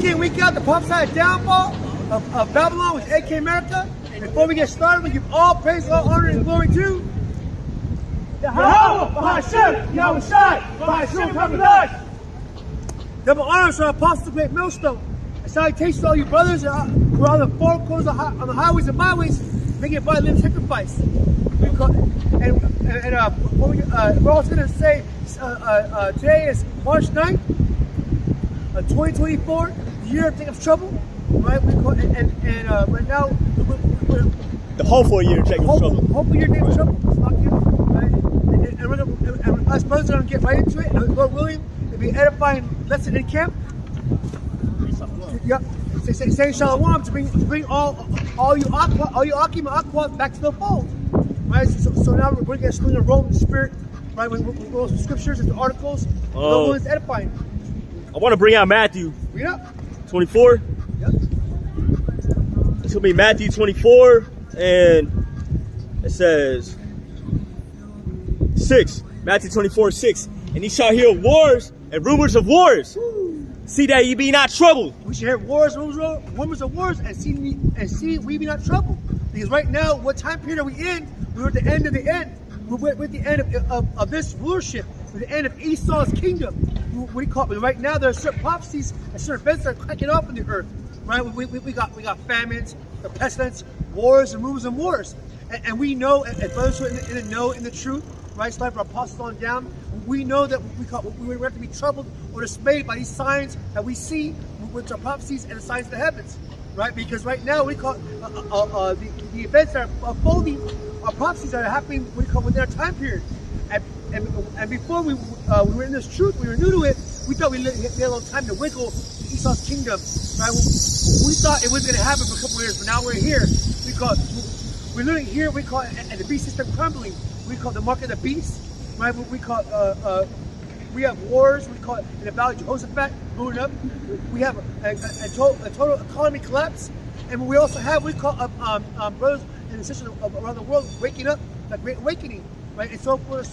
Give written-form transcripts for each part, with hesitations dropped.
in, week out, the prophesied downfall of Babylon with AK America. Before we get started, we give all praise, all honor, and glory to Yahweh, Hashem, Yahweh Shai, Hashem, Hamadash. Double honors to our apostle, great millstone. And salutations to all you brothers who are on the four corners on the highways and byways, making it by living sacrifice. We're also going to say today is March 9th, 2024, the year of Jacob's trouble, right? Right now, we're the hopeful year of Jacob's trouble. Hopeful year of Jacob's trouble. Right? And us brothers are going to get right into it. And Lord willing, it'll be an edifying lesson in camp. Yep. Say shalom to bring all you Akim and Akwat back to the fold. Right? So now we're going to get a roll in the spirit. Right? We'll go through scriptures and articles. Lord willing, it's edifying. I want to bring out Matthew 24. Yep. It's going to be Matthew 24, and it says 6. Matthew 24, 6. And ye shall hear wars and rumors of wars. Woo. See that ye be not troubled. We should hear wars, rumors of wars, and see we be not troubled. Because right now, what time period are we in? We're at the end of the end. We're at the end of this rulership. We're at the end of Esau's kingdom. What do you call it? Right now, there are certain prophecies and certain events that are cracking off in the earth. Right? We got famines, the pestilence, wars, and rumors of wars. And we know, as brothers who are in the know, in the truth, right, starting from apostles on down, we know that we have to be troubled or dismayed by these signs that we see, which are prophecies and the signs of the heavens, right? Because right now we call the events that are unfolding are prophecies that are happening within our time period. And before we were in this truth, we were new to it. We thought we had a little time to wiggle Esau's kingdom, right? We thought it was going to happen for a couple of years, but now we're here. We're literally here. We call it, and the beast system crumbling. We call it the mark of the beast, right? We call we have wars. We call it in the Valley of Jehoshaphat moving up. We have a total economy collapse, and we also have brothers and sisters around the world waking up, the Great Awakening, right? And so forth,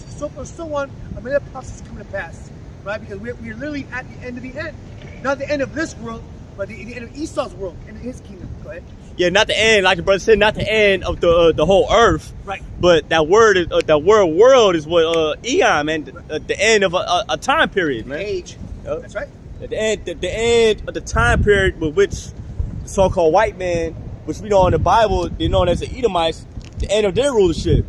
so on. A million prophecies coming to pass, right? Because we're literally at the end of the end, not the end of this world, but the end of Esau's world and his kingdom. Go ahead. Yeah, not the end, like the brother said, not the end of the whole earth. Right. But that word world is what eon, man. The end of a time period, man. Age. Yep. That's right. The end of the time period with which the so-called white man, which we know in the Bible, they're known as the Edomites, the end of their rulership.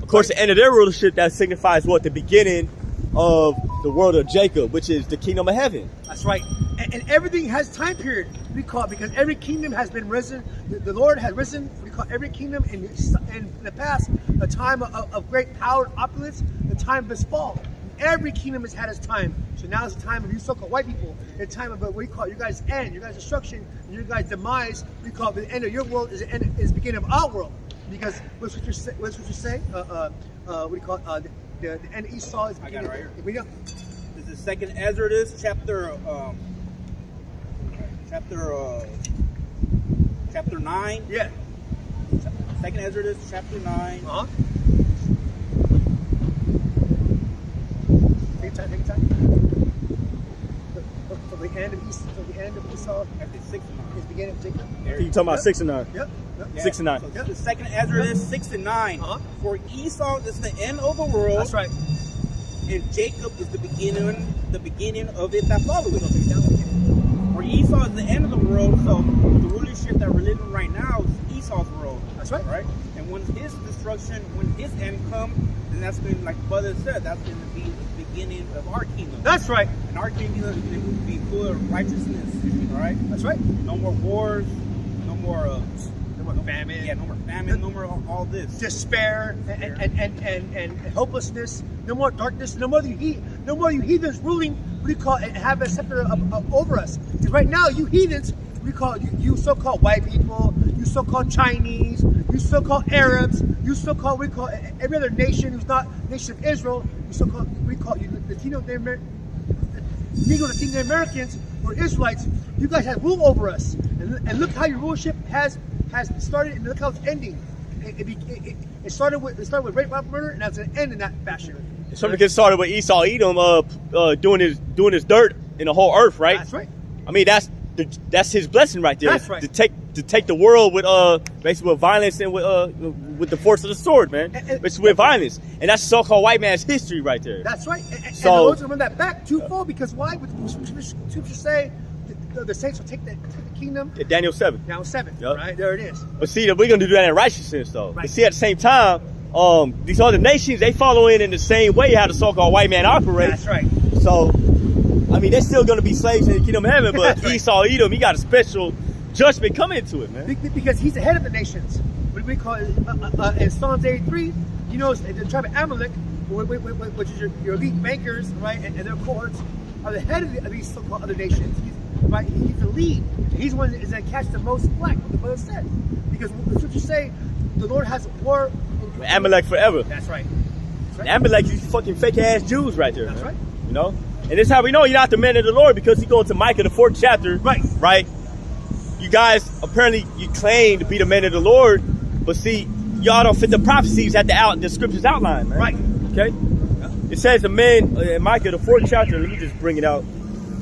Of course, the end of their rulership, that signifies what? The beginning of the world of Jacob, which is the kingdom of heaven. That's right. And everything has time period. We call it because every kingdom has been risen. The Lord has risen. We call every kingdom in the past a time of great power and opulence, the time of his fall. Every kingdom has had its time. So now it's the time of you so-called white people. The time of what we call your guys' end, your guys' destruction, and your guys' demise. We call the end of your world is the beginning of our world. Because what's what you say? What do you call it? The end of Esau is beginning. I got it right here. We know. This is Second Ezra, chapter 9. Yeah. Second Ezra, chapter 9. Uh-huh. Take your time. So the end of Esau, Chapter 6 and 9. is beginning of Jacob. You talking about 6 and 9? Yep. Yeah. 6 and 9. So this is Second Ezra 6 and 9. Uh-huh. For Esau is the end of the world. That's right. And Jacob is the beginning of it that followeth. For Esau is the end of the world, so the rulership that we're living right now is Esau's world. That's right. Right? And when his destruction, when his end comes, then that's going to, like the brother said, that's going to be the beginning of our kingdom. That's right. And our kingdom is going to be full of righteousness. Alright? That's right. No more wars, no more famine. Yeah, no more famine, no more all this. Despair and hopelessness. No more darkness. No more you heathens ruling. What do you call it? Have a scepter over us. Because right now, you heathens, we call you so-called white people, you so-called Chinese, you so-called Arabs, you so-called, we call every other nation who's not nation of Israel. We call you Latino Americans or Israelites. You guys have rule over us, and look how your rulership has started, and look how it's ending. It started with rape, robbery, murder, and now it's going to end in that fashion. Something gets started with Esau Edom doing his dirt in the whole earth, right? That's right. I mean, that's his blessing right there. That's right. To take the world with basically with violence and with the force of the sword, man. It's with violence, and that's so-called white man's history right there. That's right. And So- the Lord's going to run that back twofold, because why? What the scriptures say, the saints will take the kingdom. Daniel 7. Now 7, Yep. right? There it is. But see, that we're gonna do that in righteousness, though. Right. But see, at the same time, these other nations, they follow in the same way how the so-called white man operates. That's right. So, I mean, they're still gonna be slaves in the kingdom of heaven, but That's right. Esau, Edom, he got a special judgment coming into it, man. Because he's the head of the nations. What do we call it? In Psalms 83, you know, the tribe of Amalek, which is your elite bankers, right, and their cohorts, are the head of these so-called other nations. Right? He's the lead. He's the one that is going to catch the most flack, what the Bible said. Because the scriptures say the Lord has a war. Amalek forever. That's right. That's right. Amalek, these fucking fake ass Jews right there. That's man. right. You know? And this is how we know you're not the man of the Lord, because you go into Micah, the 4th chapter. Right. Right? You guys, apparently, you claim to be the man of the Lord, but see, y'all don't fit the prophecies at the scriptures outline, man. Right. Okay? It says the man, in Micah, the 4th chapter, let me just bring it out.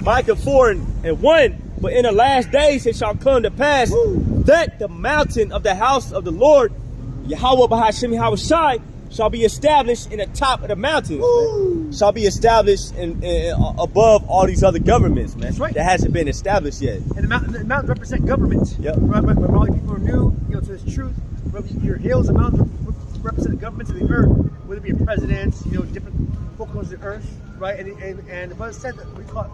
Micah 4:1, but in the last days it shall come to pass that the mountain of the house of the Lord, Yahweh Bahashim Yahushai, shall be established in the top of the mountains, man. Shall be established in above all these other governments, man. That's right. That hasn't been established yet. And the mountains represent government. Yep. Right, but all you people are new, you know, to this truth. Your hills and mountains represent the governments of the earth, whether it be a president, you know, different folk on the earth, right? And the Bible said that we call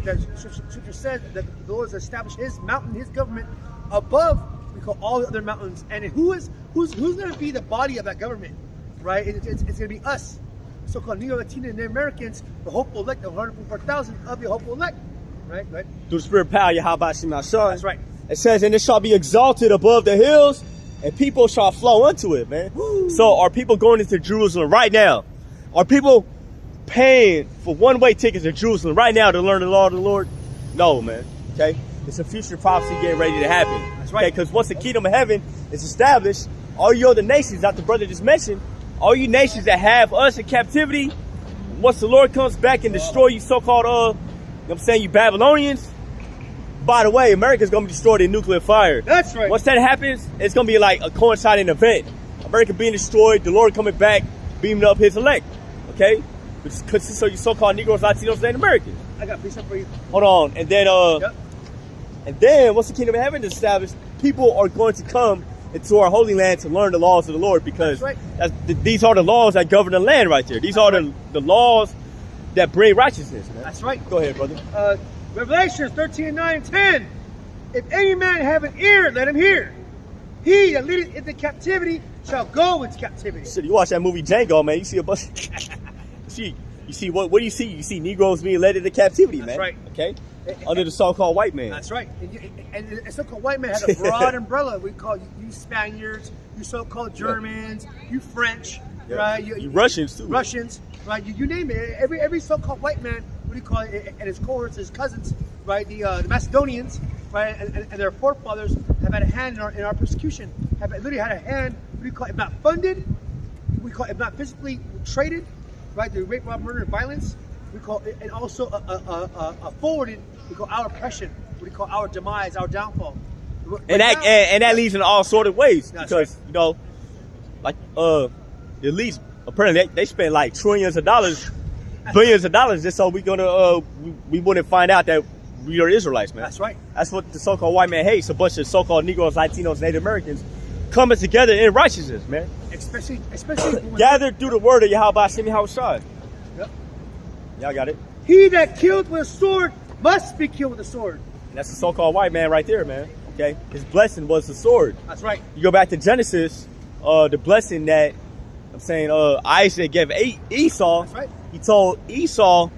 that scripture says that the Lord has established His mountain, His government above we call all the other mountains. And who's going to be the body of that government, right? It's going to be us, so-called Neo-Latino and Americans, the hopeful elect, the 104,000 of the hopeful elect, right? Right. Through the spirit of power, Yahweh Shemashah. That's right. It says, and it shall be exalted above the hills, and people shall flow unto it, man. Woo. So are people going into Jerusalem right now? Are people paying for one-way tickets to Jerusalem right now to learn the law of the Lord? No, man. Okay? It's a future prophecy getting ready to happen. That's right. Because once the kingdom of heaven is established, all you other nations, that the brother just mentioned, all you nations that have us in captivity, once the Lord comes back and destroy you so-called, you know what I'm saying, you Babylonians, by the way, America's going to be destroyed in nuclear fire. That's right. Once that happens, it's going to be like a coinciding event. America being destroyed, the Lord coming back, beaming up His elect. Okay? Which consists of you so-called Negroes, Latinos, and Americans. I got a piece up for you. Hold on. And then, Yep. and then once the kingdom of heaven is established, people are going to come into our holy land to learn the laws of the Lord, because That's right. these are the laws that govern the land right there. These are the laws that bring righteousness, man. That's right. Go ahead, brother. Revelation 13:9-10. If any man have an ear, let him hear. He that leadeth into captivity shall go into captivity. Shit, you watch that movie Django, man. You see a bunch. you see what do you see? You see Negroes being led into captivity, That's man. right. Okay, under the so-called white man. That's right. And the so-called white man has a broad umbrella. We call you Spaniards, you so-called Germans, you French, Yeah. right? You Russians too. Russians, right? You name it. Every so-called white man, what do you call it? And his cohorts, his cousins, right? The Macedonians, right? And their forefathers have had a hand in our persecution. Have literally had a hand. What do you call it? If not funded, we call it, if not physically traded, right? The rape, rob, murder, and violence. We call it, and also a forwarded. We call our oppression. What do you call our demise, our downfall. And that leads in all sort of ways, That's because right. you know, like the elites apparently they spend like trillions of dollars, billions of dollars just so we wouldn't find out that we are Israelites, man. That's right. That's what the so-called white man hates. A bunch of so-called Negroes, Latinos, Native Americans coming together in righteousness, man. Especially when Gathered through the word of Yahweh Hashem Yahushai. Yep. Y'all got it? He that killed with a sword must be killed with a sword. And that's the so-called white man right there, man. Okay? His blessing was the sword. That's right. You go back to Genesis, the blessing that I'm saying Isaac gave Esau. That's right. He told Esau,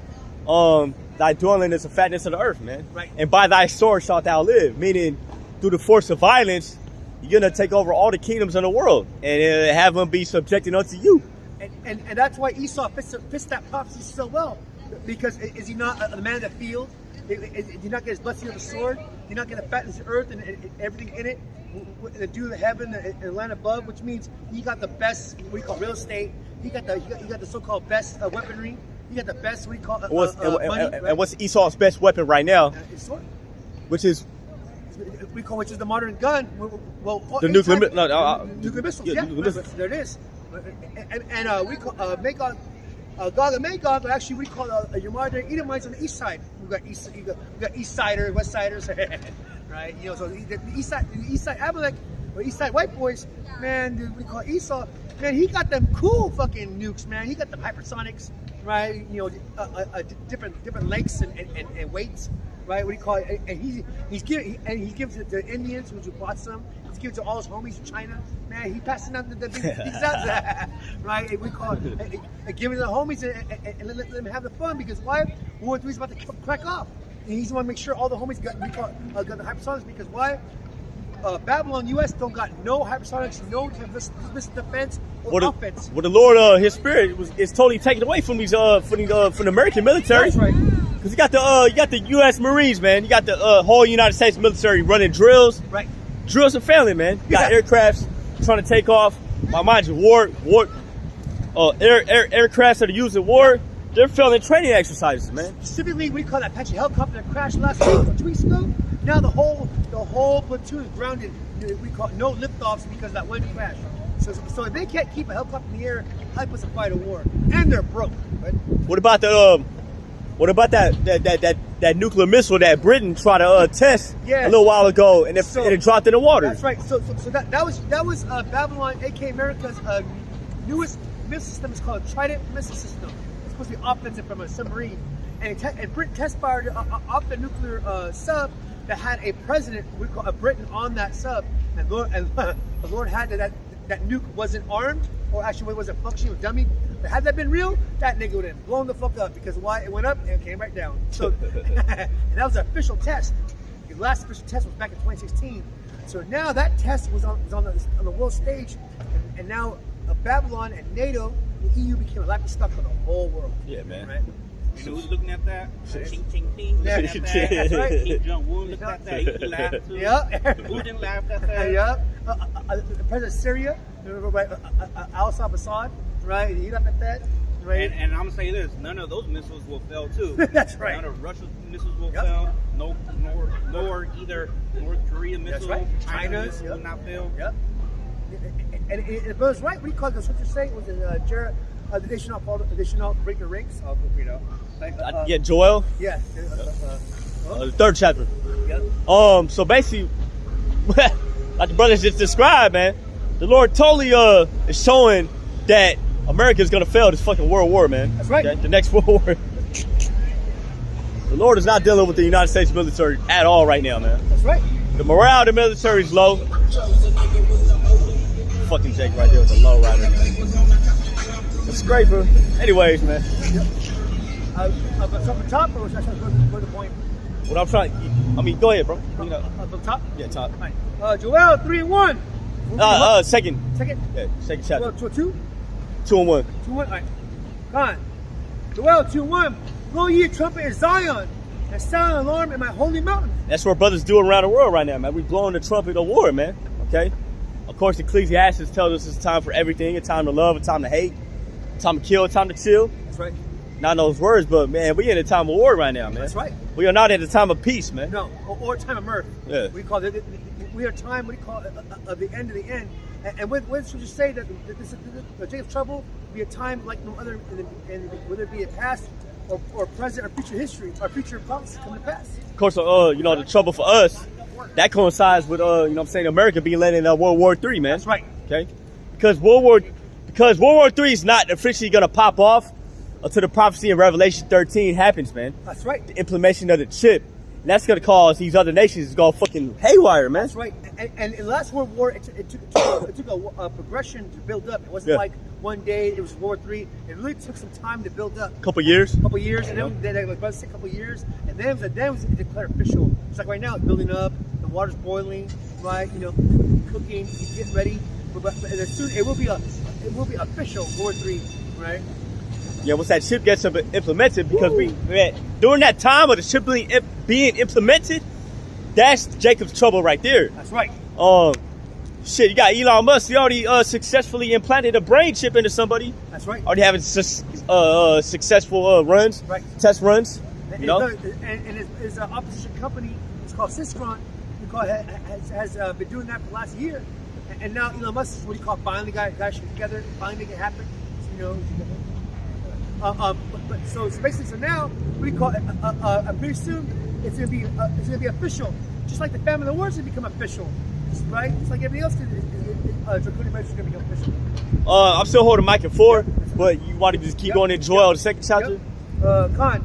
thy dwelling is the fatness of the earth, man. Right. And by thy sword shalt thou live. Meaning, through the force of violence, you're gonna take over all the kingdoms in the world and have them be subjected unto you. And that's why Esau fits that prophecy so well. Because is he not a man of the field? Did he not get his blessing of the sword? Did he not get the fatness of the earth and everything in it? The dew of the heaven and the land above, which means he got the best, what we call real estate. He got the so-called best weaponry. He got the best, what we call money. And what's Esau's best weapon right now? His sword. which is which is the modern gun. Well, the nuclear nuclear missiles. yeah, Yeah, nuclear missiles. there it is. And we call Magog, Gog and Magog. But actually, we call your modern Edomites on the east side. We got East Siders, West Siders, right? You know, so the East Side Amalek or East Side white boys, man. Dude, we call Esau. Man, he got them cool fucking nukes, man. He got the hypersonics, right? You know, different lengths and weights. Right, what do you call it? And he's giving it to the Indians, which bought some. He's giving it to all his homies in China. Man, he passing out the big out, right? And we call it giving it to the homies and let them have the fun, because why? World War III is about to crack off, and he's want to make sure all the homies got the hypersonics, because why? Babylon, U.S. don't got no hypersonics, no missile defense or offense. Well, the Lord, His Spirit is totally taken away from these from the American military. That's right. Because you got the U.S. Marines, man. You got the whole United States military running drills. Right. Drills are failing, man. You got aircrafts trying to take off. Mind you, aircrafts that are used in war, they're failing training exercises, man. Specifically, we call that Apache helicopter that crashed last week or 2 weeks ago. Now the whole platoon is grounded. We call it no liftoffs because of that one crash. So if they can't keep a helicopter in the air, how they to fight a war? And they're broke. Right? What about that nuclear missile that Britain tried to test a little while ago, and it dropped in the water? That's right. So that was Babylon, aka America's newest missile system. It's called a Trident missile system. It's supposed to be offensive from a submarine, and Britain test fired off the nuclear sub that had a president, we call a Britain, on that sub, and the Lord had that nuke wasn't armed, or actually wasn't functioning, was dummy. But had that been real, that nigga would have blown the fuck up, because why? It went up and it came right down. So and that was an official test. The last official test was back in 2016. So now that test was on the world stage, and now Babylon and NATO, the EU became a laughing stock for the whole world. Yeah, man. Right? You know who's looking at that? Ching Ching Yeah, looking at that. that's right. Kim Jong-un looked at that. He laughed too. Yep. Putin laughed at that. Yep. The president of Syria, al-Assad, right? He laughed at that. Right. And I'm gonna say this: none of those missiles will fail too. That's right. None of Russia's missiles will fail. Nor either North Korea missiles. That's right. China missiles will not fail. Yep. And it was right. What do you call it? The scripture saying was it Jared? They should not fall. They should not break their ranks. You know. Like, Joel. Yeah. The 3rd chapter. Yep. So basically, like the brothers just described, man, the Lord totally is showing that America is gonna fail this fucking world war, man. That's right. Okay? The next world war. The Lord is not dealing with the United States military at all right now, man. That's right. The morale of the military is low. Fucking Jake right there with the low rider, man. The scraper. Anyways, man. From the top, or should I go to the point? What I'm trying, go ahead, bro. From the top? Yeah, top. All right. Joel 3-1. Second. Second? Yeah, second chapter. Well, 2? 2-1. 2-1. All right. Come on. Joel 2-1. Blow ye a trumpet in Zion, and sound an alarm in my holy mountain. That's what brothers do around the world right now, man. We blowing the trumpet of war, man. Okay? Of course, Ecclesiastes tells us it's time for everything. A time to love, a time to hate, a time to kill, a time to chill. That's right. Not those words, but man, we in a time of war right now, man. That's right. We are not at a time of peace, man. No, or time of mirth. Yeah. We call it. We are time. What do you call it? Of the end of the end. And when should you say that the day of trouble be a time like no other, whether it be a past or present or future history or future prophecy come to pass. Of course, the trouble for us that coincides with America being led in World War III, man. That's right. Okay, because World War III is not officially gonna pop off until the prophecy in Revelation 13 happens, man. That's right. The implementation of the chip. And that's going to cause these other nations to go fucking haywire, man. That's right. And in the last World War, it took a progression to build up. It wasn't like one day, it was World War III. It really took some time to build up. Couple years. And then like a couple years. And then it was declared official. It's like right now, it's building up. The water's boiling, right? Cooking, getting ready. But soon it will be official World War III, right? Yeah, once that chip gets implemented, because during that time of the chip being implemented, that's Jacob's trouble right there. That's right. You got Elon Musk. He already successfully implanted a brain chip into somebody. That's right. Already having successful runs, right? Test runs. And his opposition company is call Ciscron, has been doing that for the last year, and now Elon Musk is what he called finally got shit together, finally make it happen. You know, but so basically, so now what do you call it? Pretty soon it's gonna be official, just like the famine of the wars has become official, right? It's like everything else. Draconian measures gonna become official. I'm still holding mic at 4, but you want to just keep going in Joel, the second chapter? Khan,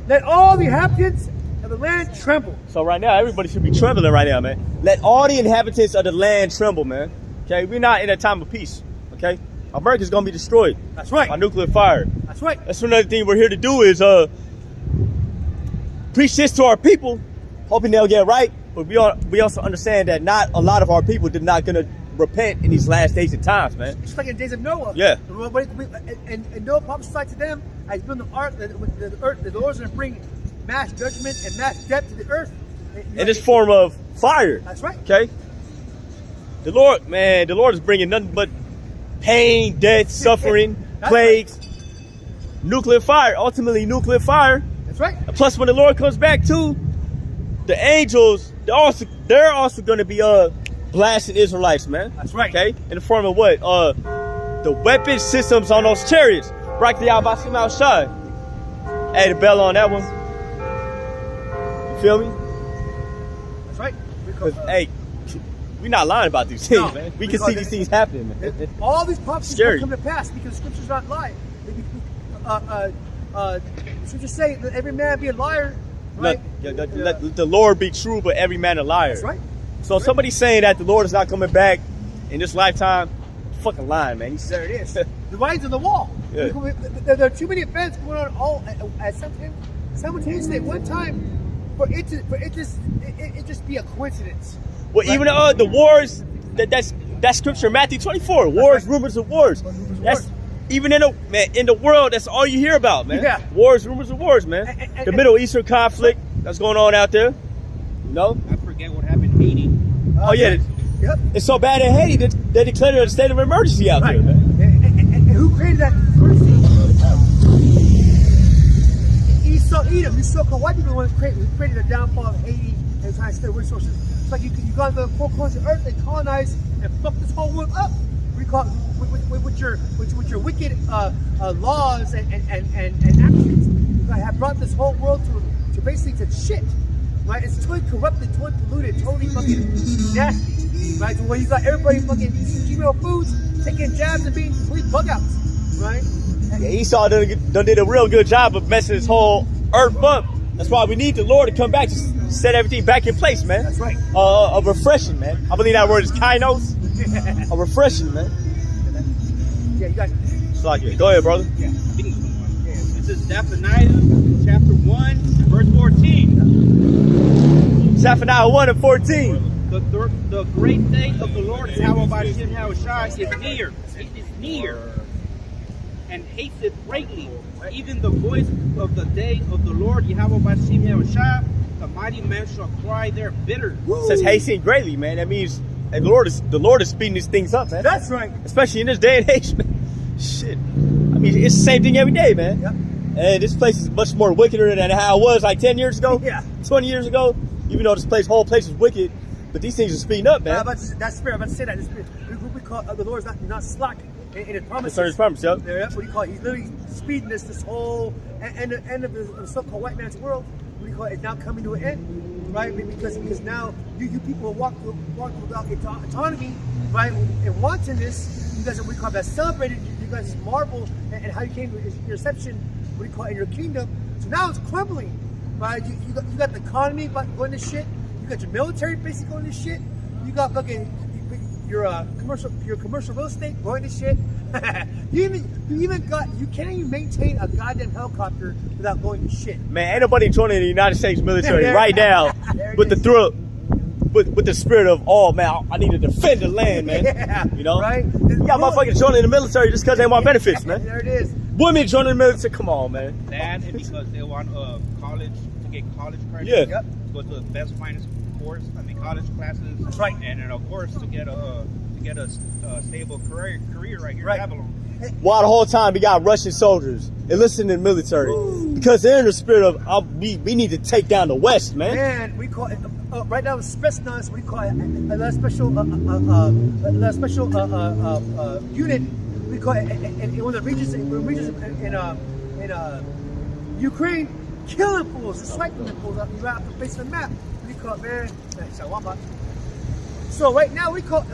let all the inhabitants of the land tremble. So right now, everybody should be trembling right now, man. Let all the inhabitants of the land tremble, man. Okay, we're not in a time of peace. Okay, America's gonna be destroyed. That's right. By nuclear fire. That's right. That's another thing we're here to do is preach this to our people, hoping they'll get right. But we also understand that not a lot of our people are not gonna repent in these last days and times, man. Just like in the days of Noah. Yeah. And Noah prophesied to them as building the ark, the earth, the Lord's going to bring mass judgment and mass death to the earth. In this form of fire. That's right. Okay. The Lord is bringing nothing but pain, death, suffering, plagues, right. Nuclear fire. Ultimately, nuclear fire. That's right. And plus, when the Lord comes back too, the angels they're also going to be blasting Israelites, man. That's right. Okay, in the form of what? The weapon systems on those chariots. Right the Abasim outside. Hey, the bell on that one. You feel me? That's right. Hey, we're not lying about these things, No, man. We can see these things happening, man. All these prophecies will come to pass because the scriptures not lie. The scriptures say that every man be a liar. Right? Let the Lord be true, but every man a liar. That's right. So somebody saying that the Lord is not coming back in this lifetime, fucking lying, man. There it is. The writing's on the wall. Yeah. There are too many events going on all at simultaneously at one time for it just be a coincidence. Well, right? Even the wars, that's scripture, Matthew 24. Wars, rumors of wars. That's even in the world. That's all you hear about, man. Yeah. Wars, rumors of wars, man. The Middle Eastern conflict that's going on out there. You know. I forget what happened in Haiti. Oh yeah. Yep. It's so bad in Haiti that they declared a state of emergency out there, man. And who created that emergency? Esau, Edom. These so-called white people who created the downfall of Haiti and trying to steal resources. It's like you got the four corners of earth and colonized and fucked this whole world up. With your wicked laws and actions, that have brought this whole world to basically to shit. Right? It's totally corrupted, totally polluted, totally fucking nasty. Right? So when you got everybody fucking eating GMO foods, taking jabs and being complete bug outs. Right? Yeah, Esau done did a real good job of messing this whole earth up. That's why we need the Lord to come back to set everything back in place, man. That's right. A refreshing, man. I believe that word is kainos. A refreshing, man. Yeah, you got it. Slakia. Go ahead, brother. Yeah. This is Zephaniah chapter 1, verse 14. Zephaniah 1 and 14. The great day of the Lord Yahweh is near. It is near. And hasteth greatly. Even the voice of the day of the Lord Yahweh the mighty man shall cry there bitter. It says hasten greatly, man. That means the Lord is speeding these things up, man. That's right. Especially in this day and age, man. Shit. I mean, it's the same thing every day, man. Yep. And this place is much more wickeder than how it was like 10 years ago. Yeah. 20 years ago. Even though whole place is wicked, but these things are speeding up, man. That's spirit. I'm about to say that. We call the Lord is not slack in His promises. Concerning His promise, yep. That's what He called it. He's literally speeding this whole end of the so-called white man's world. What do you call it? It's now coming to an end, right? Because now you people walk without autonomy, right? And wantonness. You guys are what we call that celebrated. You guys marvel and how you came to your reception. What do you call it, in your kingdom? So now it's crumbling, right? You got the economy going to shit. You got your military basically going to shit. You got fucking your commercial real estate going to shit. you can't even maintain a goddamn helicopter without going to shit. Man, ain't nobody joining the United States military right now with the thrill, with the spirit of, oh man, I need to defend the land, man. Yeah, you know, right? You got motherfuckers joining the military just because they want benefits, man. There it is. Women joining the military, come on, man. That and because they want college to get college credit. Yeah. Yep. Go to the best finance course, college classes. That's right. And then of course to get a stable career right here Right. in Babylon. While the whole time we got Russian soldiers enlisting in the military because they're in the spirit of we need to take down the West, man. And we call it right now Spetsnaz. We call it a special unit. We call it in one of the regions in Ukraine, killing fools, swiping the fools right off the face of the map. We call it, man. So right now we call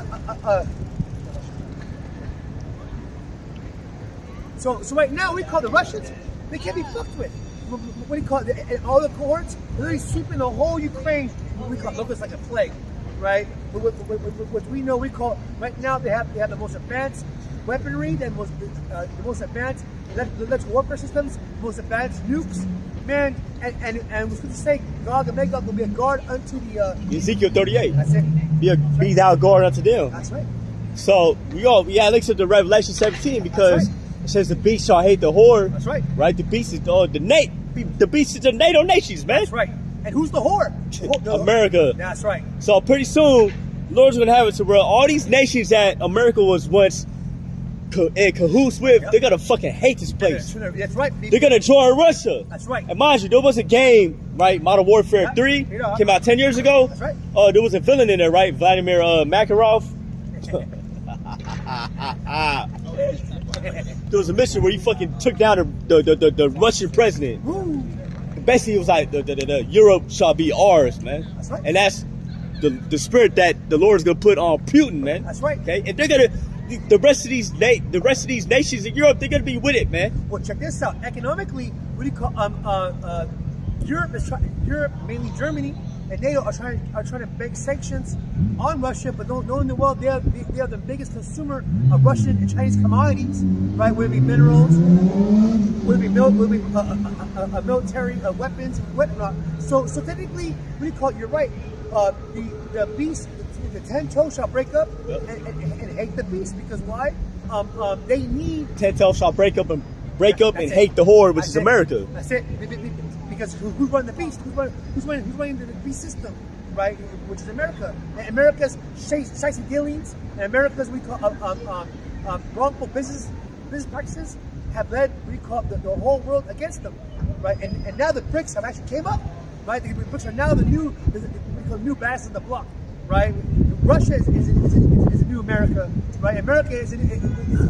So right now we call the Russians. They can't be fucked with. What do you call it? All the cohorts, they're really sweeping the whole Ukraine. What we call it like a plague, right? What we know, we call right now they have the most advanced weaponry, the most advanced electrical warfare systems, the most advanced nukes, man. And we're supposed to say Gog and Magog will be a guard unto the Ezekiel 38. That's it. Be thou a guard unto them. That's right. So we links to the Revelation 17 because it says the beast shall hate the whore. That's right. Right? The beast is the beast is the NATO nations, man. That's right. And who's the whore? America. That's right. So pretty soon, Lord's gonna have it to where all these nations that America was once in cahoots with, they're gonna fucking hate this place. That's right. They're gonna join Russia. That's right. And mind you, there was a game, right? Modern Warfare 3 came out 10 years ago. That's right. There was a villain in there, right? Vladimir Makarov. There was a mission where he fucking took down the Russian president. Woo. Basically, it was like the Europe shall be ours, man. That's right. And that's the spirit that the Lord is gonna put on Putin, man. That's right. Okay, and they're gonna the rest of these nations in Europe, they're gonna be with it, man. Well, check this out. Economically, what do you call Europe, mainly Germany, and NATO are trying to make sanctions on Russia, but knowing the world they are the biggest consumer of Russian and Chinese commodities, right? Whether it be minerals, whether it be military weapons, whatnot. So technically, what do you call it? You're right. The beast, the 10 toes shall break up and hate the beast, because why? They need 10 toes shall break up and hate the whore, which is America. That's it. Because who's running the beast? Who's running the beast system, right? Which is America. And America's shicey dealings, and America's wrongful business practices have led the whole world against them, right? And now the BRICS have actually came up, right? The BRICS are now the new bass in the block, right? Russia is a new America, right? America is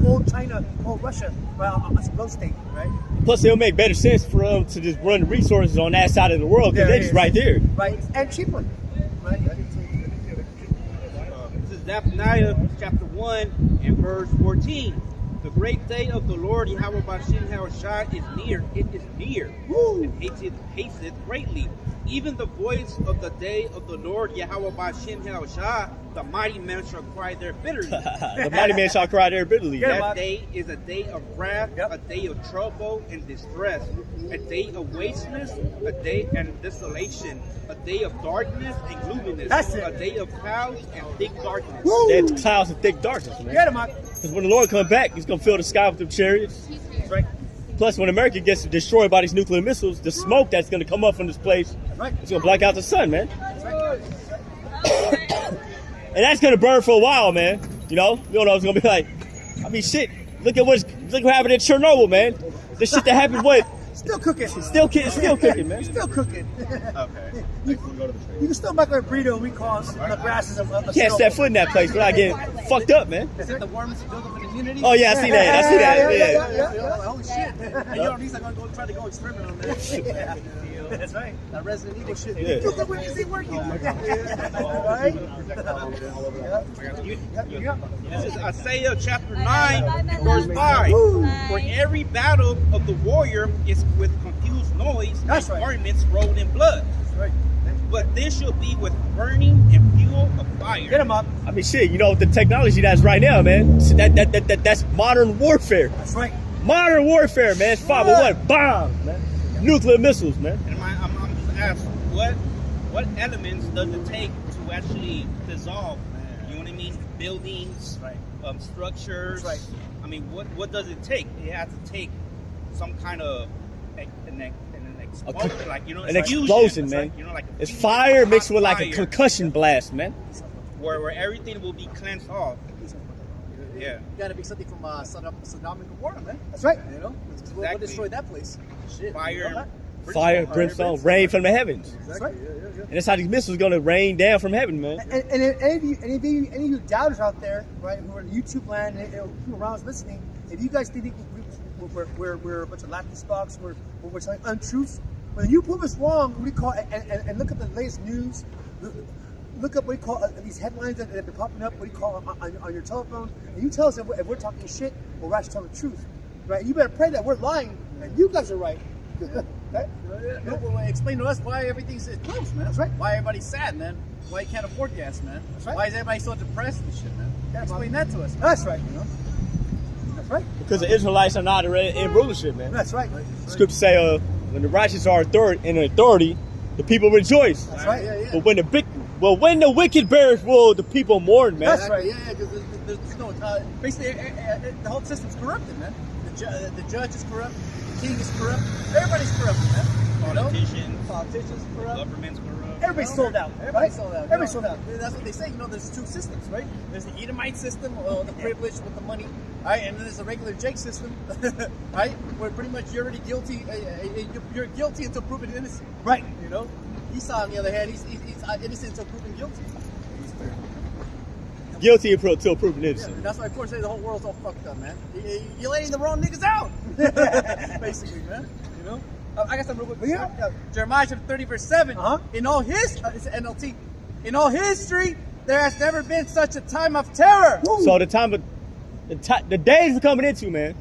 old China, old Russia, right? It's a growth state, right? Plus, it'll make better sense for them to just run the resources on that side of the world because they're just right there. Right, and cheaper. Right? This is Zephaniah chapter 1 and verse 14. The great day of the Lord Yahweh Bashem Yahushua is near. It is near. Woo. And hateth greatly. Even the voice of the day of the Lord Yahweh Bashem Yahushua, the mighty man shall cry there bitterly. The mighty man shall cry there bitterly. That day is a day of wrath, a day of trouble and distress, a day of wasteness, a day and desolation, a day of darkness and gloominess, That's it. a day of clouds and thick darkness. There's clouds and thick darkness, man. Get him, Mark. Because when the Lord comes back, he's going to fill the sky with them chariots. That's right. Plus, when America gets destroyed by these nuclear missiles, the smoke that's going to come up from this place, That's right. it's going to black out the sun, man. That's right. And that's going to burn for a while, man. You don't know it's going to be like. I mean, shit, look what happened in Chernobyl, man. The shit that happened, what? Still cooking. Still cooking, man. Still cooking. Okay. You can still make a burrito. We call the grasses of Can't step foot in that place without getting fucked up, man. Is it the warmest build up an immunity? Oh, yeah, I see that. Yeah. Holy shit. And you know, these are going to try to go experiment on that. Yeah. That's right. That Resident Evil shit. Yeah. Look at where is he working? Right? This is Isaiah chapter 9, verse 5. For every battle of the warrior is with confused noise, That's and right. garments rolled in blood. That's right. But this shall be with burning and fuel of fire. Get him up. I mean, shit, the technology that's right now, man. So that's modern warfare. That's right. Modern warfare, man. It's 501 bombs, man. Nuclear missiles, man. And I'm just asked, what elements does it take to actually dissolve? You know what I mean? Buildings, structures. That's right. I mean, what does it take? It has to take some kind of an explosion, like An explosion, man. Like, like It's fire mixed with like a concussion blast, man. where everything will be cleansed off. Yeah. You gotta be something from Sodom and Gomorrah, man. That's right. You know, Exactly. what destroyed that place? Shit. Fire. You know that? Fire, brimstone, rain from the heavens. Exactly. That's right. Yeah. And that's how these missiles gonna rain down from heaven, man. And if any of you doubters out there, right, who are in YouTube land, and people around us listening, if you guys think we're a bunch of laughing stocks, we're telling untruths, when you prove us wrong, we call and look up the latest news. Look up what you call these headlines that have been popping up. What do you call on your telephone? And you tell us if we're talking shit or we're actually telling the truth, right? You better pray that we're lying and you guys are right. Right? No, well, explain to us why everything's closed, man. That's right. Why everybody's sad, man. Why you can't afford gas, man. That's right. Why is everybody so depressed and shit, man? Yeah, Explain that to us. That's right. You know. That's right. Because the Israelites are not in rulership, man. That's right. Scripture say, when the righteous are in authority, the people rejoice. That's right. Yeah. But when the wicked bears rule, the people mourn, man. That's right. Yeah, because there's no basically the whole system's corrupted, man. The judge is corrupt. The king is corrupt. Everybody's corrupt, man. You know? Politicians corrupt. Government's corrupt. Everybody's sold out. Everybody's Right? sold out. Everybody's sold out. That's what they say. You know, there's two systems, right? There's the Edomite system, the privilege with the money, right? And then there's the regular Jake system, right? Where pretty much you're already guilty. You're guilty until proven innocent. Right. You know, Esau on the other hand, he's innocent until proven guilty. Guilty until proven Yeah, innocent. and that's why, of course, the whole world's all fucked up, man. You're letting the wrong niggas out, basically, man. You know. I got some real quick. Yeah. Jeremiah chapter 30, verse 7. Uh-huh. In all it's NLT. In all history, there has never been such a time of terror. So the days we're coming into, man,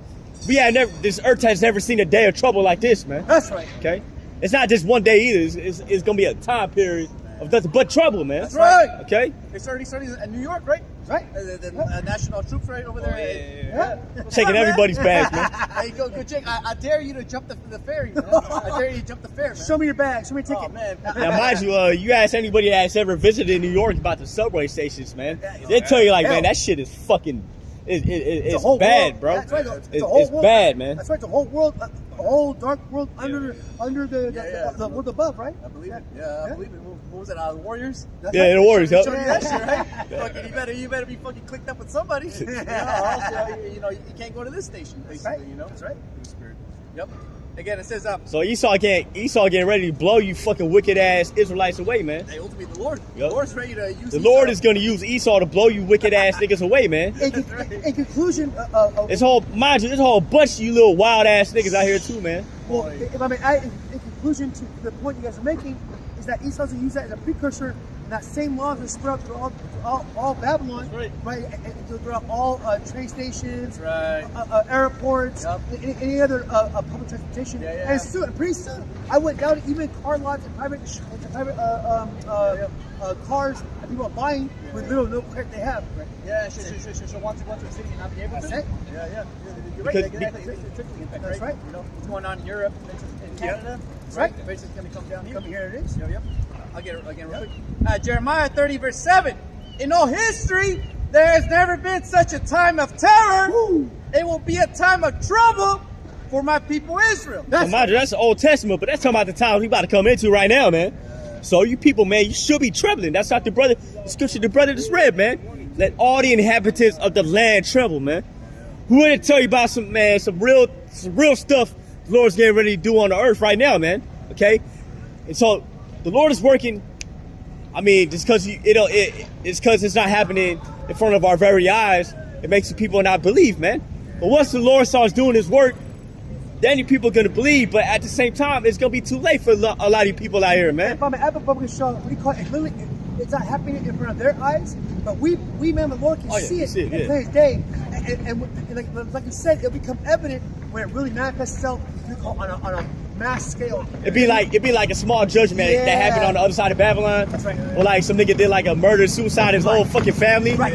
this earth has never seen a day of trouble like this, man. That's right. Okay? It's not just one day either. It's gonna be a time period of nothing but trouble, man. That's right. Okay? It's already starting in New York, right? Right. The national troops right over there. Yeah. Shaking everybody's bags, man. Hey, go check. I dare you to jump the ferry, man. I dare you to jump the ferry, man. Show me your bag. Show me your Oh, ticket. man. Now, mind you, you ask anybody that's ever visited New York about the subway stations, man, they tell you like, man, that shit is fucking, it's whole bad, world. bro. That's right. It's bad, man. That's right. The whole world, the whole dark world under the world above, right? I believe it. Yeah, I believe it. What was it? Warriors. That's Yeah, right. the Warriors, Show yep. you that shit, right? Fucking, you better be fucking clicked up with somebody. Or else, you can't go to this station. Basically, right. you know. That's right. Yep. Again, it says So Esau getting ready to blow you fucking wicked ass Israelites away, man. Hey, ultimately, the Lord. Yep. The Lord's ready to use. The Lord is gonna use Esau to blow you wicked ass niggas away, man. In conclusion, This whole bunch of you little wild ass niggas out here too, man. well, in conclusion to the point you guys are making, is that Esau's gonna use that as a precursor. And that same law is spread out through all Babylon, right? And throughout all train stations, airports, any other public transportation. Yeah. And pretty soon, I went down to even car lots and private cars that people are buying with little no credit they have. Right? Yeah, she'll want to go to a city and not be able to. That's it. Yeah. You're Because- right. Exactly. It's a trickling effect, That's right. You know, what's going on in Europe and Canada. That's right. Eventually it's going to come down here. Come here it is. Yep. I'll get it again real quick. Jeremiah 30, verse 7. In all history, there has never been such a time of terror. Woo. It will be a time of trouble for my people Israel. So mind you, that's the Old Testament, but that's talking about the time we about to come into right now, man. So you people, man, you should be trembling. That's not the scripture the brother just read, man. Let all the inhabitants of the land tremble, man. Who would tell you about some real stuff the Lord's getting ready to do on the earth right now, man? Okay? And so the Lord is working. I mean, just because it's because it's not happening in front of our very eyes, it makes the people not believe, man. But once the Lord starts doing His work, then you people are gonna believe. But at the same time, it's gonna be too late for a lot of you people out here, man. If I'm an Apple show, we call it literally. It's not happening in front of their eyes, but we man, the Lord can see it in plain day. And like you said, it'll become evident when it really manifests itself on a mass scale. It'd be like a small judgment that happened on the other side of Babylon. That's right. Or like some nigga did like a murder, suicide, his whole fucking family. Right.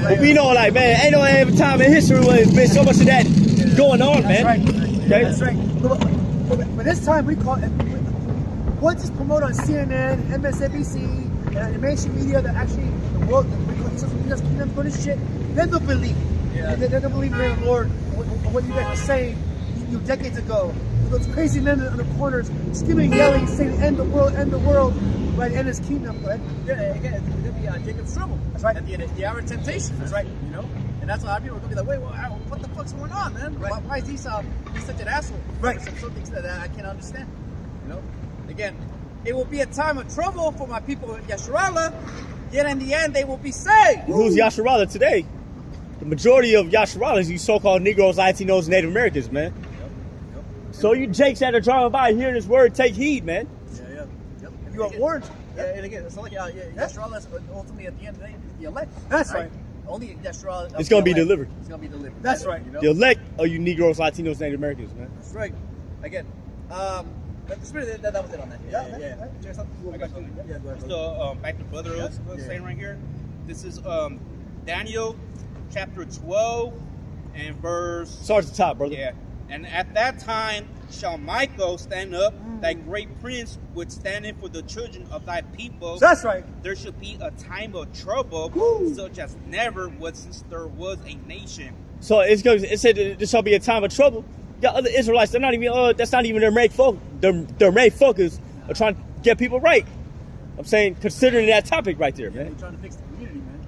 But we know, like, man, ain't no ever time in history where there's been so much of that going on, That's man. right. Okay? That's right. But this time we call it. Once it's promoted on CNN, MSNBC, and the mainstream media that actually the world, social media's kingdom for this shit, then they'll believe. Yeah. And then they'll believe in the Lord, what you guys were saying decades ago. Those crazy men on the corners screaming, yelling, saying, end the world, by the end of His kingdom. Right? Yeah, again, it's going to be Jacob's trouble. That's right. At the hour of temptation. That's right. You know? And that's why people are gonna be like, wait, what the fuck's going on, man? Right. Why is Esau he's such an asshole? Right. Some things that I can't understand. You know? Again, it will be a time of trouble for my people of Yasharallah, yet in the end they will be saved. Who's Yasharallah today? The majority of Yasharallah is you so-called Negroes, Latinos, and Native Americans, man. Yep. So you jakes that are driving by hearing this word, take heed, man. Yeah. Yep. You are warned. Yeah, and again, it's like Yasharallah is ultimately at the end of the day the elect. That's right. Only Yasharallah. It's gonna be delivered. It's gonna be delivered. That's right. You know? The elect are you Negroes, Latinos, Native Americans, man. That's right. Again, that's really that was it on that. Yeah. Cheers up. I got you. Yeah, go ahead. So back to Brother was saying right here. This is Daniel chapter 12 and verse. Start at the top, brother. Yeah. And at that time shall Michael stand up, thy great prince, withstanding for the children of thy people. That's right. There shall be a time of trouble, such as never was since there was a nation. So it said there shall be a time of trouble. Yeah, other Israelites, they're not even. That's not even their main focus. Their main focus are trying to get people right. I'm saying, considering that topic right there, They're man. trying to fix the community, man.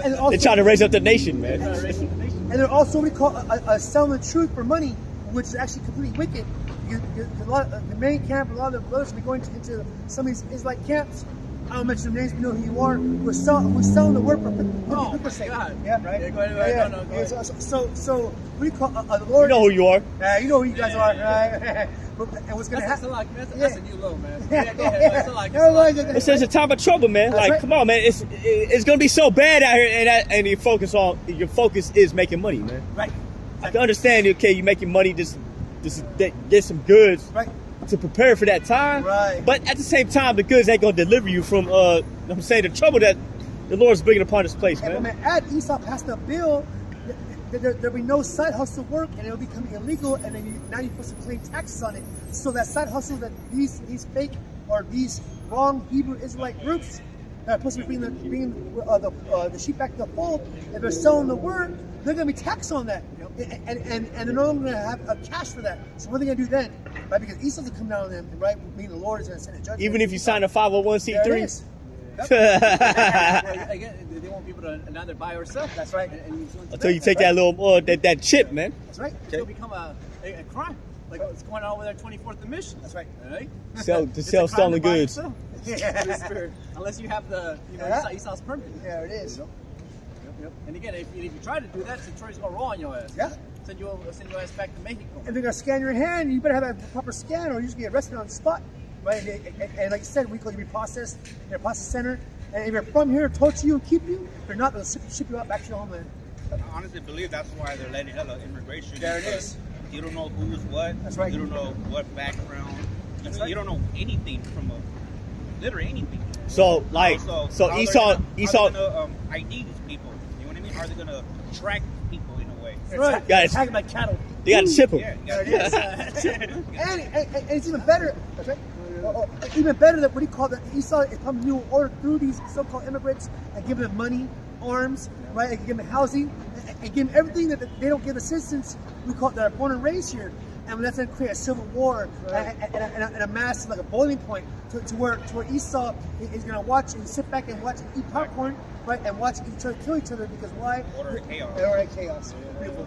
And also, They're trying to raise up the nation, man. Trying to raise the nation. And they're also what we call selling the truth for money, which is actually completely wicked. The main camp, a lot of the brothers will be going into some of these Israelite camps. I don't mention the names, we know who you are. We're selling the word for people's sake. God. Yeah, right? Yeah, go ahead. No, go ahead. So what do you call the Lord? You know who you are. You know who you guys are, right? And what's going to happen? That's a new low, man. Yeah. Yeah, go ahead. That's It says a time of trouble, man. That's Like, right. come on, man. It's gonna be so bad out here, and your focus is making money, man. Right. I can understand, okay, you're making money just get some goods Right. to prepare for that time. Right. But at the same time, the goods ain't gonna deliver you from I'm saying the trouble that the Lord's bringing upon this place, And man. when Ad Esau passed a bill, there'll be no side hustle work, and it'll become illegal, and then now you're supposed to claim taxes on it. So that side hustle that these fake or these wrong Hebrew Israelite groups that are supposed to be bringing the sheep back to the fold, if they're selling the word, they're going to be taxed on that, and they're no longer going to have a cash for that. So what are they going to do then? Right? Because Esau's going to come down on them, right? Meaning the Lord is going to send a judgment. Even if you sign a There it 501c3. is. Again, they want people to neither buy or sell. That's right. Until you take that little that chip, man. That's right. It'll become a crime. Like what's going on with our 24th emission. That's right. Right? To It's sell a crime stolen to buy and goods. sell. Unless you have the Esau's permit. There it is. Yep. And again, if you try to do that, Centurion's gonna roll on your ass. Yeah. Send your ass back to Mexico. If they're gonna scan your hand, you better have a proper scan, or you're just gonna get arrested on the spot, right? And like you said, we call you be processed in a process center. And if you're from here, torture you and keep you, they're not gonna ship you out back to your homeland. I honestly believe that's why they're letting hella immigration. There it because is. You don't know who's what. That's right. You don't know what background. Right. You don't know anything from literally anything. So like how Esau they're gonna ID these people. You know what I mean? Are they gonna track people in a way? Right. Guys. Tagging like cattle. they gotta ship them. Yeah, There it is. and it's even better. That's right. Even better that what do you call that? Esau is coming to new order through these so-called immigrants and give them money, arms, right? And give them housing, and give them everything that they don't give the citizens we call that are born and raised here. And that's going to create a civil war and a mass like a boiling point to where Esau is going to watch and sit back and watch and eat popcorn, right? And watch each other kill each other because why? Order of chaos. Order of chaos. Beautiful.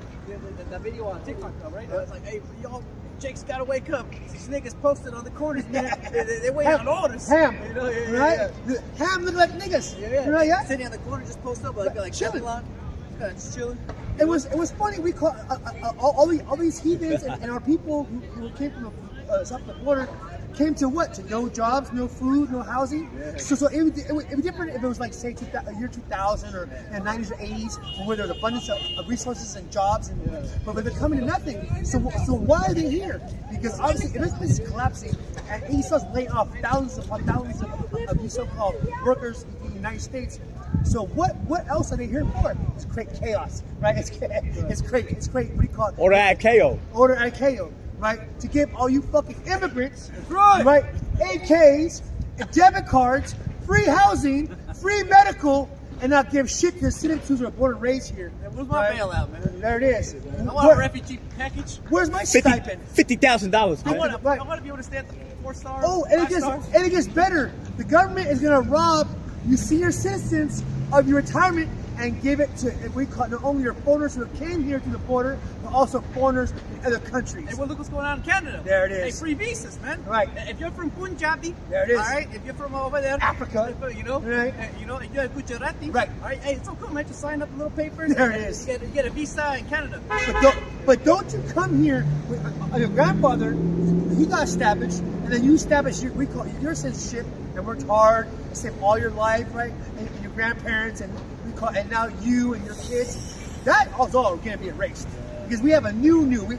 That video on TikTok, though, right? It's like, hey, y'all, Jake's gotta wake up. These niggas posted on the corners, man. They're waiting on orders. Ham, You know, right? Ham look like niggas. Yeah. You know, yeah. Sitting on the corner, just post up like Chilling. just chilling. It was funny. We call all these heathens and our people who came from the south of the border came to what? To no jobs, no food, no housing. Yeah. So it would be different if it was like say year 2000 or in the 90s or 80s, where there's abundance of resources and jobs, but they're coming to nothing. So why are they here? Because obviously, if this business is collapsing and Esau's laying off thousands upon thousands of these so-called workers in the United States. So what else are they here for? It's create chaos, right? It's create. What do you call it? Order at KO. Order at KO, right? To give all you fucking immigrants, right? AKs, debit cards, free housing, free medical, and not give shit to the citizens who are born and raised here. Where's my bailout, man? There it is. I want a refugee package. Where's my stipend? $50,000, I man. want to be able to stay at the 4-star. Oh, and it gets better. The government is gonna rob you senior citizens of your retirement and give it to, we call not only your foreigners who came here to the border, but also foreigners in other countries. Hey, well, look what's going on in Canada. There it is. Hey, free visas, man. Right. If you're from Punjabi, There it is. All right. If you're from over there, Africa. you know, Right. You know, if you're a Gujarati, Right. All right. Hey, it's so cool, man. Just sign up the little papers. There it and is. You get a visa in Canada. But don't you come here with your grandfather, he got established, and then you established we call your citizenship and worked hard, saved all your life, right? And your grandparents, and and now you and your kids. That is all going to be erased because we have a new we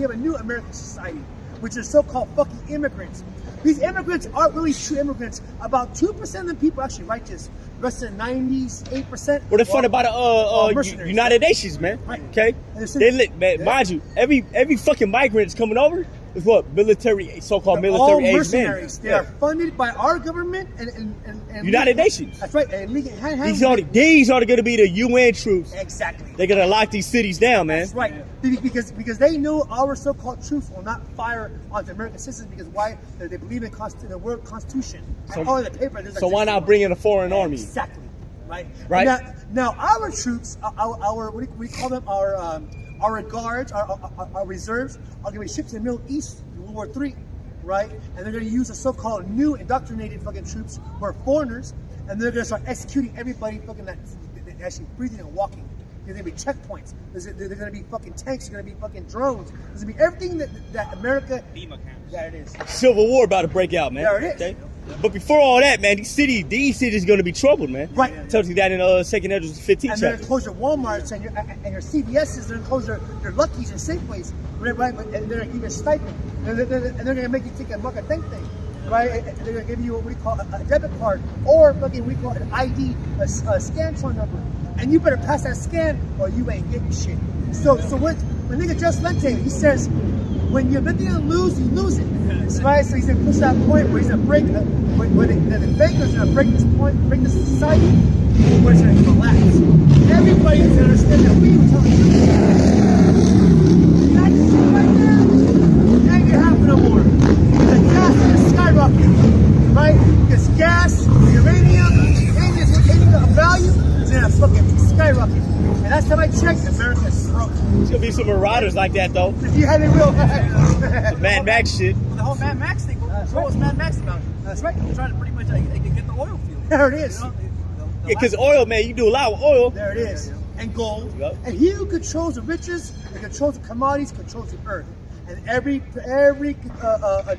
have a new American society, which is so-called fucking immigrants. These immigrants aren't really true immigrants. About 2% of the people are actually righteous. The rest of the 98%. What the fun about the mercenaries. United Nations, man? Right. Okay, And they lit, man. Yeah. Mind you, every fucking migrant that's coming over is what military, so-called They're all military age men. mercenaries. They are funded by our government and United Nations. That's right. And These are going to be the UN troops. exactly. They're going to lock these cities down, man. That's right. Because they know our so-called troops will not fire on the American citizens because why? They believe in the word Constitution. So- all in the paper. So why not bring in a foreign army? Exactly. Right. Right. Now our troops, our what do we call them? Our guards, our reserves are going to be shipped to the Middle East in World War III, right? And they're going to use the so-called new indoctrinated fucking troops who are foreigners, and they're going to start executing everybody fucking that's actually breathing and walking. There's going to be checkpoints. There's going to be fucking tanks. There's going to be fucking drones. There's going to be everything that America. FEMA camps. There it is. Civil war about to break out, man. There it is. Okay? But before all that, man, these cities going to be troubled, man. Right. Tells you that in 2nd Ezra 15 And they're chapter. going to close your Walmarts and your CVS's. They're going to close your Lucky's and Safeways, right? And they're going to give you a stipend. And they're going to make you take a muck thing, right? And they're going to give you what we call a debit card or fucking we call an ID, a Scantron number. And you better pass that scan or you ain't getting shit. So when nigga Just Lente, he says, when you're looking to lose, you lose it. Right? So he's going to push that point where he's going to break, where the bankers are going to break this point, break this society, where it's going to collapse. Everybody is going to understand that we were telling you. That shit right there ain't going to happen no more. The gas is going to skyrocket, right? Because gas, uranium, anything of value is going to fucking skyrocket. And last time I checked, America's broke. There's going to be some marauders like that, though. You had it real The Mad Max shit. Well, the whole Mad Max thing. What was Mad Max about? That's right. They're trying to pretty much get the oil field. There it is. You know, the Yeah, because oil, man, you do a lot with oil. There it is. And gold. Yep. And he who controls the riches and controls the commodities controls the earth. And every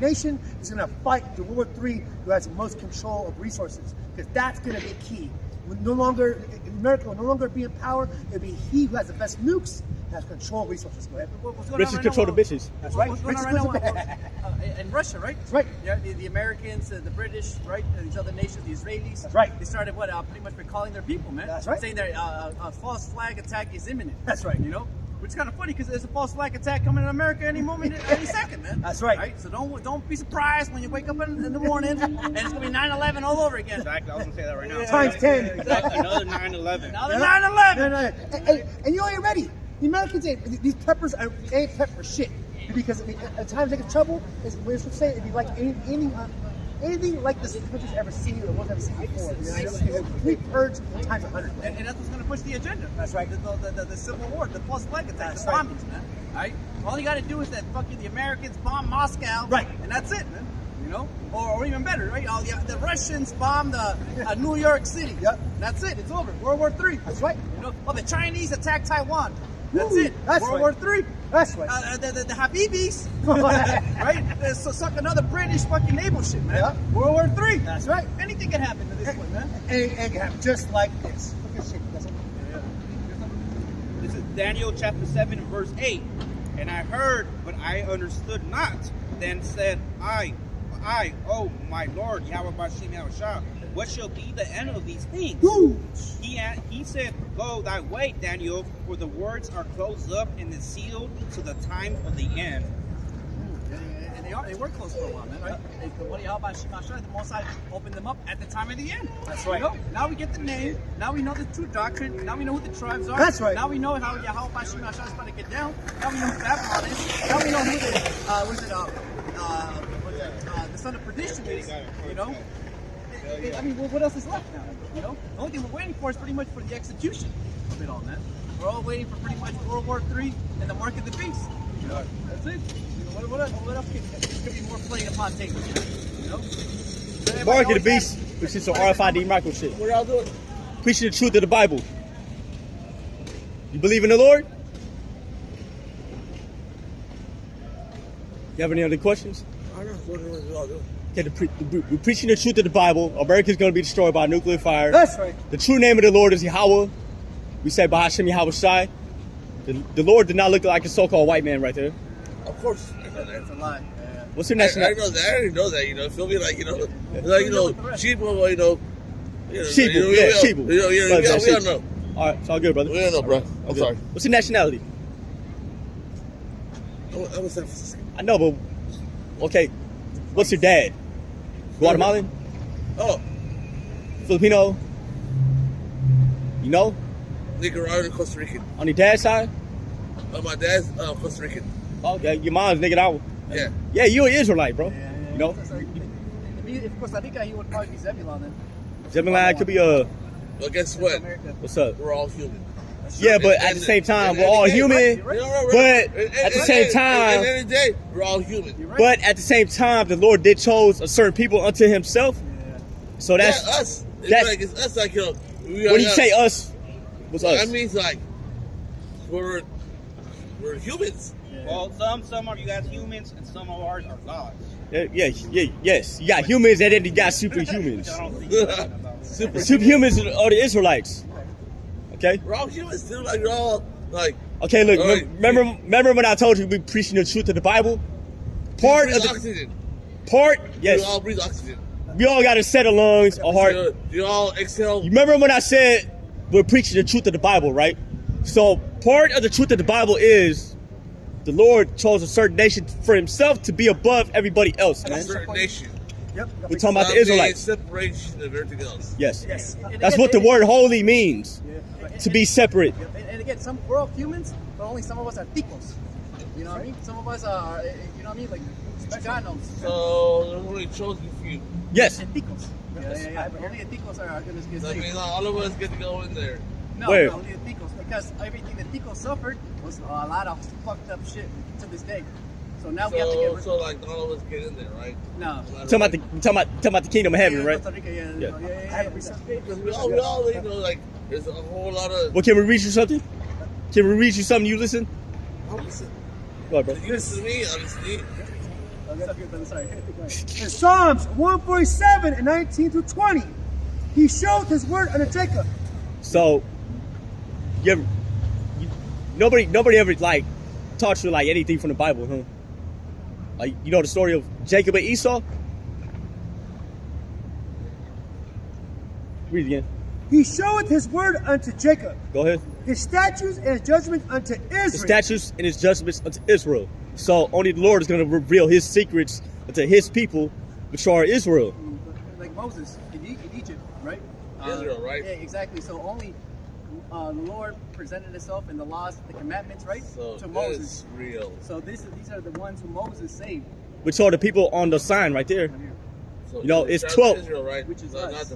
nation is going to fight the World War III who has the most control of resources. Because that's going to be key. America will no longer be in power. It'll be he who has the best nukes and has control of resources. Go ahead. What's going Riches on right control now, the bitches. That's right. What's going on Riches right now in Russia, right? That's right. Yeah, the Americans, the British, right? These other nations, the Israelis. That's right. They started pretty much recalling their people, man. That's right. Saying that a false flag attack is imminent. That's right. You know, which is kind of funny because there's a false flag attack coming in America any moment, any second, man. That's right. So don't be surprised when you wake up in the morning and it's gonna be 9/11 all over again. Exactly, I was gonna say that right now. Times 10. Another 9/11. Another Yeah. 9/11. And you ain't ready. The Americans ain't, these peppers ain't pepper shit. Because at times they get in trouble, we're supposed to say it'd be like anything like this country's ever seen or was ever seen before. You know? It's a complete purge times 100. And that's what's going to push the agenda. That's right. The Civil War, the false flag attack, That's the right. bombings, man. Right? All you got to do is that fucking the Americans bomb Moscow, Right. And that's it, man. You know, or even better, right? All the Russians bomb the New York City. Yep. That's it. It's over. World War III. That's right. You know, the Chinese attack Taiwan. That's Woo, it. that's World right. War III. That's right. The Habibis, right? So suck another British fucking naval ship, man. Yep. World War III. That's right. Anything can happen to this one, man. And it can happen just like this. Look at shit. That's it. This is Daniel chapter 7 and verse 8. And I heard, but I understood not. Then said I, oh my Lord, Yahweh Bashim Yahushua, what shall be the end of these things? Woo. He said, go thy way, Daniel, for the words are closed up and is sealed to the time of the end. And they were close for a while, man, right? The Most High opened them up at the time of the end. That's right. You know? Now we get the name. Now we know the true doctrine. Now we know who the tribes are. That's right. Now we know how Yahweh Bashim Hashai is about to get down. Now we know who Babylon is. Now we know who the son of perdition is. You know. I mean, what else is left now? You know, the only thing we're waiting for is pretty much for the execution of it all, man. We're all waiting for pretty much World War III and the mark of the beast. You know, that's it. You know, what else could be more played upon tables? You know, Mark of the beast, which is some RFID micro shit. What y'all doing? Preaching the truth of the Bible. You believe in the Lord? You have any other questions? I don't know what y'all doing. Okay, we're preaching the truth of the Bible. America's going to be destroyed by nuclear fire. That's right. The true name of the Lord is Yahweh. We say Bahashem Yahweh Shai. The Lord did not look like a so-called white man right there. Of course. That's a lie. What's your I nationality? know that. I already know that. You know, feel me? Like Chibo. You know. Sheeple, yeah, Sheeple. We don't know. All right, it's all good, brother. We don't know, bro. I'm sorry. What's your nationality? I'm a San Francisco. I know, but okay. What's your dad? Guatemalan? Oh, Filipino? You know? Nicaraguan and Costa Rican. On your dad's side? My dad's Costa Rican. Okay, your mom's Nicaraguan. Yeah. Yeah, you're an Israelite, bro. You know? So, if Costa Rica, he would probably be Zebulon then. Zebulon could be Well, guess what? America. what's up? We're all human. Yeah, but at the same time, we're all human. Right. But at the same At time, the end of the day, we're all human. You're right. but at the same time, the Lord did chose a certain people unto Himself. So That's that's us. It's us, like, you know. when you say us, what's us? That means, like, we're humans. Well, some of you guys humans, and some of ours are gods. Yes. You got humans and then you got superhumans. I don't think about. Super. The superhumans are the Israelites. Okay. We're all humans too. Like, we're all like. Okay. Look. All right. Remember when I told you we preaching the truth of the Bible? Part breathe of the oxygen. Yes. We all breathe oxygen. We all got a set of lungs, a heart. You all exhale. You remember when I said we're preaching the truth of the Bible, right? So part of the truth of the Bible is the Lord chose a certain nation for Himself to be above everybody else, A man. certain nation. Yep. We're talking about the Not Israelites. being Separation of everything else. Yes. Yes. That's what the word holy means. To be separate. And again, we're all humans, but only some of us are ticos. You know what I mean? Some of us are, you know what I mean? Like Chicanos. So there's only chosen few. Yes. And ticos. Yeah. Only the ticos are going to get That means saved. all of us get to go in there. No, Where? only the ticos. Because everything the ticos suffered was a lot of fucked up shit to this day. So now we have to get rid So like all of us get in there, right? No. Talking about the kingdom of heaven, right? Costa Rica, Yeah. yeah. Because we all, you know, like there's a whole lot of. Well, can we read you something? Can we read you something? You listen? I'll listen. Go ahead, bro. You listen to me, I'll listen to you. Sorry. In Psalms 147 and 19 through 20, He showed His word unto Jacob. So, nobody ever like taught you like anything from the Bible, huh? Like, you know the story of Jacob and Esau? Read it again. He showed His word unto Jacob, Go ahead. His statutes and His judgment unto Israel. The statutes and His judgments unto Israel. So only the Lord is going to reveal His secrets to His people, which are Israel. Like Moses in Egypt, right? Israel, right? Yeah, exactly. So only the Lord presented Himself in the laws, the commandments, right? So to that Moses. is real. So these are the ones who Moses saved. Which are the people on the sign right there. So You know, the it's tribe 12. of Israel, right? Which is not us.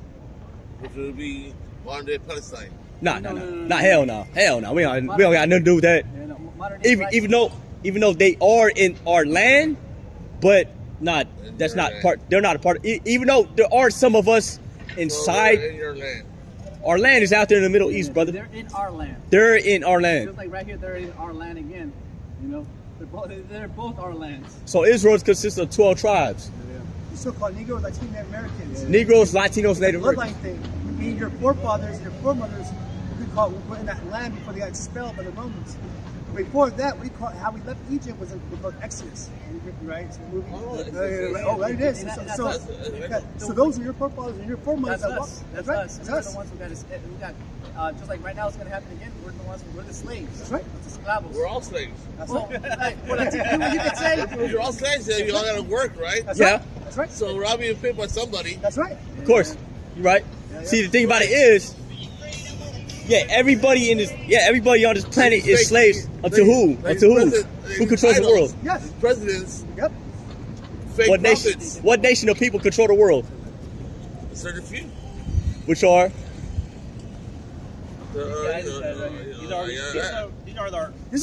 which would be modern day Palestine. Nah, No. hell no. We don't got nothing to do with that. Yeah, no, modern day Even though they are in our land, but that's your not land. part. They're not a part. Even though there are some of us So inside, they're in your land. our land is out there in the Middle East, brother. They're in our land. They're in our land. Just like right here, they're in our land again. You know, they're both our lands. So Israel consists of 12 tribes: The so-called Negro Latino Americans. Negroes, Latinos, Native Bloodline Americans. thing. Meaning your forefathers and your foremothers, were in that land before they got expelled by the Romans. Before that, how we left Egypt was called Exodus, right? It's a movie. Right, it is. So those are your forefathers and your foremothers. That's us. That's right. That's That's We're us. the ones who got just like right now it's going to happen again. We're the slaves. That's right. The esclavos. We're all slaves. That's Well, right. you could say. You're all slaves, so you all gotta work, right? That's Yeah. right. That's right. So we're all being paid by somebody. That's right. Of course, you're right. See, the thing about it is, everybody on this planet is slaves unto who? Unto who? Who controls the world? Yes. Presidents, Yep. fake What prophets. nation? What nation of people control the world? certain few. Which are? These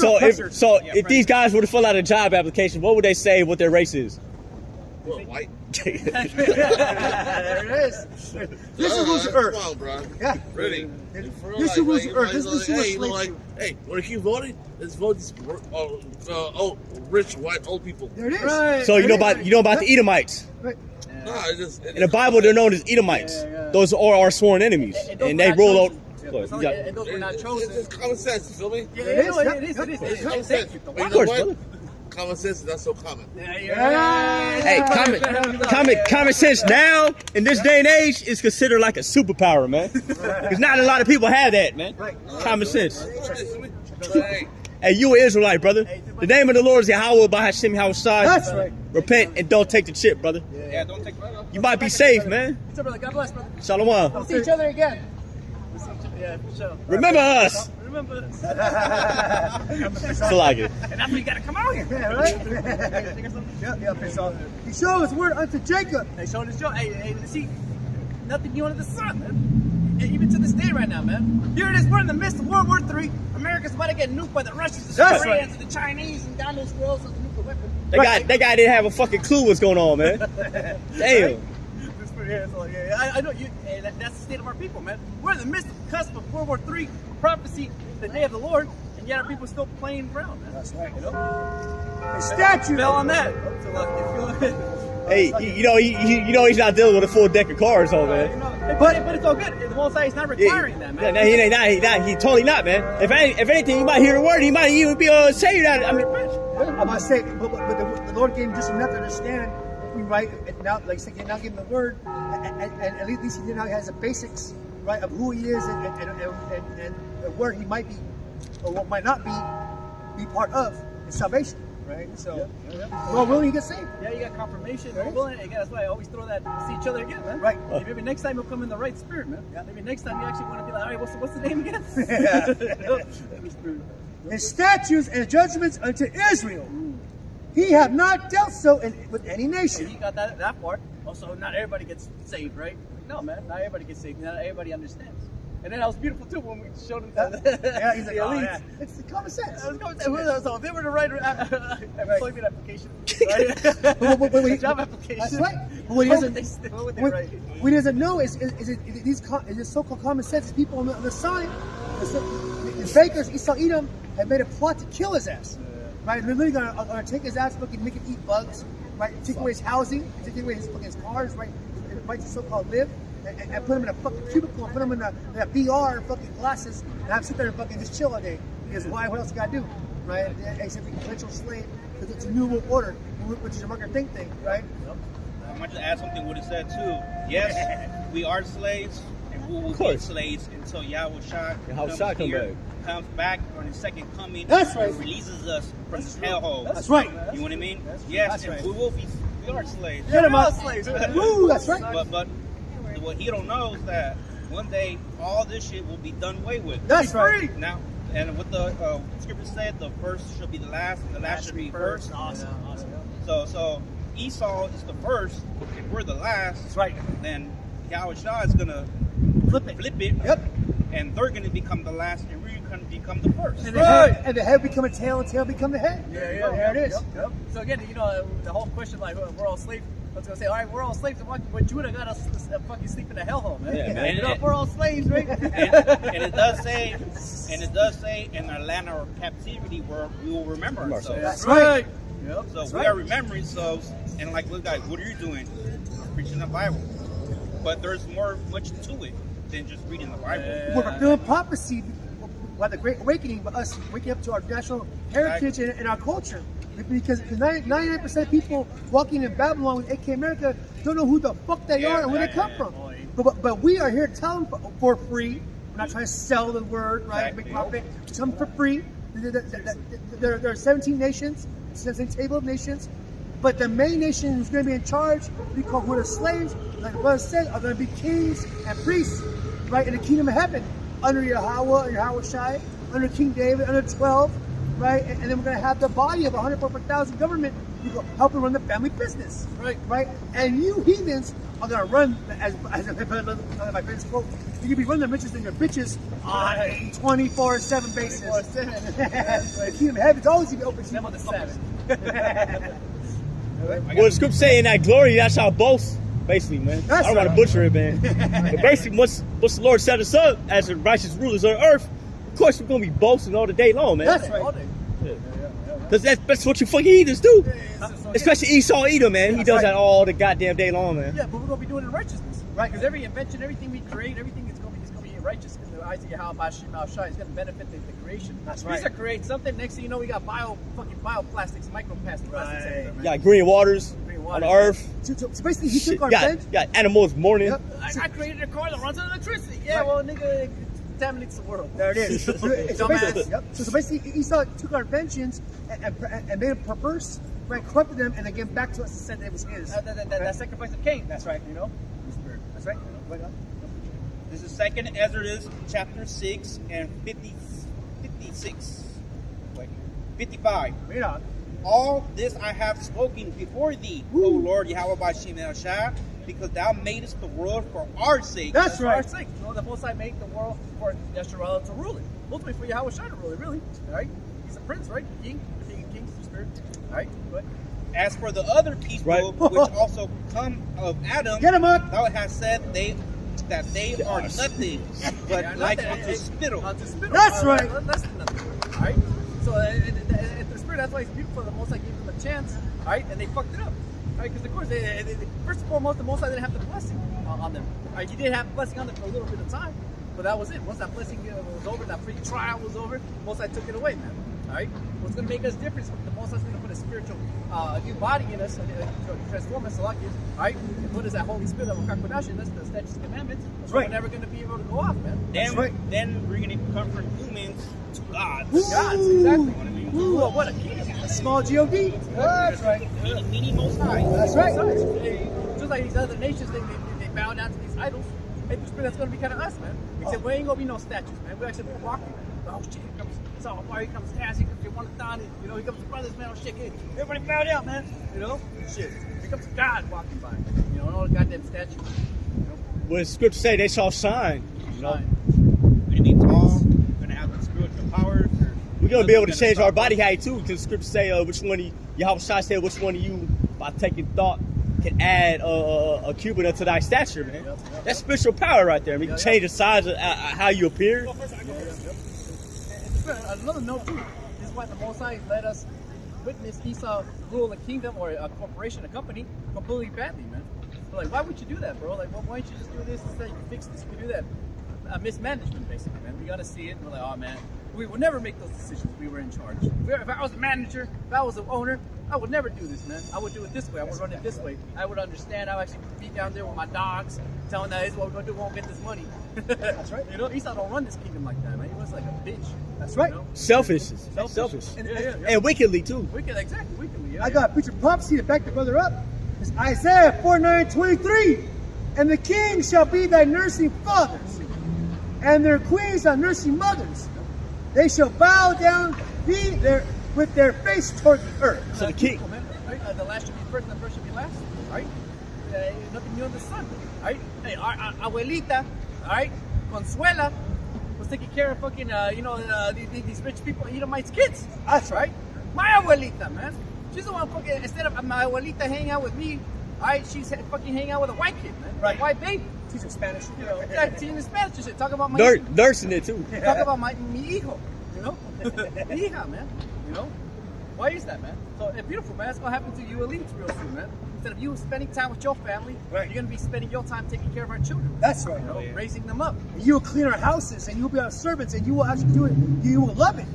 are the If these guys were to fill out a job application, what would they say what their race is? Well, white. There it is. This is who's Come Earth. on, bro. Yeah. Really. This is who's Earth. This is Hey, who's like, hey, when you keep voting, let's vote these rich white old people. There it is. Right. So you know about the Edomites. Right. Nah, it's just In the Bible, they're known as Edomites. Yeah. Those are our sworn enemies, And those and were they not roll out. chosen. Go ahead, you got it. And those were not it's chosen. common sense. You feel me? Yeah, It is, it is. It's common Thank sense. you. But you Of know course, what? brother. Common sense is not so common. Hey, common sense now in this day and age is considered like a superpower, man. Because not a lot of people have that, man. Right. Common sense. Hey, Hey, you an Israelite, brother. The name of the Lord is Yahweh Bahashim Yahushai. That's right. Repent and don't take the chip, brother. Yeah, don't take You might be safe, man. So, brother, God bless, brother. Shalom. We'll see each other again. We'll see each other. Yeah, for sure. Remember us. Remember us. Feel like it. And that's when you gotta come out here. Yeah, right? Yeah. So he showed his word unto Jacob. Hey, showing this show. Hey, see, nothing new under the sun, man. And even to this day right now, man. Here it is, we're in the midst of World War III. America's about to get nuked by the Russians, the That's Koreans, and the Chinese, and down those girls with the nuclear weapon. That guy didn't have a fucking clue what's going on, man. Damn. I know you. Hey, that's the state of our people, man. We're in the midst of the cusp of World War III prophecy, the day of the Lord, and yet our people still playing around, man. That's right. You know? A statue. Fell on that. So, Hey, you know he's not dealing with a full deck of cards, though, man. but it's all good. The Most High is not requiring that, man. No, he totally not, man. If anything, he might hear the word. He might even be able to say that. I mean, I'm about to say, but the Lord gave him just enough to understand. Right now, like I said, now give him the word, and at least he now has the basics, right, of who he is and where he might be or what might not be part of his salvation, right? So, well, willing, he gets saved. Yeah, you got confirmation. Right. Willing. Again, that's why I always throw that. See each other again, man. Right. Maybe next time you'll come in the right spirit, man. Yeah. Maybe next time you actually want to be like, all right, what's the name again? His statutes and judgments unto Israel. He have not dealt so with any nation. You got that part. Also, not everybody gets saved, right? No, man, not everybody gets saved. Not everybody understands. And then that was beautiful too when we showed him that. Yeah, he's like, oh, yeah. It's the common sense. So if they were to write employment application, right? Job application. That's right. But what he doesn't know is this so-called common sense. People on the sign, the bakers, Esau Edom, have made a plot to kill his ass. Right, they're literally gonna take his ass, fucking make him eat bugs, right? Take away his housing, take away his cars, right? Right to so-called live, and put him in a fucking cubicle, and put him in a VR fucking glasses, and have him sit there and fucking just chill all day. Because why? What else you gotta do, right? Except be a potential slave, because it's a new world order, which is a market think thing, right? I might just add something what it said too. Yes, we are slaves, and we will be slaves until Yahweh comes back on his second coming. That's right. And releases us from this hellhole. That's right. You know what I mean? Yes, that's and right. we are slaves. Get him up. slaves. Woo, that's right. But what he don't know is that one day all this shit will be done away with. That's right. Now, and what the scripture said, the first shall be the last, and the last shall be first. Awesome. So Esau is the first. If we're the last, That's right. then Yahweh Shah is gonna flip it. Yep. And they're gonna become the last, and we're gonna become the first. And the head become a tail, and tail become the head. Yeah. There it is. Yep. So again, the whole question, like, we're all slaves. I was gonna say, all right, we're all slaves. But Judah got us fucking sleep in a hellhole, man. Yeah, man. And we're all slaves, right? and it does say, in our land of captivity, where we will remember ourselves. That's right. Yep. So we are remembering ourselves, and like, look, guys, what are you doing? Preaching the Bible. But there's much to it than just reading the Bible. We're fulfilling prophecy by the Great Awakening, by us waking up to our national heritage and our culture. Because 99% of people walking in Babylon with AK America don't know who the fuck they are and where they come from. But we are here to tell them for free. We're not trying to sell the word, right? Make profit. Tell them for free. There are 17 nations, 17 table of nations. But the main nation who's going to be in charge, we call who are the slaves, like the brother said, are going to be kings and priests, right, in the kingdom of heaven, under Yahweh, Yahweh Shai, under King David, under 12, right, and then we're going to have the body of 144,000 government we go helping run the family business, right? And you heathens are gonna run as my friends quote. You can be running the riches than your bitches on a 24/7 basis. The kingdom of heaven's always gonna be open to you, motherfuckers. Well, the scripture say in that glory, that's our boast, basically, man. That's I don't want to butcher it, man. But basically, once the Lord set us up as the righteous rulers of the earth, of course we're going to be boasting all the day long, man. That's right. Because that's what you fucking heathens do. Especially Esau Edom, man. He does that all the goddamn day long, man. Yeah, but we're going to be doing it in righteousness. Right? Because every invention, everything we create, everything is going to be righteous. Because the eyes of Yahweh is going to benefit the creation. That's We right. used to create something. Next thing you know, we got bioplastics, microplastics. Right. You got green waters on the earth. So basically, he took our You bench. got animals mourning. Yep. I created a car that runs on electricity. Yeah, well, nigga, it contaminates the world. There it is. So Dumbass. basically, so basically, Esau took our inventions and made them perverse, right? Corrupted them, and then gave back to us and said that it was his. That sacrifice of Cain. That's right. You know? That's right. This is 2nd Ezra chapter 6 and 56. Wait, 55. Read on. All this I have spoken before thee, O Lord Yahweh Bashim El Shah, because thou madest the world for our sake. That's For our right. sake. You know, the Most High made the world for Yeshua to rule it. Ultimately for Yahweh Shai to rule it, really. Right? He's a prince, right? The king, the king of kings, the spirit. Right? Go ahead. As for the other people, Right. which also come of Adam, Get him up. thou hast said that they are nothing, but Yeah, like nothing. unto spittle. Unto spittle. That's right. Less than nothing. Right? So, the spirit, that's why it's beautiful. The Most High gave them a chance, right? And they fucked it up. Right? Because, of course, first and foremost, the Most High didn't have the blessing on them. Right? He did have the blessing on them for a little bit of time, but that was it. Once that blessing was over, that free trial was over, the Most High took it away, man. Right? What's going to make us different is the Most High is going to put a spiritual new body in us, transform us, like it, right? And put us that Holy Spirit of Kakodash in us, the statutes and commandments. That's So right. we're never going to be able to go off, man. Then we're going to convert humans to gods. Gods, exactly. Ooh, what a king. A small God. That's right. Meaning Most High. That's right. Just like these other nations, they bow down to these idols. Hey, the spirit, that's going to be kind of us, man. Except we ain't going to be no statues, man. We're actually walking. Oh, shit, here comes Salvador, here comes Taz, here comes Jonathan, you know, here comes the brothers, man. Oh, shit, hey, everybody bow down, man. You know? Shit. Here comes God walking by. You know, and all the goddamn statues. You know? What the scripture say, they shall shine. You know? And it's all going to have the spiritual powers. We're going to be able to change our body height too, because scripture say which one of you, Yahweh Shai said, which one of you, by taking thought, can add a cubit unto thy stature, man. That's spiritual power right there. We can change the size of how you appear. Another note too, this is why the Most High let us witness Esau rule a kingdom or a corporation, a company, completely badly, man. But like, why would you do that, bro? Like, why don't you just do this instead? You fix this, you do that. Mismanagement, basically, man. We gotta see it, and we're like, oh man, we would never make those decisions if we were in charge. If I was a manager, if I was the owner, I would never do this, man. I would do it this way. I would run it this way. I would understand. I would actually be down there with my dogs, telling that this is what we're gonna do. We won't get this money. That's right. You know, Esau don't run this kingdom like that, man. He runs like a bitch. That's right. You know? Selfish. And wickedly too. Wicked, exactly. Wickedly. Yeah, I got preacher prophecy to back the brother up. It's Isaiah 49:23. And the king shall be thy nursing fathers, and their queens thy nursing mothers. They shall bow down thee with their face toward the earth. So the king. Right? The last should be first, and the first should be last. Right? Nothing new under the sun. Right? Hey, our abuelita, all right, Consuela, was taking care of fucking, these rich people, Edomites' kids. That's right. My abuelita, man. She's the one fucking, instead of my abuelita hanging out with me, all right, she's fucking hanging out with a white kid, man. Right. A white baby. Teaching Spanish. You know, teaching Spanish and shit. Talk about my Nursing it too. talk about mi hijo, you know? Mi hija, man. You know? Why is that, man? So it's beautiful, man. That's gonna happen to you elites real soon, man. Instead of you spending time with your family, Right. you're gonna be spending your time taking care of our children. That's right. You know, raising them up. You will clean our houses, and you will be our servants, and you will actually do it. You will love it.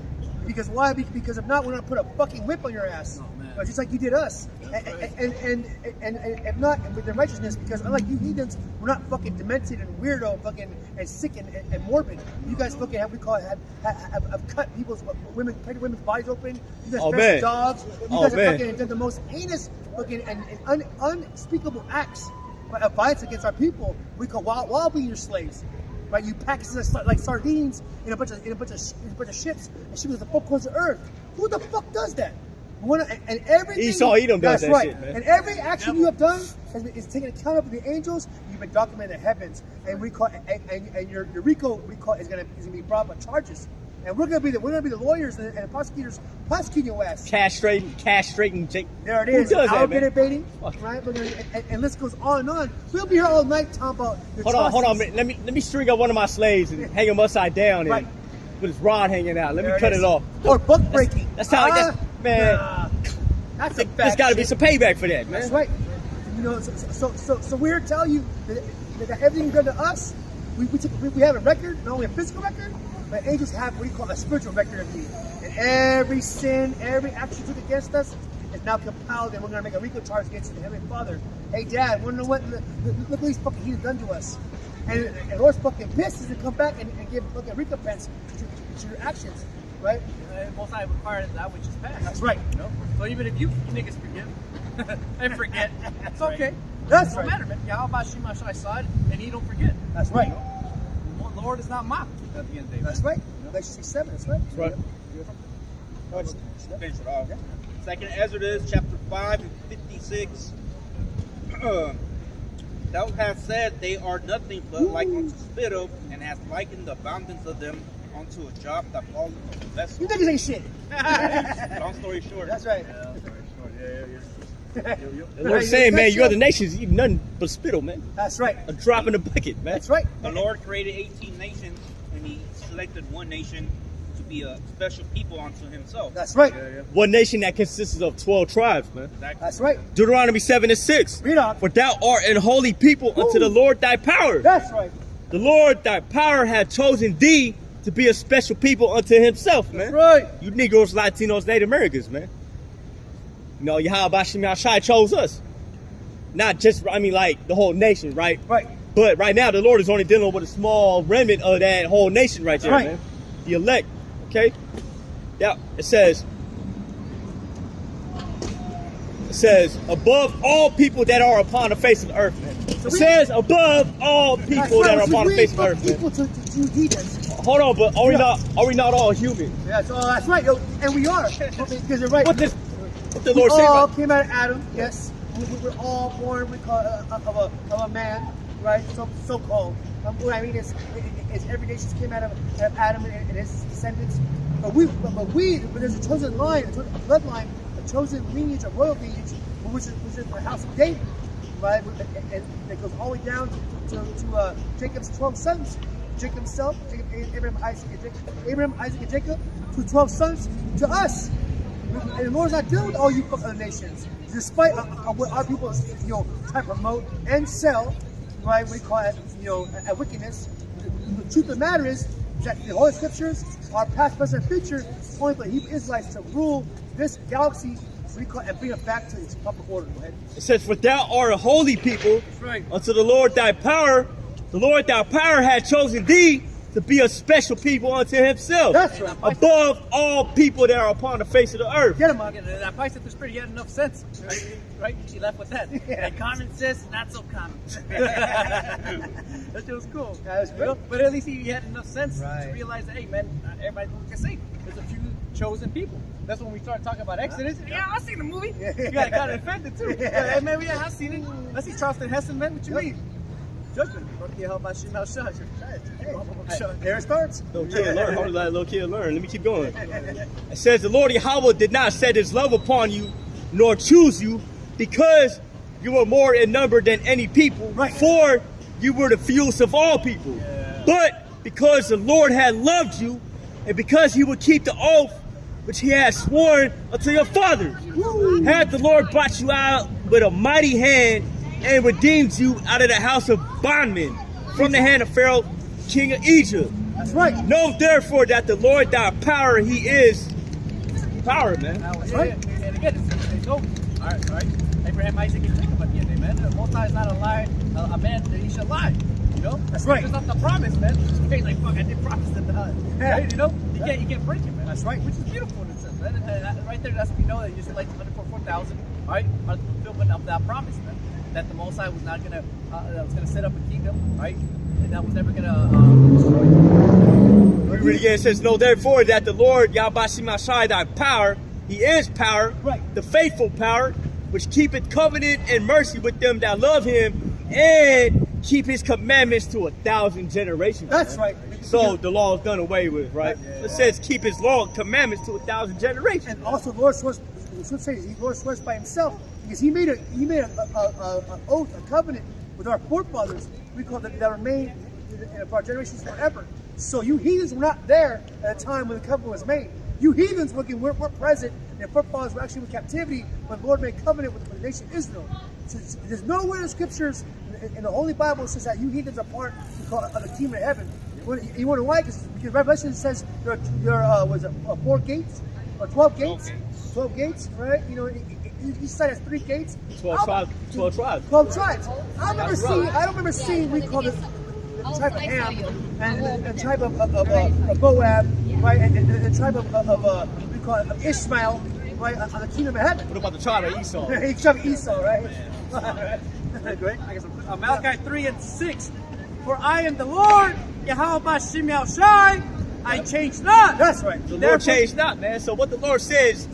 Because why? Because if not, we're gonna put a fucking whip on your ass. Oh, man. Just like you did us. And if not, with the righteousness, because unlike you heathens, we're not fucking demented and weirdo, fucking and sick and morbid. You guys fucking have cut people's pregnant women's bodies open. You guys man. dogs. You Oh, guys have man. fucking done the most heinous fucking and unspeakable acts of violence against our people. We call while being your slaves. Right, you pack us like sardines in a bunch of ships and ship us the four corners of earth. Who the fuck does that? And everything. Esau Edom does that's that right. shit, man. And every action you have done is taken account of the angels. You've been documented in the heavens, and your RICO is gonna be brought by charges. And we're gonna be the lawyers and the prosecutors prosecuting your ass. Castrating Jake. There it Who is. does that, Alligator man? baiting, Fuck. right? And list goes on and on. We'll be here all night talking about your Hold on, atrocities. man. Let me string up one of my slaves and hang him upside down and Right. with his rod hanging out. Let There me cut is. it off. Or book breaking. That's how. Man. That's a There's bad got to be shit. some payback for that, man. That's right. You know, so we're here to tell you that everything you've done to us, we have a record, not only a physical record, but angels have what you call a spiritual record of you. And every sin, every action you took against us is now compiled, and we're going to make a RICO charge against the Heavenly Father. Hey, Dad, want to know what? Look what these fucking he's done to us. And Lord's fucking pissed to come back and give fucking recompense to your actions, right? Most High requires that which is past. That's right. You know? So even if you niggas forgive and forget, it's okay. That's It right. don't matter, man. Yahweh Shema Shai side, and he don't forget. That's right. The Lord is not mocked at the end of the day. That's right. Galatians 6:7. That's right. That's right. Finish it off. Second Ezra, chapter 5 and 56. Thou hast said they are nothing but like unto spittle, and hast likened the abundance of them unto a drop that falls from the vessel. You niggas ain't shit. Long story short. That's right. The Lord's saying, man, you other nations eat nothing but spittle, man. That's right. A drop in the bucket, man. That's right. The Lord created 18 nations, and he selected one nation to be a special people unto himself. That's right. One nation that consists of 12 tribes, man. Exactly. That's right. Deuteronomy 7:6. Read on. For thou art an holy people unto the Lord thy power. That's right. The Lord thy power hath chosen thee to be a special people unto himself, man. Right. You Negroes, Latinos, Native Americans, man. You know, Yahweh Shem Shai chose us. Not just, like the whole nation, right? Right. But right now, the Lord is only dealing with a small remnant of that whole nation right there, Right. man. The elect, okay? Yeah, it says, above all people that are upon the face of the earth, man. It says, above all people that are upon the face of the earth, man. Equal to heathens. Hold on, but are we not all human? Yeah, so that's right. And we are. Because you're right. What the we Lord say all about came out of Adam, yes. We're all born of a man, right? So called. What I mean is every nation came out of Adam and his descendants. But there's a chosen line, a bloodline, a chosen lineage, a royal lineage, which is the house of David, right? And it goes all the way down to Jacob's 12 sons. Jacob himself, Abraham, Isaac, and Jacob, to 12 sons, to us. And the Lord's not dealing with all you other nations, despite what our people, try to promote and sell, right? We call it, a wickedness. The truth of the matter is that the Holy Scriptures are past, present, and future, only for the Hebrew Israelites to rule this galaxy, and bring it back to its proper order. Go ahead. It says, for thou art a holy people right. unto the Lord thy power. The Lord thy power hath chosen thee to be a special people unto himself. That's right. Above all people that are upon the face of the earth. Get him, on. That price at the spirit, he had enough sense, right? He left with that. Yeah. And common sense, not so common. That shit was cool. That was great. But at least he had enough sense Right. to realize that, hey man, not everybody can say there's a few chosen people. That's when we started talking about Exodus. Yeah, I seen the movie. You got kind of offended too. Yeah. Hey man, I seen it. I see Charleston Heston, man. What you mean? Judgment. How about you now? Shut. There it starts. Little kid learn. Hold on, let little kid learn. Let me keep going. It says, the Lord Yahweh did not set his love upon you, nor choose you, because you were more in number than any people, Right. for you were the fewest of all people. But because the Lord had loved you, and because he would keep the oath which he had sworn unto your fathers, had the Lord brought you out with a mighty hand and redeemed you out of the house of bondmen from the hand of Pharaoh, king of Egypt. That's right. Know therefore that the Lord thy power, he is power, man. Right. And again, it's over. All right. Abraham, Isaac, and Jacob at the end, man. The Most High is not a man that he should lie. That's right. It's not the promise, man. He's like, fuck, I did promise to die. Yeah. Right? You can't break it, man. That's right. Which is beautiful in a sense, man. And right there, that's what we know, that you should like 144,000, right? Are the fulfillment of that promise, man. That the Most High was not gonna, that was gonna set up a kingdom, right? And that was never gonna destroy you. We read again, it says, know therefore that the Lord Yahweh Shai thy power, He is power, Right. the faithful power, which keepeth covenant and mercy with them that love him, and keep his commandments to 1,000 generations. That's man. right. So the law is done away with, right? It says keep his law commandments to 1,000 generations. And also, the Lord swears by Himself because He made a oath, a covenant with our forefathers. We call that remain for our generations forever. So you heathens were not there at the time when the covenant was made. You heathens we're present, and our forefathers were actually in captivity when the Lord made covenant with the nation of Israel. So there's nowhere in the scriptures in the Holy Bible says that you heathens are part of the kingdom of heaven. You wonder why? Because Revelation says there are was it 4 gates or 12 gates? 12 gates, right? You know, each side has 3 gates. 12 tribes. 12 tribes. 12 tribes. I don't remember seeing we call it the tribe of Ham and the tribe of Moab, right? And the tribe of we call it of Ishmael, right? On the kingdom of heaven. What about the tribe of Esau? The tribe of Esau, right? Great. I guess Malachi 3:6. For I am the Lord, Yahweh Bashim Yahushai, I change not. That's right. The Lord changed not, man. So what the Lord says,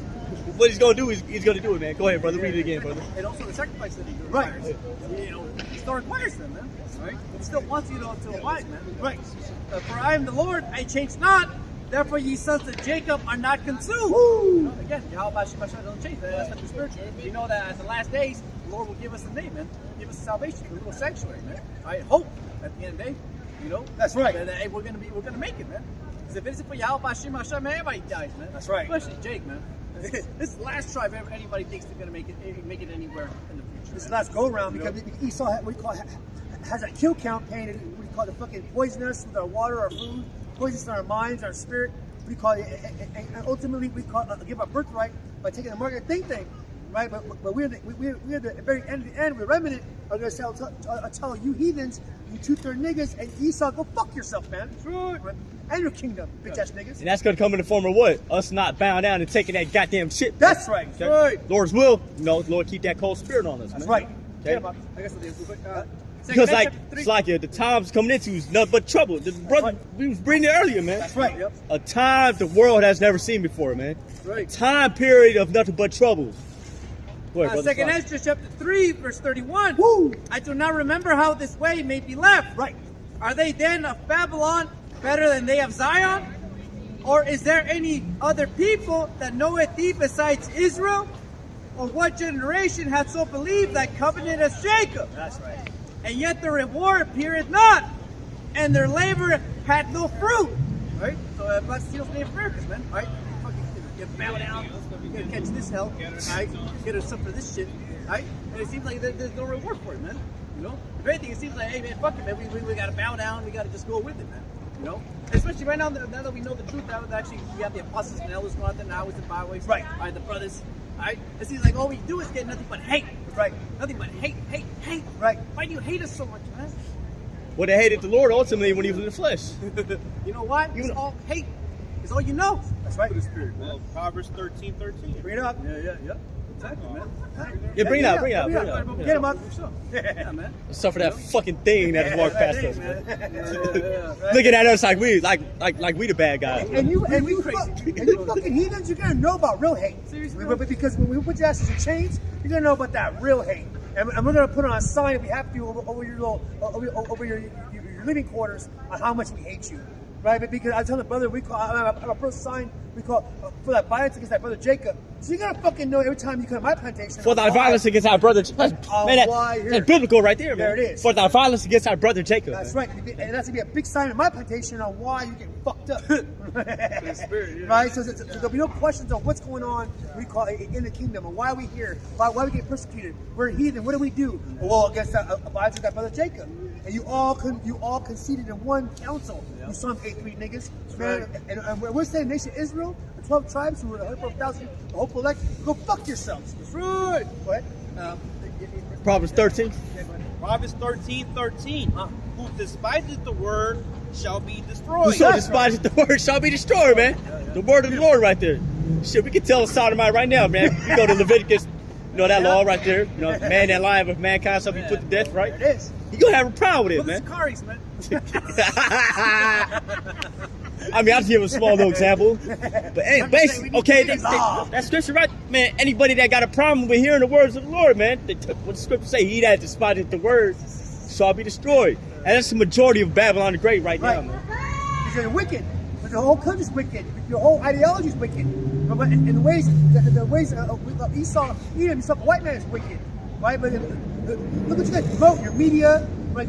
what He's going to do is He's going to do it, man. Go ahead, brother. Read it again, brother. And also the sacrifice that he Right. requires. You know, he still requires them, man. Right? He still wants you to abide, man. Right. For I am the Lord, I change not. Therefore, ye sons of Jacob are not consumed. Woo! Again, Yahweh Bashim Bashim doesn't change. That's not the spiritual. You know that at the last days, the Lord will give us a name, man. Give us salvation, a little sanctuary, man. I hope at the end of the day, you know. That's right. That, hey, we're gonna make it, man. Because if it isn't for Yahweh Bashim Bashim, man, everybody dies, man. That's right. Especially Jake, man. This is the last tribe anybody thinks they're gonna make it anywhere in the future. This last go around because Esau has a kill count painted. What do you call it? Fucking poisonous with our water, our food, poisonous in our minds, our spirit. What do you call it? And ultimately, we call it, give our birthright by taking the market thing, right? But we're the very end of the end. We're remnant. I'm gonna tell you heathens, you 2/3 niggas, and Esau, go fuck yourself, man. Right. And your kingdom, bitch ass niggas. And that's going to come in the form of what? Us not bowing down and taking that goddamn shit. That's right. Okay? Right. Lord's will, Lord, keep that cold spirit on us, That's man. right. Okay? I guess Because it's like the times coming into is nothing but trouble. The brother, we was bringing it earlier, man. That's right. Yep. A time the world has never seen before, man. Right. Time period of nothing but troubles. Go ahead, brother. 2nd Ezra chapter 3, verse 31. Woo! I do not remember how this way may be left. Right. Are they then of Babylon better than they of Zion? Or is there any other people that knoweth thee besides Israel? Or what generation hath so believed thy covenant as Jacob? That's right. And yet the reward appeareth not, and their labor had no fruit. Right? So bless the seals name for man. Right? You bow down, you gotta catch this hell, right? Get us some for this shit, right? And it seems like there's no reward for it, man. You know? If anything, it seems like, hey man, fuck it, man. We gotta bow down, we gotta just go with it, man. You know? Especially right now that we know the truth, now that actually we have the apostles and elders going out there now with the byways. Right. Right, the brothers. Right? It seems like all we do is get nothing but hate. Right. Nothing but hate. Right. Why do you hate us so much, man? Well, they hated the Lord ultimately when He was in the flesh. You know why? It's all hate. It's all you know. That's right. The spirit, man. Well, Proverbs 13:13. Bring it up. Yeah. Exactly, man. Yeah, bring it out. Get him up. Yeah, man. Suffer that fucking thing that has walked past us, man. Yeah. Looking at us like we the bad guys. And you fucking heathens, you're gonna know about real hate. Seriously? Because when we put your asses in chains, you're gonna know about that real hate. And we're gonna put on a sign if we have to over your living quarters on how much we hate you. Right? But because I tell the brother, I have a first sign we call for that violence against that brother Jacob. So you're gonna fucking know every time you come to my plantation. For thy violence against our brother Jacob. Man, that's biblical right there, man. There it is. For thy violence against our brother Jacob. That's man. right. And that's gonna be a big sign in my plantation on why you get fucked up. Spirit, yeah. Right? So there'll be no questions on what's going on in the kingdom and why are we here? Why we get persecuted? We're heathen. What do we do? Well, against violence against that brother Jacob. And you all conceded in one council. You Psalm 8:3 niggas. Man, right. and we're saying nation Israel, the 12 tribes who were the 100,000, the hopeful elect, go fuck yourselves. That's right. What? Proverbs 13. Proverbs 13:13. Who despises the word shall be destroyed. Whoso despises the word shall be destroyed, man. The word of the Lord right there. Shit, we can tell a sodomite right now, man. We go to Leviticus, that law right there. Man that lying with mankind shall be put to death, right? There it is. he gonna have a problem with it, Well, man. Karis, man. I mean, I'll give a small little example. But hey, basically, okay, that scripture, right? Man, anybody that got a problem with hearing the words of the Lord, man, what the scripture say, he that despiseth the word shall be destroyed. And that's the majority of Babylon the Great right now, man. Because you're wicked. Because your whole country's wicked. Your whole ideology is wicked. But in the ways of Esau, Edom, Esau, white man is wicked, right? But look what you guys vote. Your media, like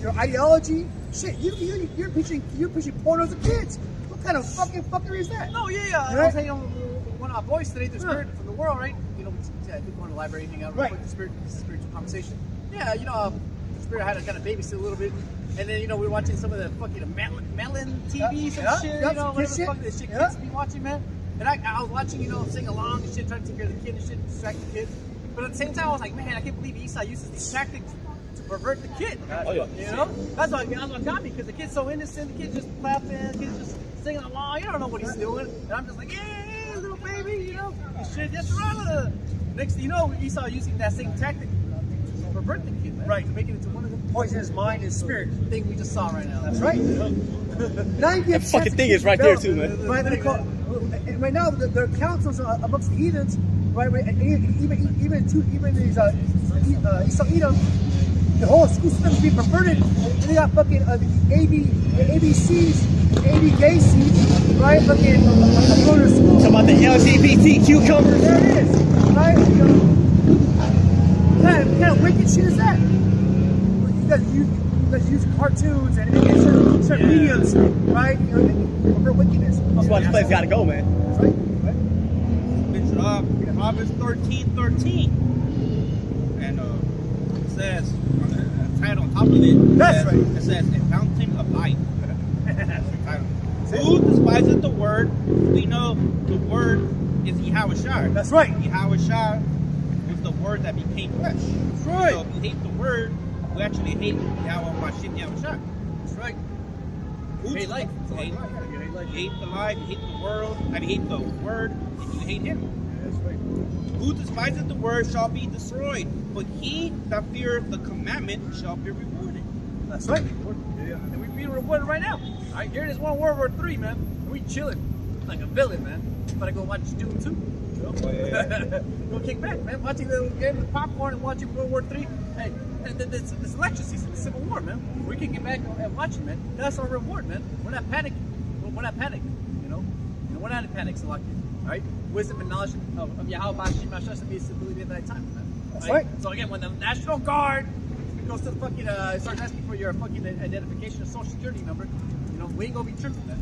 your ideology. Shit, you're pushing pornos of kids. What kind of fucking fuckery is that? No, yeah. I was hanging out with one of our boys today, the spirit from the world, right? You know, I did go in the library, hang out, Right. the spirit, this is a spiritual conversation. Yeah, you know, the spirit had to kind of babysit a little bit. And then, you know, we were watching some of the fucking Melon TVs and shit, you know, whatever the fuck this shit kids be watching, man. And I was watching, you know, sing along and shit, trying to take care of the kid and shit, distract the kid. But at the same time, I was like, man, I can't believe Esau uses these tactics to pervert the kid. Oh, yeah. You know? That's what got me, because the kid's so innocent, the kid's just clapping, the kid's just singing along, you don't know what he's doing. And I'm just like, yeah, little baby, you know, shit, that's right. Next thing you know, Esau using that same tactic to pervert the kid, man. Right. To make it into one of the Poison his mind and spirit. thing we just saw right now. That's right. That fucking thing is right there too, man. Right now, there are councils amongst the heathens, right? Even these Esau Edom, the whole school system is being perverted. And they got fucking ABCs, AB gay seats, right? Fucking going to school. Talking about the LGBT cucumbers. There it is, right? What kind of wicked shit is that? You guys use cartoons and certain mediums, right? You know, for wickedness. That's why this place gotta go, man. That's right. Bishop Proverbs 13:13, and it says on the title on top of it. That's right. It says a fountain of life. That's the title. Who despises the word? We know the word is Yahushua. That's right. Yahushua was the word that became flesh. That's right. So if you hate the word, we actually hate Yahushua. That's right. Who hate life. You hate, You hate life. you hate the life, you hate the world, and you hate the word, and you hate him. That's right. Who despises the word shall be destroyed, but he that feareth the commandment shall be rewarded. That's right. Yeah, and we being rewarded right now. All right, here it is, World War III, man. And we chilling like a villain, man. But I go watch Doom 2. You know? Go kick back, man. Watching the game with popcorn and watching World War III. Hey, this election season, the Civil War, man. We can get back and watch it, man. That's our reward, man. We're not panicking. We're not panicked, you know? We're not in panic, so like, all right? Wisdom and knowledge of Yahweh Bashim should be stability at that time, man. That's right. So again, when the National Guard goes to the fucking, starts asking for your fucking identification or social security number, you know, we ain't gonna be tripping, man.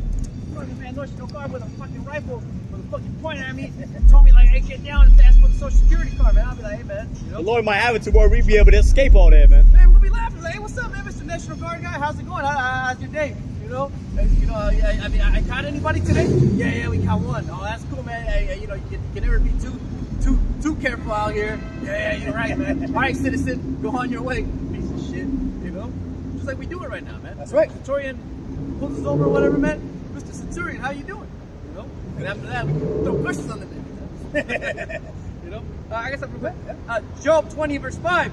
Man, National Guard with a fucking rifle with a fucking pointer at me and told me, like, hey, get down and ask for the social security card, man. I'll be like, hey, man, you know? The Lord might have it to where we be able to escape all that, man. Man, we'll be laughing. Like, hey, what's up, man, Mr. National Guard guy? How's it going? How's your day? You know? I mean, I caught anybody today? Yeah, we caught one. Oh, that's cool, man. Hey, you know, you can never be too careful out here. Yeah, you're right, man. All right, citizen, go on your way. Piece of shit, you know? Just like we do it right now, man. That's right. Centurion pulls us over or whatever, man. Mr. Centurion, how you doing? You know? And after that, we throw questions on the man. You know? I guess I'm prepared. Job 20, verse 5.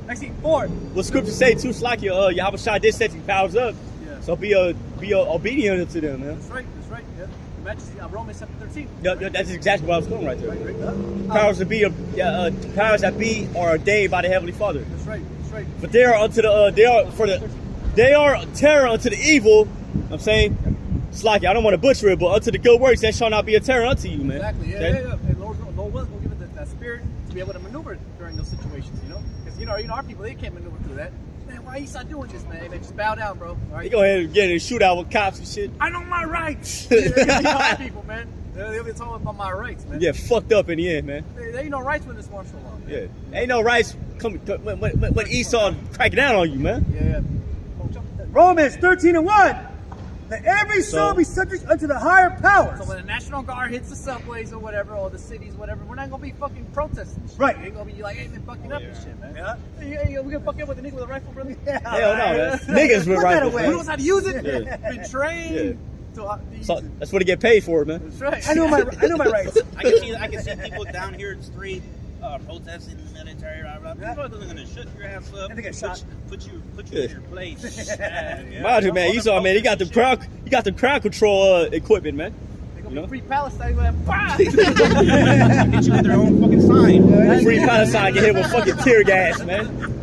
Actually, 4. What scripture say too, Slakia, Yahushua did set you powers up. Yeah. So be obedient to them, man. That's right. Yeah. The majesty, Romans chapter 13. Yeah, that's exactly what I was going right there. Right. Powers powers that be are ordained by the Heavenly Father. That's right. But they are terror unto the evil. I'm saying, Slakia, I don't want to butcher it, but unto the good works that shall not be a terror unto you, man. Exactly. Yeah, Okay? yeah. And Lord will give it that spirit to be able to maneuver during those situations, you know? Because you know our people, they can't maneuver through that. Man, why Esau doing this, man? Hey, just bow down, bro. All right. They go ahead and get in a shootout with cops and shit. I know my rights. Our people, man. They'll be talking about my rights, man. Yeah, fucked up in the end, man. There ain't no rights when this martial law. Man. Yeah, ain't no rights when Esau cracking down on you, man. Yeah. Romans 13:1. Let every soul be subject unto the higher powers. So when the National Guard hits the subways or whatever, or the cities, whatever, we're not gonna be fucking protesting. Shit. Right. We ain't gonna be like, hey, man, fucking up and shit, man. Yeah. Hey, we gonna fuck up with a nigga with a rifle, brother? Yeah. Hell no, man. Niggas with Put that rifles, away. Who man. knows how to use it? Yeah. Been trained to use So, it. that's what they get paid for, man. That's right. I know my rights. I can see people down here in the street protesting in the military, blah, blah, blah. People are going to shut your ass up. And they get shot. Put you in your place. Mind you, man, Esau, man, he got the crowd control equipment, man. They're going to be free Palestine. They're going to bah! Hit you with their own fucking sign. Free Palestine get hit with fucking tear gas, man.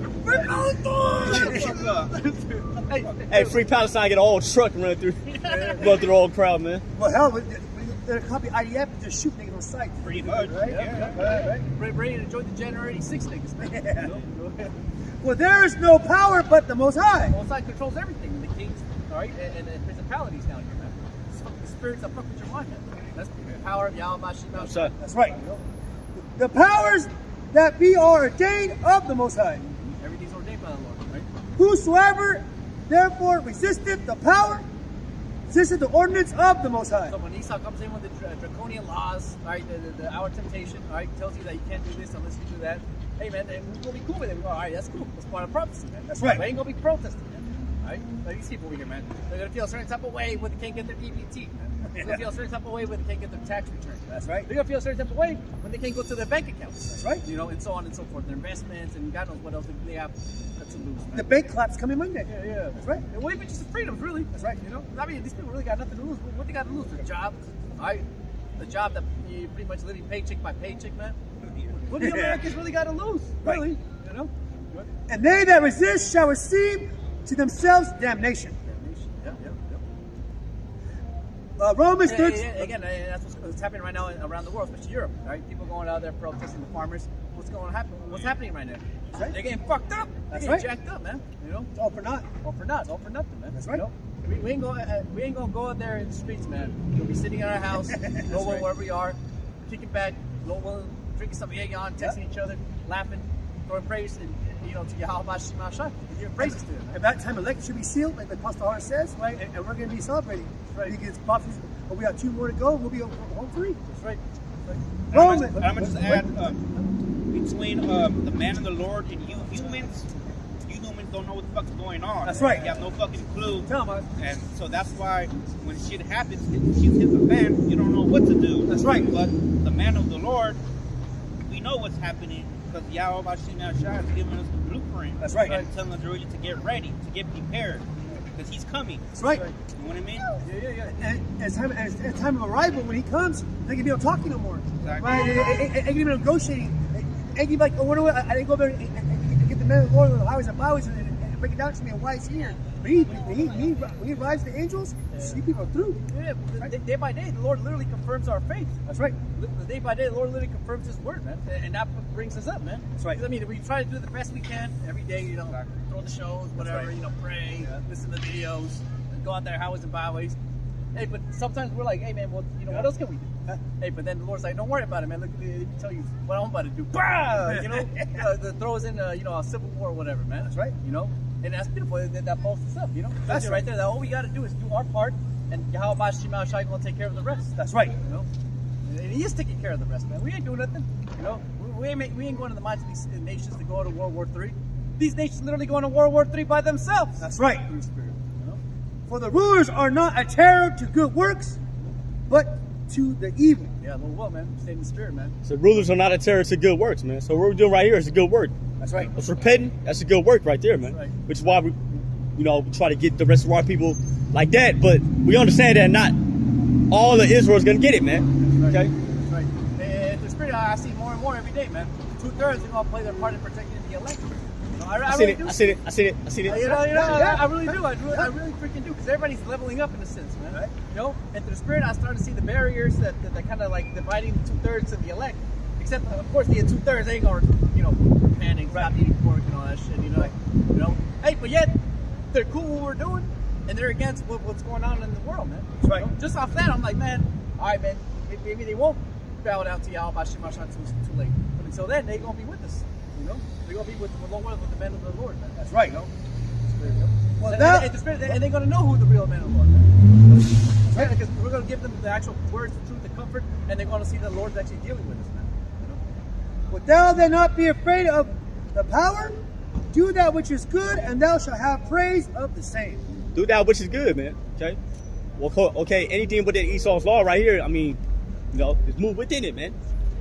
Hey, Free Palestine get a whole truck run through the whole crowd, man. Well, hell, they're copy IDF and just shoot niggas on sight. Pretty much, right? Yeah. Ready to join the January 86 niggas, man. Well, there is no power but the Most High. Most High controls everything. The kings, all right, and the principalities down here, man. It's fucking spirits that fuck with your mind, man. That's the power of Yahweh Shema. That's right. The powers that be are ordained of the Most High. Everything's ordained by the Lord, right? Whosoever therefore resisteth the power, resisteth the ordinance of the Most High. So when Esau comes in with the draconian laws, all right, the our temptation, all right, tells you that you can't do this unless you do that. Hey, man, and we'll be cool with it. We go, all right, that's cool. That's part of prophecy, man. That's right. We ain't gonna be protesting, man. All right? Like these people over here, man. They're gonna feel a certain type of way when they can't get their EBT, man. They're gonna feel a certain type of way when they can't get their tax return. That's right. They're gonna feel a certain type of way when they can't go to their bank accounts. That's right. You know, and so on and so forth. Their investments and God knows what else they have to lose, man. The bank collapse coming Monday. Yeah. That's right. And what even just the freedoms, really? That's right. You know, I mean, these people really got nothing to lose. What they got to lose? Their jobs, all right? The job that you pretty much living paycheck by paycheck, man. What do the Americans really got to lose? Right. Really? You know? And they that resist shall receive to themselves damnation. Romans 13. Again, that's what's happening right now around the world, especially Europe. Right? People going out there protesting the farmers. What's going to happen? What's happening right now? Right. They're getting fucked up. That's They're right. getting jacked up, man. You know? All for naught. All for nothing, man. That's right. You know? We ain't gonna go out there in the streets, man. We'll be sitting in our house, go right. wherever we are, kicking back, drinking some Aegon, texting each other, laughing, throwing praise, and you know, to Yahweh Shema Shai, giving praises to him. At that time, elections should be sealed, like the Apostle Hart says, right? And we're going to be celebrating. Right. Because prophecies, but we have 2 more to go. We'll be on home free. That's right. Romans. I'm going to just add, between the man of the Lord and you humans don't know what the fuck's going on. That's right. You have no fucking clue. Tell them. And so that's why when shit happens, shit hits the fan, you don't know what to do. That's right. But the man of the Lord, we know what's happening because Yahweh Shema Shai is giving us the blueprint. That's right. And telling us really to get ready, to get prepared. Because he's coming. That's right. You know what I mean? Yeah. And at time of arrival, when he comes, they can be able to talk no more. Exactly. Right? They can be negotiating. They can be like, oh, what do I didn't go there and get the man of the Lord on the highways and byways and break it down to me and why he's here. But when he rides the angels, see people through. Yeah, day by day, the Lord literally confirms our faith. That's right. Day by day, the Lord literally confirms His word, man, and that brings us up, man. That's right. I mean, we try to do the best we can every day, you know, throw the shows, whatever, right. you know, pray, listen to videos, go out there, highways and byways. Hey, but sometimes we're like, hey, man, well, you know, what else can we do? Hey, but then the Lord's like, don't worry about it, man. Look, let me tell you what I'm about to do. Bah! You know, throw us in, you know, a civil war or whatever, man. That's right. You know, and that's beautiful. That pulls us up, you know. That's right there. That all we got to do is do our part, and Yahweh Shema Shai gonna take care of the rest. That's right. You know, and He is taking care of the rest, man. We ain't doing nothing. You know, we ain't going to the minds of these nations to go to World War III. These nations literally going to World War III by themselves. That's right. Through Spirit. You know? For the rulers are not a terror to good works, but to the evil. Yeah, well, man. Stay in the Spirit, man. So rulers are not a terror to good works, man. So what we're doing right here is a good work. That's right. It's repenting. That's a good work right there, man. Right. Which is why we, you know, try to get the rest of our people like that. But we understand that not all of Israel is going to get it, man. That's right. Okay? That's right. And the Spirit, I see more and more every day, man. 2/3 are going to play their part in protecting the elect. You know, I seen really it. do. I seen it. You know, I really do. I really freaking do, because everybody's leveling up in a sense, man. Right. You know, and through the Spirit, I started to see the barriers that kind of like dividing the 2/3 of the elect. Except, of course, the 2/3 ain't gonna, you know, repent and stop eating pork and all that shit. You know. Hey, but yet they're cool with what we're doing, and they're against what's going on in the world, man. That's right. You know? Just off that, I'm like, man, all right, man. Maybe they won't bow down to Yahweh Shema Shai too late. But until then, they're gonna be with us. You know, they're gonna be with the men of the Lord, man. That's right. You know? Spirit, you know? Well, and they're gonna know who the real men of the Lord, man. Right? Because we're gonna give them the actual words, the truth, the comfort, and they're gonna see that the Lord's actually dealing with us, man. You know? Would thou then not be afraid of the power? Do that which is good, and thou shalt have praise of the same. Do that which is good, man. Okay? Well, okay, anything within Esau's law right here, I mean, you know, just move within it, man.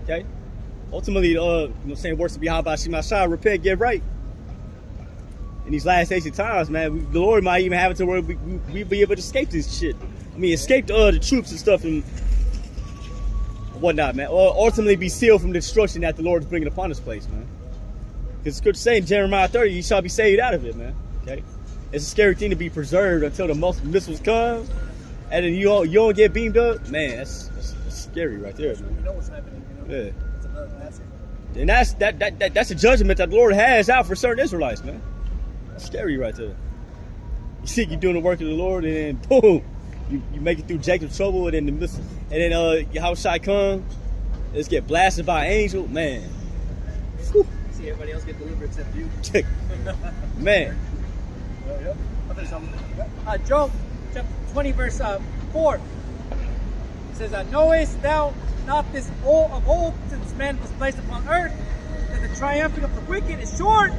Okay? ultimately, you know, saying works to be how about Shimashai, repent, get right. In these last days of times, man, the Lord might even have it to where we be able to escape this shit. I mean, escape the troops and stuff and whatnot, man. Or ultimately be sealed from the destruction that the Lord is bringing upon this place, man. Because Scripture saying in Jeremiah 30, you shall be saved out of it, man. Okay, it's a scary thing to be preserved until the missiles come, and then you don't get beamed up, man. That's scary right there, man. You know what's happening. You know? Yeah. It's another massive. And that's a judgment that the Lord has out for certain Israelites, man. That's scary right there. You see, you're doing the work of the Lord, and then boom, you make it through Jacob's trouble, and then Yahushua come, let's get blasted by an angel, man. Whew. See everybody else get delivered except you. Man. Yep. Job chapter 20 verse 4 says, knowest thou not this of old, since man was placed upon earth, that the triumphing of the wicked is short,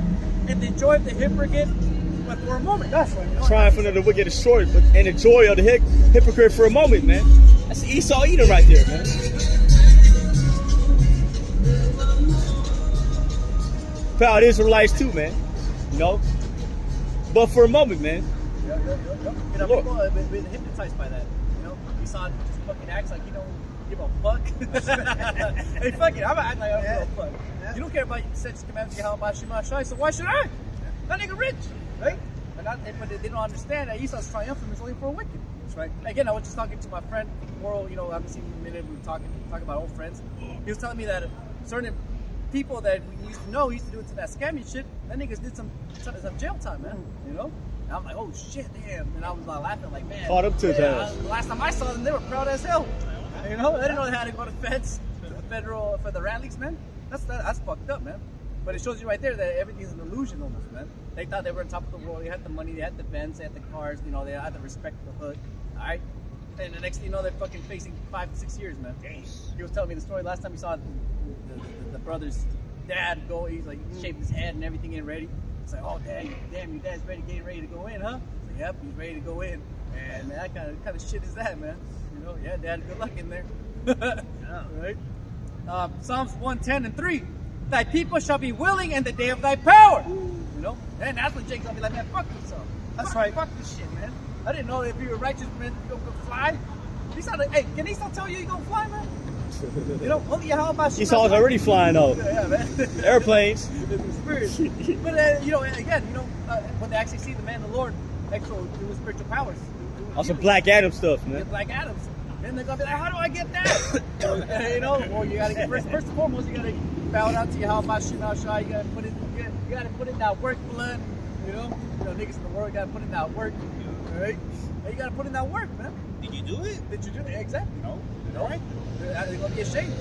and the joy of the hypocrite but for a moment. That's right. You know, triumphing of the wicked is short, and the joy of the hypocrite for a moment, man. That's Esau Edom right there, man. Proud Israelites too, man. You know? But for a moment, man. Yep. You know, people have been hypnotized by that. You know, Esau just fucking acts like he don't give a fuck. Hey, fuck it, I'm gonna act like I don't give a fuck. You don't care about your sets commandments, Yahweh Shema Shai, so why should I? That nigga rich, right? But they don't understand that Esau's triumphant is only for a wicked. That's right. Again, I was just talking to my friend, Moral, you know, I haven't seen him in a minute, we were talking about old friends. He was telling me that certain people that we used to know used to do it to that scammy shit. That niggas did some jail time, man. You know? And I'm like, oh shit, damn. And I was laughing like, man. Caught up to that. Last time I saw them, they were proud as hell. You know? I didn't know they had to go to feds, to the federal, for the rallies, man. That's fucked up, man. But it shows you right there that everything's an illusion almost, man. They thought they were on top of the world. They had the money, they had the Benz, they had the cars, you know, they had the respect of the hood. Alright? And the next thing you know, they're fucking facing 5 to 6 years, man. He was telling me the story last time he saw the brother's dad go, he's like shaving his head and everything getting ready. It's like, oh damn, your dad's getting ready to go in, huh? It's like, yep, he's ready to go in. And man, that kind of shit is that, man. You know, yeah, dad, good luck in there. Right? Psalms 110:3. Thy people shall be willing in the day of thy power. You know? And that's when Jake's gonna be like, man, fuck yourself. That's right. Fuck this shit, man. I didn't know if you were righteous, man, you go fly. He's not like, hey, can he still tell you gonna fly, man? You know, only how about Esau's already flying though. Yeah, man. Airplanes. Spirit. But you know, again, you know, when they actually see the man, the Lord, actually do spiritual powers. Also Black Adam stuff, man. Black Adams. Then they're gonna be like, how do I get that? You know, well, you gotta get first and foremost, you gotta bow down to Yahweh Shema Shai. You gotta put in that work, blood. You know, niggas in the world gotta put in that work. All right, you gotta put in that work, man. Did you do it? Did you do it? Exactly. No. All right. They're gonna be ashamed.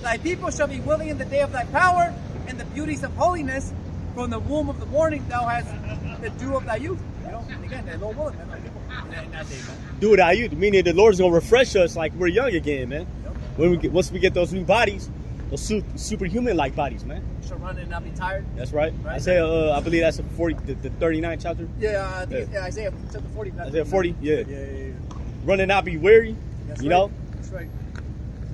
Thy people shall be willing in the day of thy power, and the beauties of holiness. From the womb of the morning, thou hast the dew of thy youth. You know, and again, they're low willing, man. In that day, man. Do it out you, meaning the Lord's gonna refresh us like we're young again, man. Yep. Once we get those new bodies, those superhuman-like bodies, man. Shall run and not be tired. That's right. Isaiah, I believe that's the 39th chapter. Yeah, I think it's Isaiah chapter 40. Isaiah 40, yeah. Yeah. Run and not be weary. That's you right. know. That's right.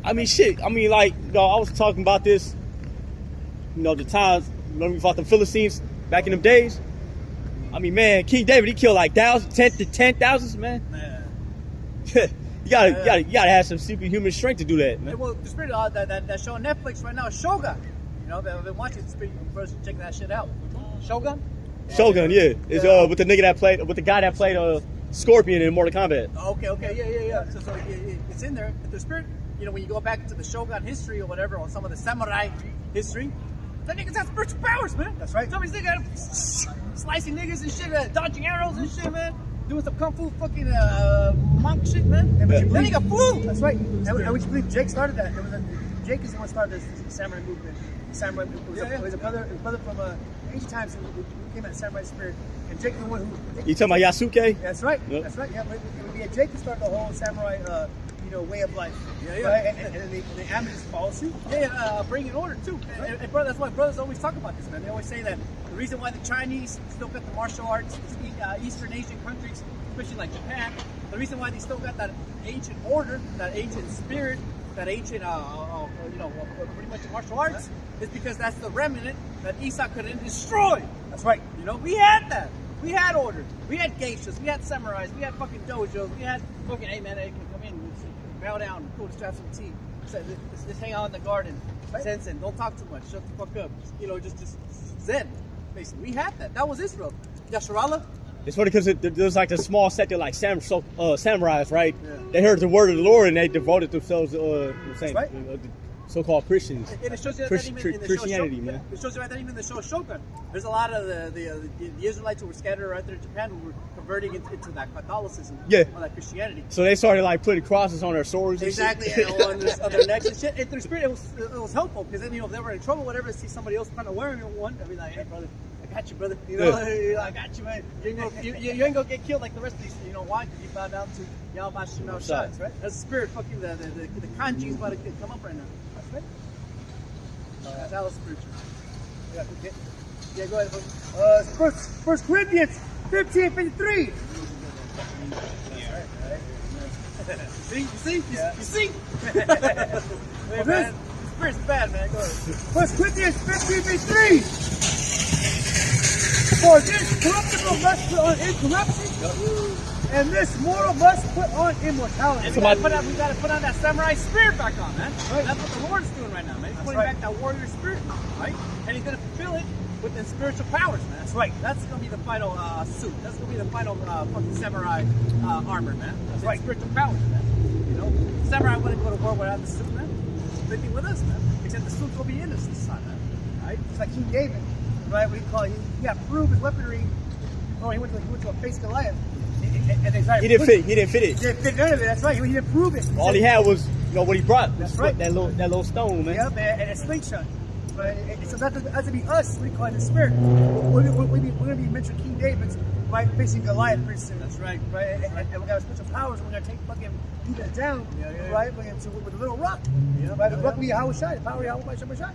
I mean, shit. I mean, like, you know, I was talking about this. You know, the times when we fought the Philistines back in them days. I mean, man, King David, he killed like 10,000s, man. You gotta have some superhuman strength to do that, man. Well, the spirit that show on Netflix right now is Shogun. You know, I've been watching the spirit. First, check that shit out. Shogun. Shogun, yeah. It's with the guy that played Scorpion in Mortal Kombat. Okay, yeah. So it's in there. The spirit. You know, when you go back into the Shogun history or whatever, or some of the samurai history, that niggas have spiritual powers, man. That's right. Some of these niggas slicing niggas and shit, dodging arrows and shit, man. Doing some kung fu fucking monk shit, man. And That nigga flew. That's right. And would you believe Jake started that? Jake is the one who started this samurai movement. It was a brother from ancient times who came out Samurai Spirit. And Jake the one who... You talking about Yasuke? That's right. Yep. That's right. Yeah, but it would be Jake who started the whole samurai, way of life. Yeah. Right? And the Amethyst follow suit. Yeah, bring in order too. And brother, that's why brothers always talk about this, man. They always say that the reason why the Chinese still got the martial arts, Eastern Asian countries, especially like Japan, the reason why they still got that ancient order, that ancient spirit, that ancient pretty much martial arts, is because that's the remnant that Esau couldn't destroy. That's right. You know, we had that. We had orders. We had geishas. We had samurais. We had fucking dojos. We had fucking, hey man, hey, come in, bow down, go to strap some tea. Just hang out in the garden. Zen. Don't talk too much. Shut the fuck up. Just Zen. Basically, we had that. That was Israel. Yasharallah. It's funny because there's like a small sector like samurais, right? Yeah. They heard the word of the Lord and they devoted themselves to right. so-called Christians. And it shows you that even in the Christianity, show, man. It shows you right that even in the show Shogun, there's a lot of the Israelites who were scattered right there in Japan who were converting into that Catholicism, Yeah. or that Christianity. So they started like putting crosses on their swords. And Exactly, shit. and on their necks and shit. And through spirit, it was helpful because then if they were in trouble, whatever, see somebody else kind of wearing one, I'd be like, hey brother, I got you, brother. I got you, man. You ain't gonna get killed like the rest of these. You know why? Because you bow down to Yahweh Shema shots, right? That's the spirit. Fucking the kanji is about to come up right now. That's right. That was spiritual. Yeah, go ahead. First Corinthians 15:53. You see? Hey, man, spirit's bad, man. Go ahead. First Corinthians 15:53. For this corruptible must put on incorruption, and this mortal must put on immortality. And we gotta put on that samurai spirit back on, man. Right. That's what the Lord's doing right now, man. He's putting back that warrior spirit, right? And he's gonna fulfill it with the spiritual powers, man. That's right. That's gonna be the final suit. That's gonna be the final fucking samurai armor, man. That's right. Spiritual powers, man. You know, samurai wouldn't go to war without the suit, man. They'd be with us, man. Except the suit will be in us this time, man. Right? It's like King David, right? What do you call it? He got proved his weaponry. Oh, he went to a face Goliath. And they started He didn't fit it. He didn't fit none of it. That's right. He didn't prove it. All he had was, what he brought. That's right. That little stone, man. Yep, and a slingshot. But so that has to be us. We call it the spirit. We're going to be mentioning King David's right facing Goliath pretty soon. That's right. Right, and we got special powers. And we're going to take fucking demons down. Right, with a little rock. Right, the rock we Yahweh shot. The power of Yahweh Shem shot.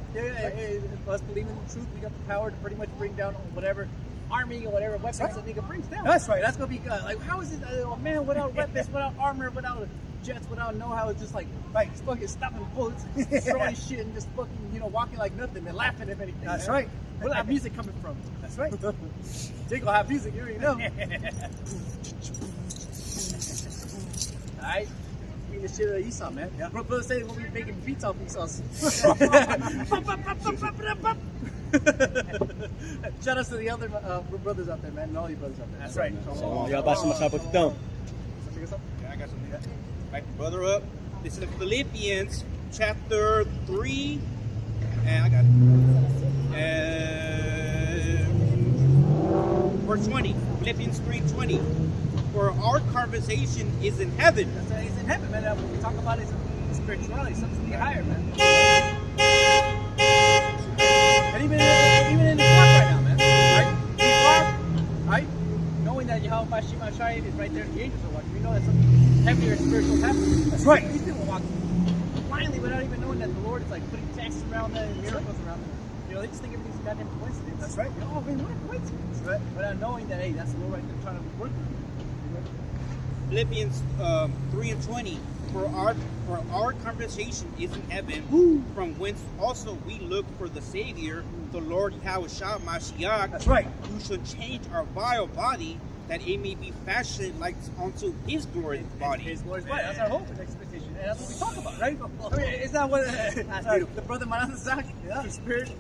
Us believing in the truth, we got the power to pretty much bring down whatever army or whatever weapons that nigga brings down. That's right. That's gonna be like, how is it, man, without weapons, without armor, without jets, without know-how, it's just like, it's fucking stopping bullets, destroying shit, and just fucking, walking like nothing and laughing if anything. That's man. right. Where's that music coming from? That's right. Jake will have music, you already know. Alright? Being the shit of Esau, man. Yeah. Brother say we'll be making beats off Esau's. Shout out to the other brothers out there, man, and all you brothers out there. That's right. Y'all about to put the thumb. Yeah, I got something. Back the brother up. This is Philippians chapter 3. And I got it. Verse 20. Philippians 3:20. For our conversation is in heaven. That's right, he's in heaven, man. What we talk about is spirituality, something higher, man. And even in the dark right now, man. Right? Knowing that Yahweh Shema Shai is right there, the angels are watching. We know that something heavier spiritual is happening. That's right. These people walk blindly without even knowing that the Lord is like putting texts around them and miracles around them. They just think everything's a goddamn coincidence. That's right. What a coincidence. Right. Without knowing that, hey, that's the Lord right there trying to work with you. Philippians 3:20. For our conversation is in heaven, from whence also we look for the Savior, the Lord Yahweh Mashiach. That's right. Who shall change our vile body, that it may be fashioned like unto His glorious body. His glorious body. That's our hope and expectation, and that's what we talk about, right? I mean, it's not what the brother Manan Zach, the spirit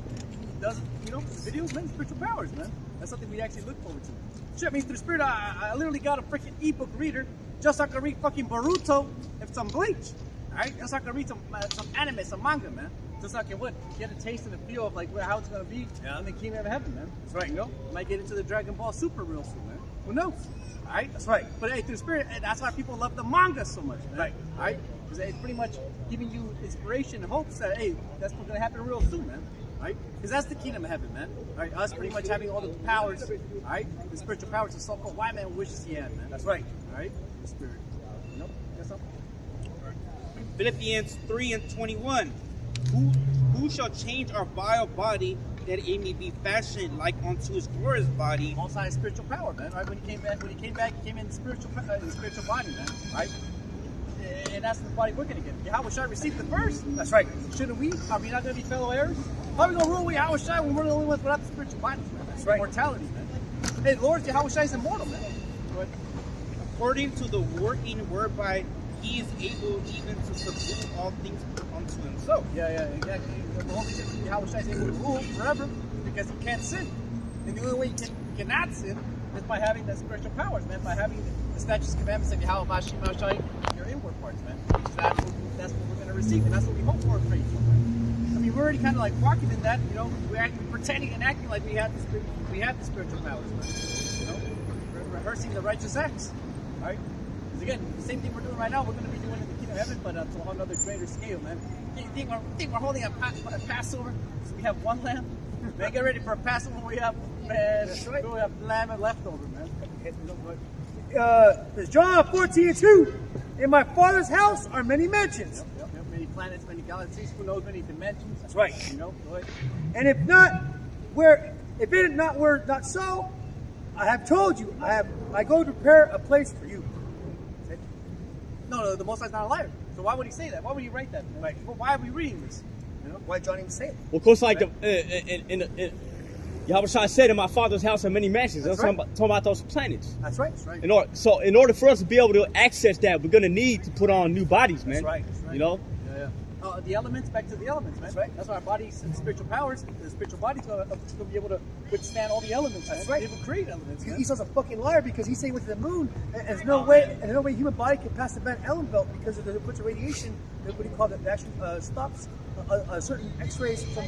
does. Videos, man, spiritual powers, man. That's something we actually look forward to. Shit, I mean, through spirit, I literally got a freaking ebook reader just so I can read fucking Boruto and some Bleach. Alright? Just so I can read some anime, some manga, man. Just so I can get a taste and a feel of like how it's gonna be in the kingdom of heaven, man. That's right, Might get into the Dragon Ball Super real soon, man. Who knows? Alright? That's right. But hey, through spirit, that's why people love the manga so much, man. Right. Alright? Because it's pretty much giving you inspiration and hopes that, hey, that's what's gonna happen real soon, man. Right? Because that's the kingdom of heaven, man. Right? Us pretty much having all the powers, right? The spiritual powers the so-called white man wishes he had, man. That's right. Right? The spirit. That's something. Philippians 3:21. Who shall change our vile body, that it may be fashioned like unto His glorious body? All signs of spiritual power, man. Right? When he came in the spiritual body, man. Right? And that's the body we're going to get. Yahweh Shai received the first. That's right. Shouldn't we? Are we not going to be fellow heirs? How are we going to rule with Yahweh Shai when we're the only ones without the spiritual bodies, man? That's right. Immortality, man. Hey, Lord, Yahweh Shai is immortal, man. But According to the working whereby he is able even to subdue all things unto himself. yeah, exactly. The whole reason Yahweh Shai is able to rule forever is because he can't sin. And the only way you cannot sin is by having the spiritual powers, man. By having the statutes, commandments, and Yahweh Bashim Shai in your inward parts, man. So that's what we're going to receive, and that's what we hope for and pray for, man. I mean, we're already kind of like walking in that, you know. We're pretending and acting like we have the spiritual powers, man. You know, we're rehearsing the righteous acts, right? Because again, the same thing we're doing right now, we're going to be doing in the kingdom of heaven, but to a whole other greater scale, man. You think we're holding a Passover? So we have one lamb. Man, get ready for a Passover. We have, man, right. we have lamb and leftover, man. There's John 14:2. In my Father's house are many mansions. Yep. Many planets, many galaxies, who knows, many dimensions. That's right. You know, go ahead. And if it were not so, I have told you, I go to prepare a place for you. No, the Most High's not a liar. So why would he say that? Why would he write that? Like, well, why are we reading this? You know? Why John even say it? Well, of course, like Yahweh Shai said, in my Father's house are many mansions. That's That's right. talking about those planets. That's right. That's right. In order for us to be able to access that, we're gonna need to put on new bodies, man. That's right. You know. Yeah. The elements, back to the elements, man. That's right. That's why our bodies and spiritual powers, the spiritual body's going to be able to withstand all the elements. That's man. right. Be able to create elements. Man. Esau's a fucking liar because he's saying went to the moon, and there's no way human body can pass the Van Allen belt because of the bunch of radiation. What do you call it? That actually stops certain X-rays from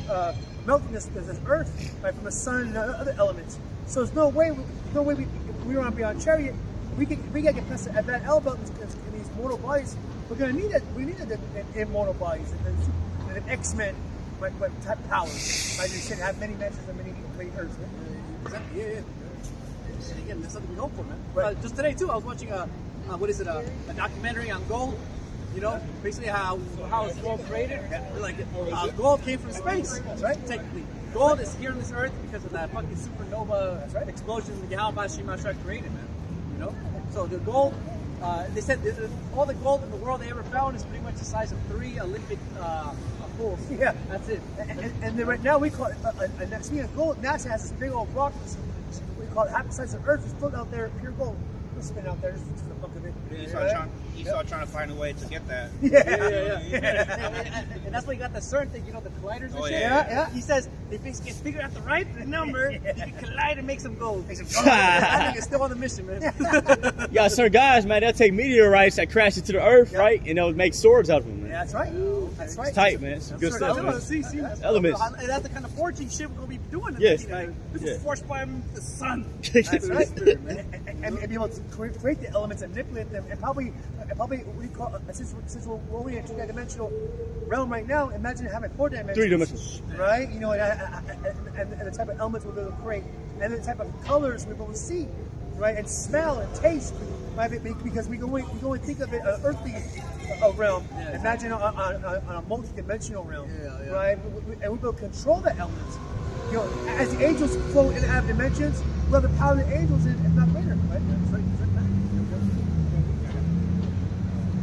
melting this Earth, right, from the sun and other elements. So there's no way we were on beyond chariot. We can get past the Van Allen belt in these mortal bodies. We're gonna need it. We need the immortal bodies and the X-Men type powers. Like you said, have many mansions and many great earths. Exactly. Yeah. And again, that's something we hope for, man. Right. Just today too, I was watching a documentary on gold. You know, basically how is gold created? Like gold came from space, right? Technically, gold is here on this earth because of that fucking supernova explosion that Yahweh Bashim Shai created, man. You know, so the gold. They said all the gold in the world they ever found is pretty much the size of 3 Olympic pools. Yeah, that's it. And then right now we call it speaking of gold. NASA has this big old rock. We call it half the size of Earth. It's floating out there, pure gold. It's spin out there just for the fuck of it. Esau trying to find a way to get that. Yeah. And that's why you got the CERN thing, you know, the colliders and shit. Yeah. He says if they can figure out the right number, you can collide and make some gold. I think it's still on the mission, man. Yeah, certain guys, man, they'll take meteorites that crash into the earth, right, and they'll make swords out of them, man. Yeah, that's right. That's right. It's tight, man. It's good stuff, man. See, Elements. and that's the kind of forging shit we're gonna be doing. Yes. This is forced by the sun. That's right. And be able to create the elements and manipulate them, and probably what do you call since we're only in a 2-dimensional realm right now, imagine having 4 dimensions. 3 dimensions. Right? You know, and the type of elements we'll be able to create, and the type of colors we'll be able to see, right? And smell and taste, right? Because we go and think of it an earthly realm. Yeah, imagine on a multi-dimensional realm, Yeah. right? And we'll be able to control the elements. You know, as the angels flow in and out of dimensions, we'll have the power of the angels, if not greater, right? That's right.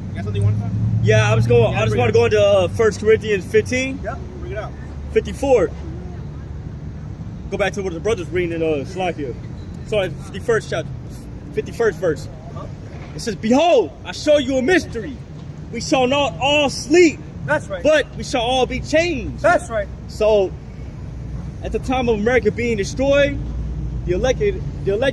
You got something you want to talk? Yeah, I just want to go into 1 Corinthians 15, Yep. Bring it out. 54. Go back to what the brothers reading in Slovakia. Sorry, 51st chapter, 51st verse. It says, "Behold, I show you a mystery. We shall not all sleep, That's right. but we shall all be changed." That's right. So, at the time of America being destroyed, the elect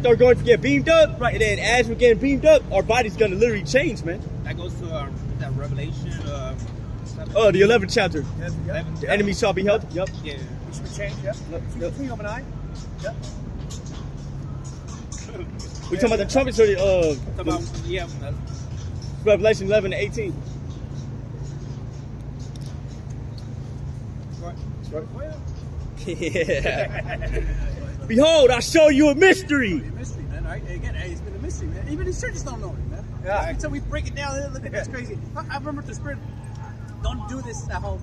are going to get beamed up, Right. and then as we're getting beamed up, our body's going to literally change, man. That goes to that Revelation. The 11th chapter. Yes, yep. The enemy shall be held. Yep. Yeah. We should be changed. Yep. Between them and I. Yep. We talking about the trumpets or the That's Revelation 11 to 18. Yeah. Behold, I show you a mystery. A mystery, man. Right? Again, it's been a mystery, man. Even these churches don't know it, man. Yeah. Until we break it down, look at that's crazy. I remember the Spirit. Don't do this at home.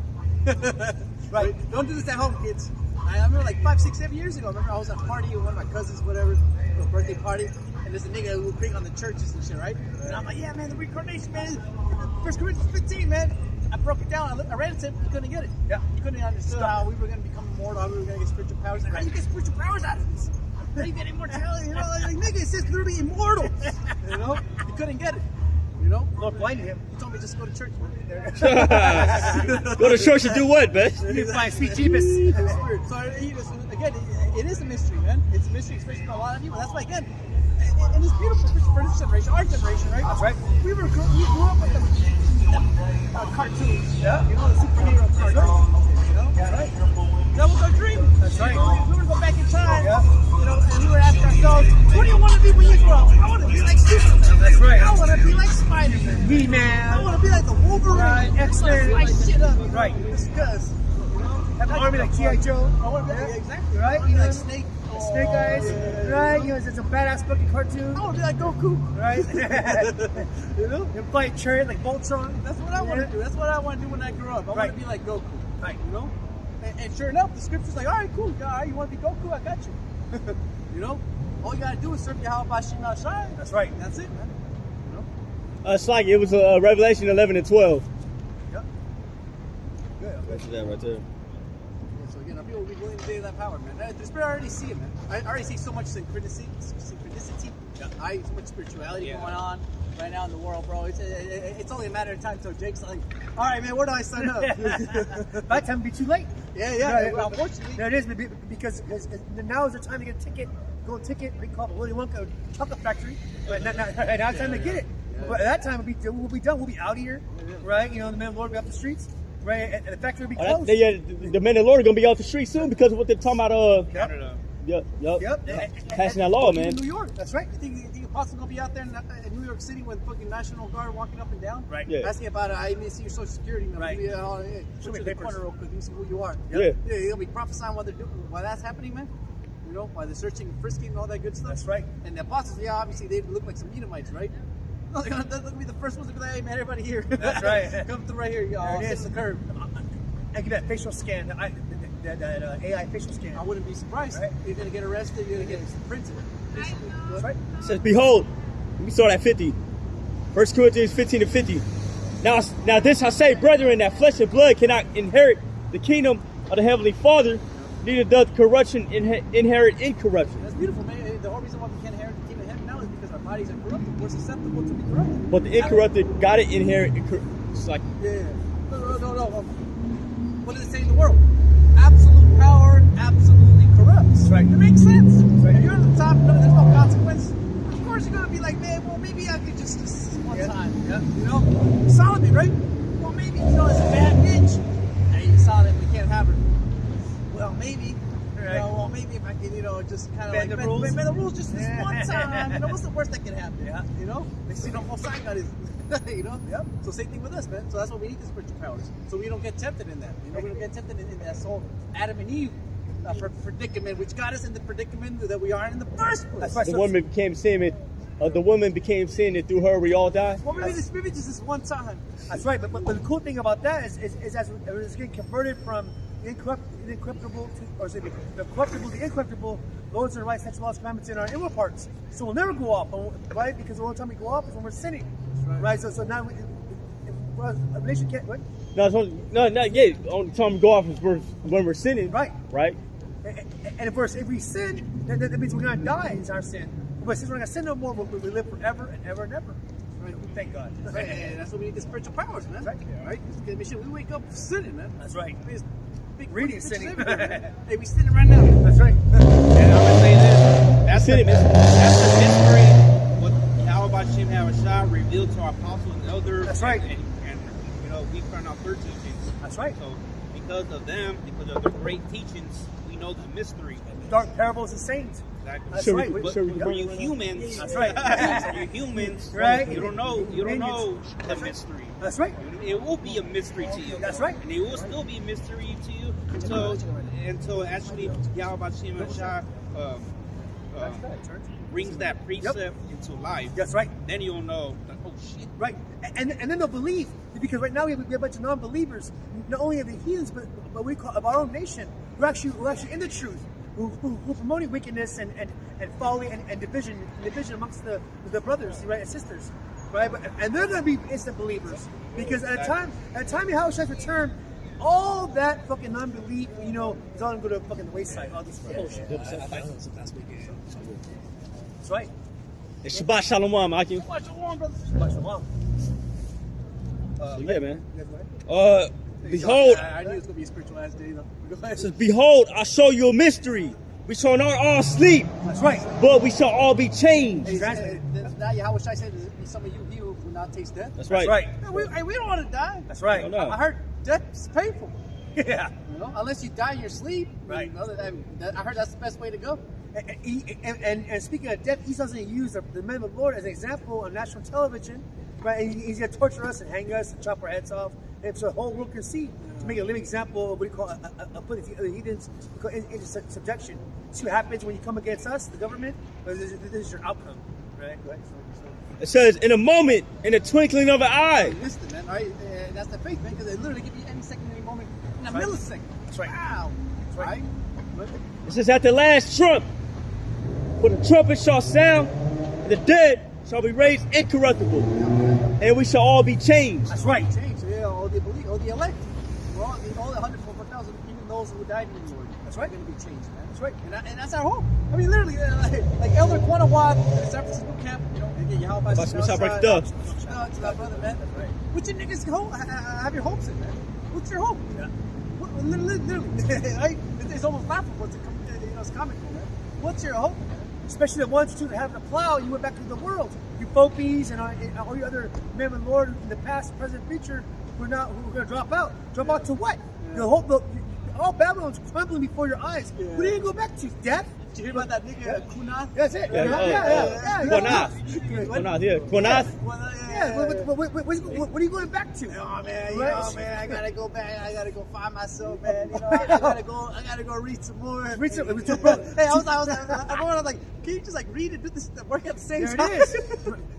Right? Don't do this at home, kids. I remember like 5, 6, 7 years ago. I remember I was at a party with one of my cousins, whatever, a birthday party, and And there's a nigga who bring on the churches and shit, right? And I'm like, yeah, man, the reincarnation, man. 1 Corinthians 15, man. I broke it down. I read it to him. He couldn't get it. Yeah. He couldn't understand how we were going to become immortal, how we were going to get spiritual powers. Like, how do you get spiritual powers out of this? How do you get immortality? You know, like nigga, it says literally immortal. You know? He couldn't get it. You know? Lord blinded him. He told me just go to church, man. Go to church and do what, man? You can find sweet Jesus. So again, it is a mystery, man. It's a mystery, especially for a lot of people. That's why, again, and it's beautiful for this generation, our generation, right? That's right. We grew up with the cartoons. Yeah. You know, the superhero cartoons. You know? That's right. That was our dream. That's right. You know, we were to go back in time. Yeah. You know, and we were asking ourselves, what do you want to be when you grow up? I want to be like Superman. That's right. I want to be like Spider-Man. Me-Man. I want to be like the Wolverine. Right. X-Men. Light shit up. Right. Just because. Have an army like G.I. Joe. I want to be exactly Right? You know, like Snake. Snake Eyes. Right? You know, it's a badass fucking cartoon. I want to be like Goku. Right? You know? You fight Chariot like Voltron. That's what I want to do. That's what I want to do when I grow up. I Right. want to be like Goku. Right. You know? And sure enough, the scripture's like, all right, cool. All right, you want to be Goku? I got you. You know? All you got to do is serve Yahweh Bashim Shai. That's right. That's it, man. You know? It's like it was Revelation 11 and 12. Yep. Good. That's that right there. So again, our people will be willing to do that power, man. The spirit, I already see it, man. I already see so much synchronicity. So much spirituality going on right now in the world, bro. It's only a matter of time until Jake's like, all right, man, where do I sign up? By that time, it'd be too late. Yeah. Well, Unfortunately. There it is, because now is the time to get a ticket. Go ticket. We call it Willy Wonka Chocolate Factory. But now it's time to get it. But at that time, we'll be done. We'll be out here, right? You know, the man of the Lord will be off the streets, right? And the factory will be closed. The men of the Lord are going to be off the street soon because of what they're talking about. Canada. Yep. Yep. Passing that law, man. New York. That's right. You think Apostle's gonna be out there in New York City with fucking National Guard walking up and down? Right. Yeah. Asking about I need to see your social security number. Right. Hey, Show put me you in the papers. corner real quick. Let me see who you are. Yeah. Yeah, you'll be prophesying while they're doing while that's happening, man. You know, while they're searching and frisking and all that good stuff. That's right. And the apostles, yeah, obviously they look like some Edomites, right? No, they're gonna be the first ones to be like, hey man, everybody here. That's right. Come through right here, y'all. There it Sit is. in the curb. And give that facial scan, that AI facial scan. I wouldn't be surprised. Right. You're gonna get arrested. You're gonna get printed. Basically. That's right. It says, behold, we start at 50. 1 Corinthians 15 and 50. Now this I say, brethren, that flesh and blood cannot inherit the kingdom of the heavenly Father, neither doth corruption inherit incorruption. That's beautiful, man. The whole reason why we can't inherit the kingdom of heaven now is because our bodies are corrupted. We're susceptible to be corrupted. But the incorrupted got it inherit. It's like, Yeah. No. What does it say in the world? Absolute power absolutely corrupts. Right. It makes sense. Right. If you're at the top, there's no consequence. Of course, you're gonna be like, man, well, maybe I could just this one time. Yeah. You know, Solomon, right? Well, maybe it's a bad bitch. Hey, Solomon, we can't have her. Well, maybe. Right. Well, maybe if I can, just kind of Bend like the rules. bend the rules just this one time. What's the worst that can happen? Yeah. Next thing you know, most high God is. Yep. So same thing with us, man. So that's why we need the spiritual powers. So we don't get tempted in that. We don't get tempted in that whole Adam and Eve predicament, which got us in the predicament that we are in the first place. That's right. the woman became sin. The woman became sin, and through her we all die. Well, maybe just this one time. That's right. But the cool thing about that is as it's getting converted from incorruptible to, or say the corruptible to incorruptible, those are right sexual laws, commandments in our inward parts. So we'll never go off, right? Because the only time we go off is when we're sinning, right? So now a relation can't. What? Only time we go off is when we're sinning. Right. Right. And if we sin, that means we're gonna die in our sin. But since we're not gonna sin no more, we live forever and ever and ever. Right? Thank God. Right. And that's what we need the spiritual powers, man. Right. Right? Because make sure we wake up sinning, man. That's right. Big Reading bitches sinning. everywhere, man. Hey, we sinning right now. That's right. And I'm gonna say this. That's Sin it, man. That's the mystery. What Yahweh Shem Havashah revealed to our apostles and elders. That's right. And we found out their teachings. That's right. So because of them, because of their great teachings, we know the mystery. Dark parables of saints. Exactly. That's Should right. we- But should we for bring you it humans, That's right. you humans, Right. You don't know the mystery. That's right. It will be a mystery to you. That's right. And it will still be a mystery to you until actually Yahweh Shem Havashah brings that precept into life. That's right. Then you'll know, like, oh shit. Right. And then they'll believe. Because right now we have a bunch of non-believers, not only of the heathens, but we call of our own nation, who are actually in the truth, who are promoting wickedness and and folly and division amongst the brothers, right, and sisters, right? And they're going to be instant believers because at a time Yahushua's return, all that fucking non-belief, is all going to go to fucking the wayside. All this bullshit. That's right. And Shabbat Shalom, Akim. Shabbat Shalom, brother. Shabbat Shalom. Yeah, man. You guys ready? Behold, I knew it was gonna be a spiritual ass day though. Go ahead. it says, behold, I show you a mystery. We shall not all sleep, That's right. but we shall all be changed. Now Yahweh Shai said there's be some of you here who will not taste death. That's right. That's right. Man, we don't want to die. That's right. Oh, no. I heard death's painful. Yeah. Unless you die in your sleep. Right. I heard that's the best way to go. And speaking of death, Esau doesn't use the men of the Lord as an example on national television, right? And he's going to torture us and hang us and chop our heads off, and so the whole world can see, to make a living example of what you call put the heathens into subjection. See what happens when you come against us, the government. This is your outcome, right? Go ahead. It says, in a moment, in the twinkling of an eye. Listen, man. Right? That's the faith, man, because they literally give you any second, any moment, in a Right. millisecond. That's right. Wow. That's right. It says, at the last trump, for the trumpet shall sound, and the dead shall be raised incorruptible, and we shall all be changed. That's right. Change, yeah, all the elect. All the 144,000, even those who died in the Lord. That's right. Are going to be changed, man. That's right. And that's our hope. I mean, literally, like Elder Quanawad in the San Francisco camp, again, Yahweh What's up, break it up? Shout out to that brother, man. That's right. What your niggas have your hopes in, man? What's your hope? Yeah. Literally, right? It's almost laughable. It's comical, man. What's your hope, man? Especially the ones too that have the plow. You went back to the world. You Fopies and all you other men of the Lord in the past, present, future, who are going to drop out. Drop out to what? Yeah. All Babylon's crumbling before your eyes. Yeah. What are you going to go back to? Death? Did you hear about that nigga Kunath? That's it. Yeah. Quanath, yeah. Quanath. Yeah. What are you going back to? Oh man, Right? man, I gotta go back. I gotta go find myself, man. I gotta go read some more. Read some- it was bro. Hey, I was like, can you just like read and do this work at the same There time? it is.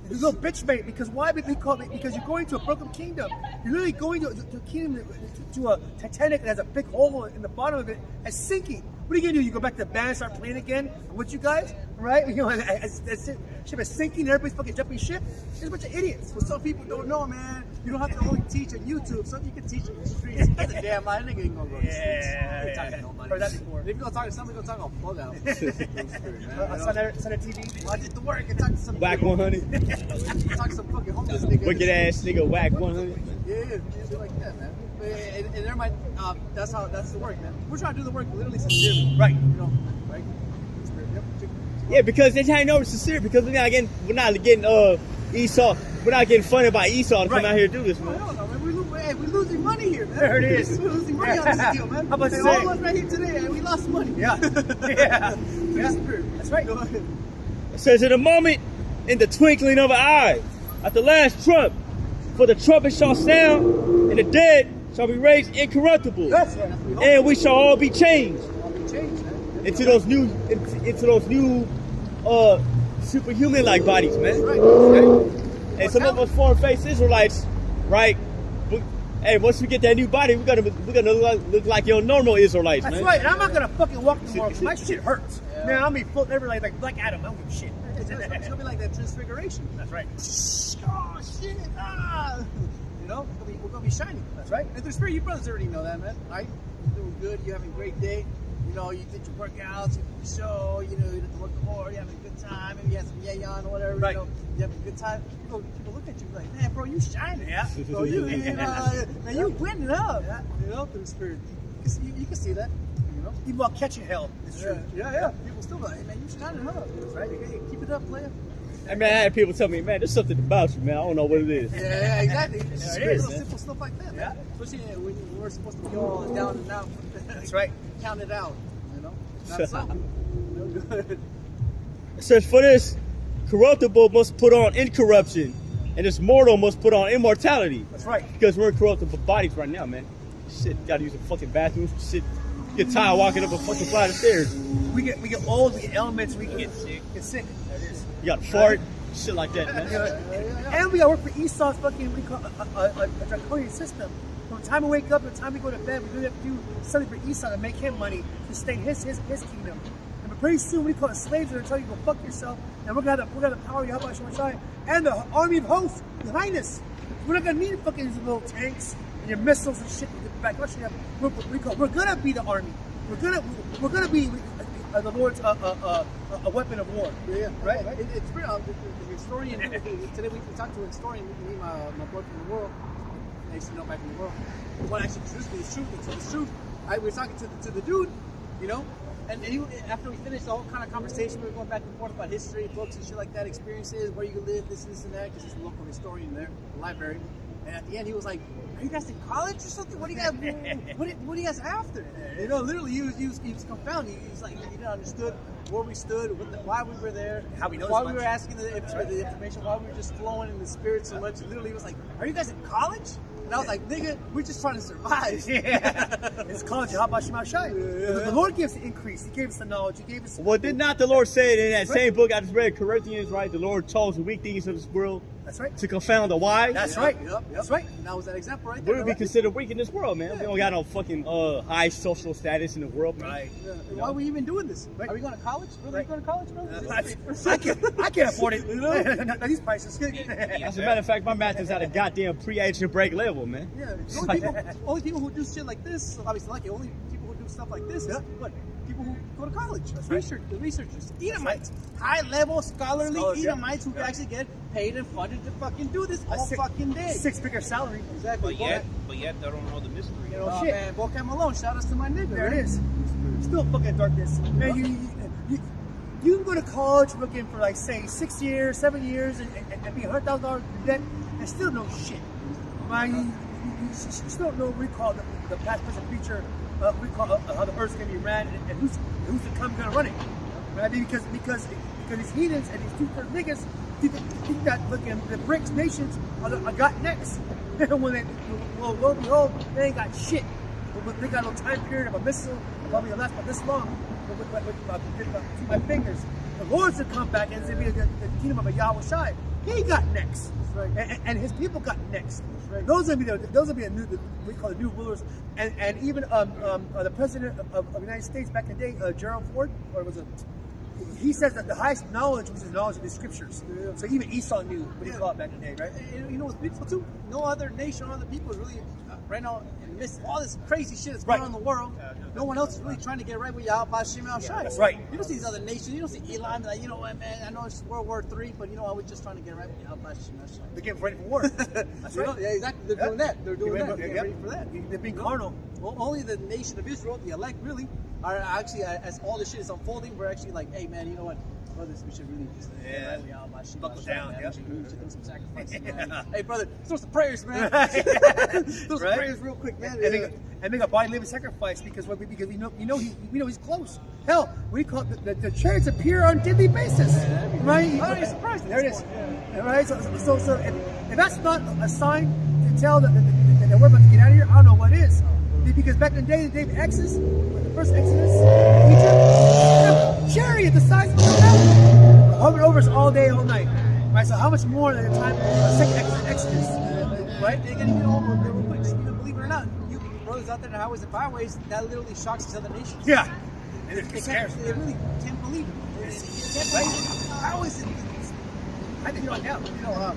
There's no bitch mate because why? Because you're going to a broken kingdom. You're literally going to a kingdom to a Titanic that has a big hole in the bottom of it and sinking. What are you gonna do? You go back to the band, start playing again with you guys, right? Ship is sinking, everybody's fucking jumping ship. There's a bunch of idiots. Well, some people don't know, man. You don't have to only teach on YouTube. Some you can teach in the streets. Get the damn line. Nigga ain't gonna go to the streets. You ain't talking to nobody. Heard that before. If you gonna talk to somebody, go talk on Plug Out. Sunday TV. I did the work and talk to some Whack 100. talk to some fucking homeless nigga. Wicked ass nigga, whack 100. Yeah, shit like that, man. And everybody, that's the work, man. We're trying to do the work literally sincerely, Right. right? Yep. Yeah, because they ain't no sincere, because we're not getting Esau, we're not getting funded by Esau to come Right. out here and do this, Oh, man. hell no, man. We're losing money here, man. There it is. We're losing money on this deal, man. How about Hey, to say? all of us right here today, we lost money. Yeah. That's right. Go ahead. It says, in a moment, in the twinkling of an eye, at the last trump, for the trumpet shall sound, and the dead shall be raised incorruptible, That's right. That's what we hope. and we shall all be changed All be changed, man. into those new superhuman like bodies, man. Right. And some of us foreign face Israelites, right? Hey, once we get that new body, we're gonna look like your normal Israelites, That's man. right. And I'm not gonna fucking walk tomorrow because my shit hurts. Man, I'll be floating everywhere like Black Adam. I don't give a shit. It's gonna be like that transfiguration. That's right. Oh shit! We're gonna be shining. That's right. And through spirit, you brothers already know that, man. Right? You're doing good. You're having a great day. You did your workouts, you did your show. You did the work of more. You're having a good time. Maybe you had some yayon or whatever. Right. You having a good time. People look at you like, man, bro, you shining. Yeah. Bro, man, you winning up. Yeah. Through spirit, you can see that. Even while catching hell. It's true. Yeah. People still like, hey, man, you shining up. That's right. Hey, keep it up, player. I mean, I had people tell me, man, there's something about you, man. I don't know what it is. Yeah, exactly. Yeah, it Little is, simple stuff like that, Yeah. man. Especially when we're supposed to be all down and out. That's right. Count it out, Not so. No good. It says, for this corruptible must put on incorruption, and this mortal must put on immortality. That's right. Because we're in corruptible bodies right now, man. Shit, gotta use a fucking bathroom. Shit, get tired walking up a fucking flight of stairs. We get old, we get ailments, we can get sick. Get sick. That is. You gotta fart, shit like that, man. And we gotta work for Esau's fucking we call a draconian system. From the time we wake up to the time we go to bed, we really have to do something for Esau to make him money, to sustain his kingdom, and Pretty soon, we call it slaves, are going to tell you to go fuck yourself, and we're going to have the power of Yahweh Shemashai and the army of hosts behind us. We're not going to need fucking these little tanks and your missiles and shit to get back. We're going to be the army. We're going to be the Lord's a weapon of war. Yeah, right. It's pretty. The historian today we talked to a historian. Me, my boy from the world. I used to know back in the world. The one actually introduced me to the truth. We were talking to the dude, you know, and he, after we finished the whole kind of conversation, we were going back and forth about history, books and shit like that, experiences, where you could live, this and that, because he's a local historian there, the library. And at the end, he was like, "Are you guys in college or something? What do you guys? What are you guys after?" You know, literally, he was confounded. He was like, he didn't understood where we stood, why we were there, how we know why so we much. were asking the information, why we were just flowing in the spirit so much. Literally, he was like, "Are you guys in college?" And I was like, "Nigga, we're just trying to survive." Yeah. It's called Yahweh Shemashai. The Lord gives the increase. He gave us the knowledge. He gave us. Well, did not the Lord say in that same book I just read, Corinthians, right? The Lord chose the weak things of this world That's right. to confound the wise. That's right. Yep. That's right. And that was that example right We there. would be considered weak in this world, man. We don't got no fucking high social status in the world, man. Right. Yeah. And why are we even doing this? Right. Are we going to college? Really? Right. Going to college, bro? I can't afford it. Not these prices. As a matter of fact, my math is at a goddamn pre-action break level, man. Yeah. Only people who do shit like this, obviously, like only people who do stuff like this, is what? People who go to college. right. The researchers, Edomites, high-level scholarly Scholars, yeah. Edomites who actually get paid and funded to fucking do this all fucking day. Six-figure salary. Exactly. But yet they don't know the mystery. You know, Oh, shit. man, Volcam Malone, shout outs to my nigga. There right? it is. Still fucking darkness. Man, you can go to college looking for like say 6 years, 7 years, and be $100,000 in debt, and still know shit. Man, you still don't recall the past person preacher. Recall how the earth's gonna be ran and who's to come gonna run it. Right? Because these heathens and these two-third niggas think that fucking the BRICS nations are got next. When they, well, lo and behold, they ain't got shit. But they got no time period of a missile, probably last about this long, with my fingers. The Lord's to come back and it's gonna be the kingdom of a Yahweh Shai. He got next, and his people got next. Those will be the new, we call the new rulers, and even the president of the United States back in the day, Gerald Ford, or was it? He says that the highest knowledge was the knowledge of the scriptures. So even Esau knew what he called it back in the day, right? You know what's beautiful too? No other nation, no other people is really right now amidst all this crazy shit that's going on in the world. No one else is really trying to get right with Yahweh Shem Al Shai. That's right. You don't see these other nations. You don't see Elon like, you know what, man? I know it's World War III, but you know I was just trying to get right with Yahweh Shem Al Shai. They're getting ready for war. That's right. Yeah, exactly. They're doing that. They're doing that. They're getting ready for that. They're being carnal. Well, only the nation of Israel, the elect, really, are actually, as all this shit is unfolding, we're actually like, hey, man, you know what? Brothers, we should really just Buckle down, we should do some sacrifices, man. Hey, brother, throw some prayers, man. Throw some prayers real quick, man. And make a body living sacrifice because we know he's close. Hell, we call the chariots appear on a daily basis, right? I'm not surprised. There it is. Right. So if that's not a sign to tell that we're about to get out of here, I don't know what is. Because back in the day of Exodus, the first Exodus, Egypt, chariot the size of a mountain, hovering over us all day, all night. Right. So how much more than the time of the second Exodus, right? And you know, real quick, just believe it or not, you brothers out there in the highways and byways, that literally shocks these other nations. Yeah. They really can't believe it. How is it? I think right now. You know,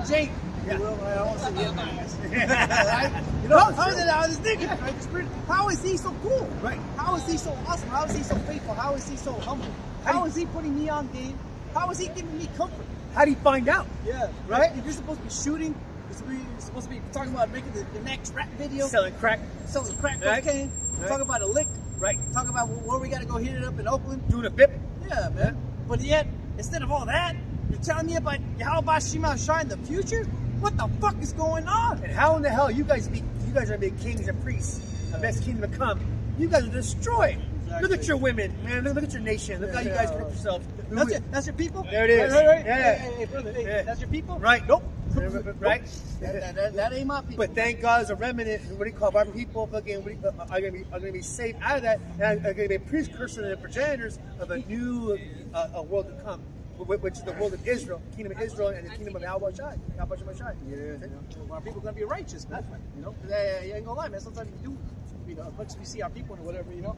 Jake. Yeah. Well, I don't want to say Right? You know, how is it out of this nigga? Right? How is he so cool? Right. How is he so awesome? How is he so faithful? How is he so humble? How is he putting me on game? How is he giving me comfort? How do you find out? Yeah. Right? If you're supposed to be shooting, you're supposed to be talking about making the next rap video. Selling crack. Selling crack Right. cocaine. Right. Talk about a lick. Right. Talk about where we got to go hit it up in Oakland. Doing a bip. Yeah, man. But yet, instead of all that, you're telling me about Yahweh Shema Shai in the future? What the fuck is going on? And how in the hell you guys are big kings and priests, the best kingdom to come. You guys are destroyed. Exactly. Look at your women, man. Look at your nation. Look how you guys grip yourselves. That's your people? There it is. Right. Yeah. Hey, brother, Yeah. that's your people? Right. Nope. Right. That ain't my people. But thank God, as a remnant, what do you call it, our people fucking are gonna be saved out of that, and are gonna be a precursor and progenitors of a new world to come, which is the world of Israel, kingdom of Israel, and the kingdom of Yahweh Shai. Yahweh Shai. Yeah. Our people gonna be righteous, man. You know, 'cause I ain't gonna lie, man. Sometimes we do, as much as we see our people and whatever, you know.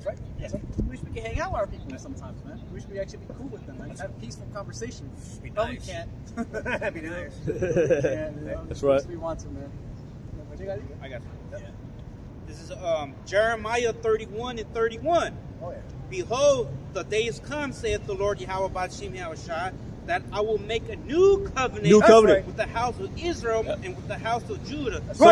That's right. That's right. We wish we could hang out with our people sometimes, man. We wish we could actually be cool with them, man. Have peaceful conversation. But we can't. That'd be nice. We can't, you know? That's right. We want to, man. What you got? I got you. Yeah. This is Jeremiah 31:31. Oh, yeah. Behold, the days come, saith the Lord Yahweh Bashim Yahushua, that I will make a new covenant, New covenant. with the house of Israel and with the house of Judah. So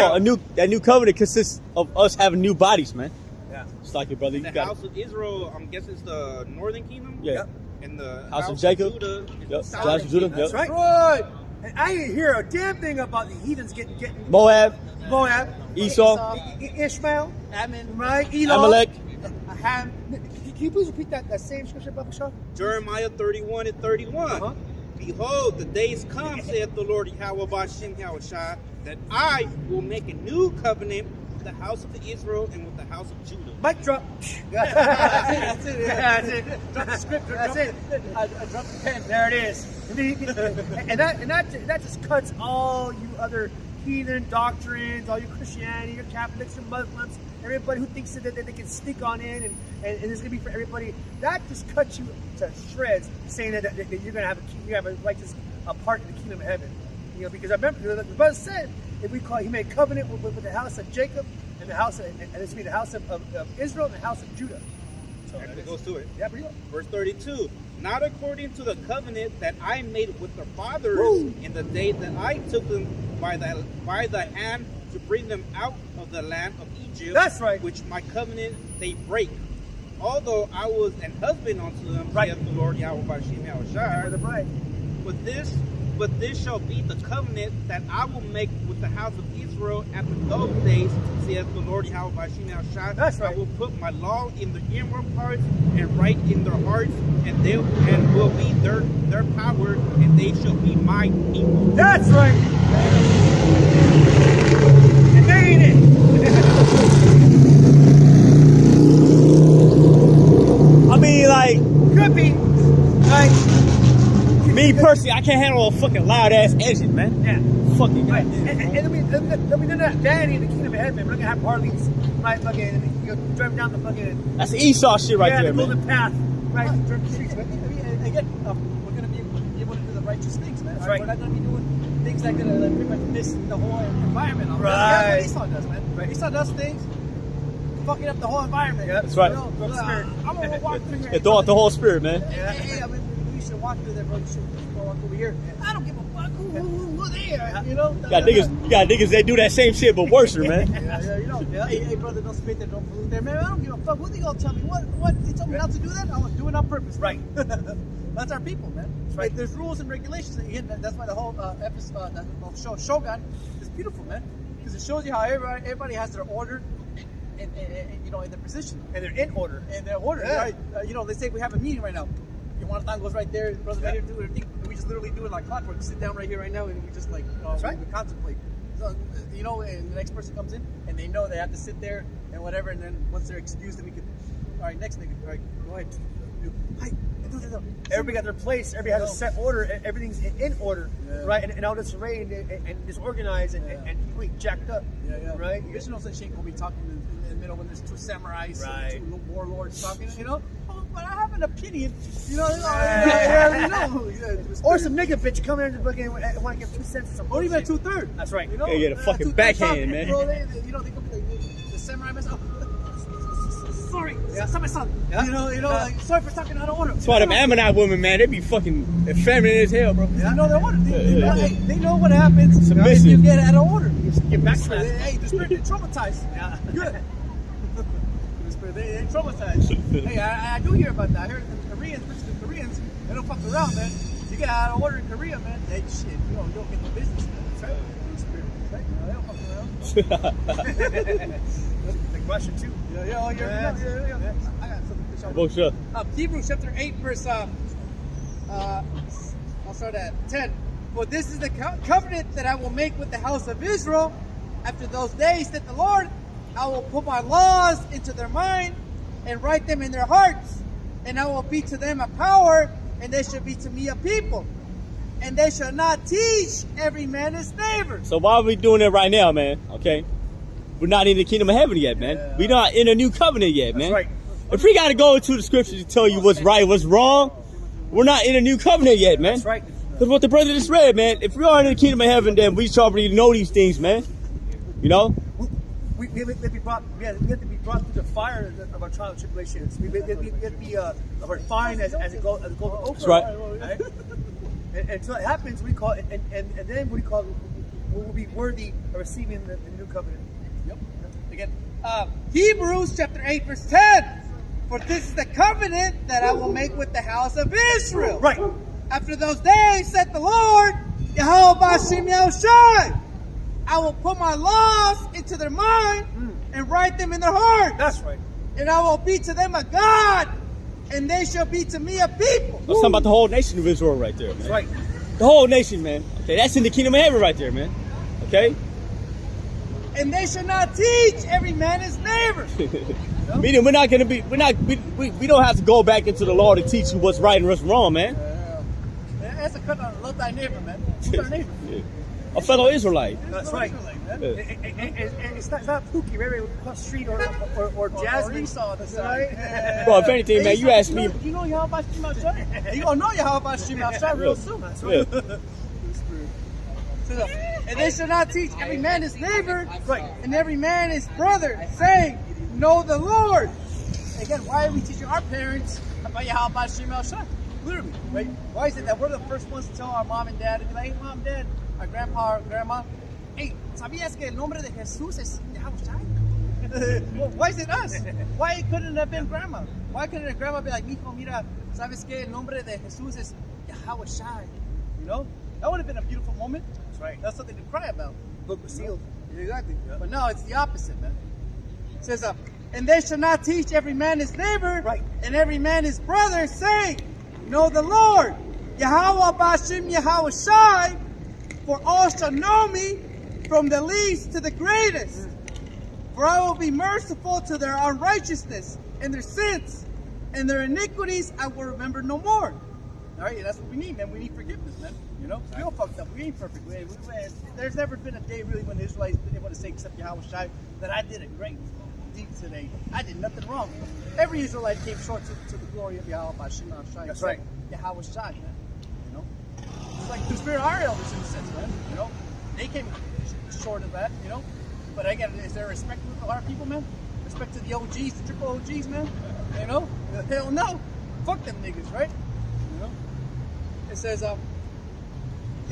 that new covenant consists of us having new bodies, man. Yeah. Just like your brother. You The got house of Israel, I'm guessing it's the northern kingdom. Yeah. And the House of Jacob. Judah is Yep. the House southern of Judah. kingdom. Yep. That's right. And I didn't hear a damn thing about the heathens getting Moab, Moab, Esau, Ishmael, Ammon, right? Elam, Amalek. Ham. Can you please repeat that same scripture, Baba Shah? Jeremiah 31:31. Uh-huh. Behold, the days come, saith the Lord Yahweh Bashim Yahushua, that I will make a new covenant with the house of Israel and with the house of Judah. Mic drop. That's it. That's it. Drop the script. That's it. I dropped the pen. There it is. And that just cuts all you other heathen doctrines, all your Christianity, your Catholics, your Muslims, everybody who thinks that they can sneak on in and it's gonna be for everybody. That just cuts you to shreds, saying that you're gonna have a righteous part in the kingdom of heaven. You know, because I remember the brother said if he made a covenant with the house of Jacob and the house and it's be the house of Israel and the house of Judah. So It goes to it. yeah, bring it up. Verse 32. Not according to the covenant that I made with their fathers in the day that I took them by the hand to bring them out of the land of Egypt. That's right. Which my covenant they break. Although I was an husband unto them, Right. saith the Lord Yahweh Bashim For the Yahushua. bride. But this shall be the covenant that I will make with the house of Israel after those days, saith the Lord Yahweh Bashim Yahushua. That's right. I will put my law in the inward parts and write in their hearts, and will be their power, and they shall be my people. That's right. And they ain't it. I mean, like, Could be. Like, me personally, I can't handle a fucking loud ass engine, man. yeah. Fucking Right. goddamn. And they'll be doing that vanity in the kingdom of heaven. We're not gonna have Harleys, right? Fucking, driving down the fucking That's Esau shit right yeah, there, the man. golden path, right? Through the streets, I right? mean, again, we're going to be able to do the righteous things, man. That's right. We're not going to be doing things that are going to pretty much miss the whole environment. Right. That's what Esau does, man. Right. Esau does things fucking up the whole environment. Yeah, that's right. You know, Good spirit. I'm going to walk through here. They throw out the whole spirit, man. Hey, I mean, we should walk through there, bro. You should go walk over here. I don't give a fuck who they are, you know? You got niggas that do that same shit, but worse, man. Yeah, you know. Yeah, hey, brother, don't spit there, don't pollute there, man. I don't give a fuck. What they gonna tell me? What? They told me not to do that. I was doing it on purpose. Right. That's our people, man. right. Like, there's rules and regulations. And again, that's why the whole episode, the whole Shogun is beautiful, man. Because it shows you how everybody has their order, and you know, in their position, And they're in order. and their order. Yeah. Right? You know, they say we have a meeting right now. Yawanathon goes right there. Brother right here do everything. We just literally do it like clockwork. We sit down right here right now, and we just like That's right. we contemplate. So, you know, and the next person comes in, and they know they have to sit there and whatever. And then once they're excused, then we can. All right, next nigga. All right, go ahead. Hi. Everybody got their place. Everybody has a set order. Everything's in order, Yeah. right? And all disarray and disorganized and wait, jacked up, Yeah. right? Vishnu said she ain't gonna be talking in the middle when there's two samurais, Right. two warlords talking. You know, oh, but I have an opinion. You know, Or some nigga bitch coming in and fucking want to give 2 cents or something. or even 2/3. That's right. You know, Yeah, get a fucking 2/3 backhand, talking, man. Bro, you know, they come the samurai mess. Oh, sorry, Yeah. son. Yeah. You know, like, sorry for talking out of order. That's why them Ammonite women, man, they be fucking effeminate as hell, bro. They know their order. Yeah. They know what happens Submissive. if you get out of order. Get back So, hey, the spirit, they're traumatized. Yeah. Good. The spirit, they're traumatized. Hey, I do hear about that. I heard the Koreans, especially the Koreans, they don't fuck around, man. You get out of order in Korea, man. Hey, shit, you don't get no business, man. That's right. The spirit, right? They don't fuck around. Like Russia too. Yeah. I got something to show. Bullshit. Hebrews chapter 8, verse, I'll start at 10. For this is the covenant that I will make with the house of Israel after those days, that the Lord, I will put my laws into their mind and write them in their hearts, and I will be to them a power, and they shall be to me a people, and they shall not teach every man his neighbor. So why are we doing it right now, man? Okay, we're not in the kingdom of heaven yet, man. Yeah. We're not in a new covenant yet, man. That's right. If we got to go into the scriptures to tell you what's right, what's wrong, we're not in a new covenant yet, man. That's right. Because what the brother just read, man, if we are in the kingdom of heaven, then we should already know these things, man. You know? We have to be brought through the fire of our trial and tribulations. We have to be refined as it goes over. That's right. Right? And until it happens, we call it, and then we call it, we'll be worthy of receiving the new covenant. Yep. Again, Hebrews chapter 8, verse 10. For this is the covenant that I will make with the house of Israel. Right. After those days, said the Lord, Yahweh Bashim Yahushai, I will put my laws into their mind and write them in their heart. That's right. And I will be to them a God, and they shall be to me a people. I'm talking about the whole nation of Israel right there, man. That's right. The whole nation, man. Okay, that's in the kingdom of heaven right there, man. Okay? And they shall not teach every man his neighbor. Meaning we're not gonna be we don't have to go back into the law to teach you what's right and what's wrong, man. That's a cut on love thy neighbor, man. Who's our neighbor? A fellow Israelite. That's right. Yeah. It's not Pookie, right? Across the street or Jasmine. Esau on the side. Well, if anything, man, you asked me. You know Yahweh Bashim Yahushai? You gonna know Yahweh Bashim Yahushai real soon. That's right. And they shall not teach every man his neighbor, and every man his brother, saying, know the Lord. Again, why are we teaching our parents about Yahweh Bashim Yahushai? Literally, right? Why is it that we're the first ones to tell our mom and dad, and be like, hey, mom, dad, our grandpa, or grandma, hey, ¿sabías que el nombre de Jesús es Yahushai? Well, why is it us? Why couldn't it have been grandma? Why couldn't a grandma be like, mijo, mira, ¿sabes que el nombre de Jesús es Yahushai? You know? That would have been a beautiful moment. That's right. That's something to cry about. Book was sealed. Exactly. Yeah. But no, it's the opposite, man. It says, and they shall not teach every man his neighbor, and every man his brother, saying, know the Lord, Yahweh Bashim Yahushai, for all shall know me, from the least to the greatest. For I will be merciful to their unrighteousness and their sins, and their iniquities I will remember no more. all right, that's what we need, man. We need forgiveness, man. You know, we all fucked up. We ain't perfect. There's never been a day really when the Israelites been able to say, except Yahweh Shai, that I did a great deed today. I did nothing wrong. Every Israelite came short to the glory of Yahweh Bashim Shai. That's right. Yahweh Shai, man. You know, it's like the spirit of our elders in a sense, man. You know, they came short of that. You know, but again, is there respect with our people, man? Respect to the OGs, the triple OGs, man. You know, hell no. Fuck them niggas, right? You know. It says,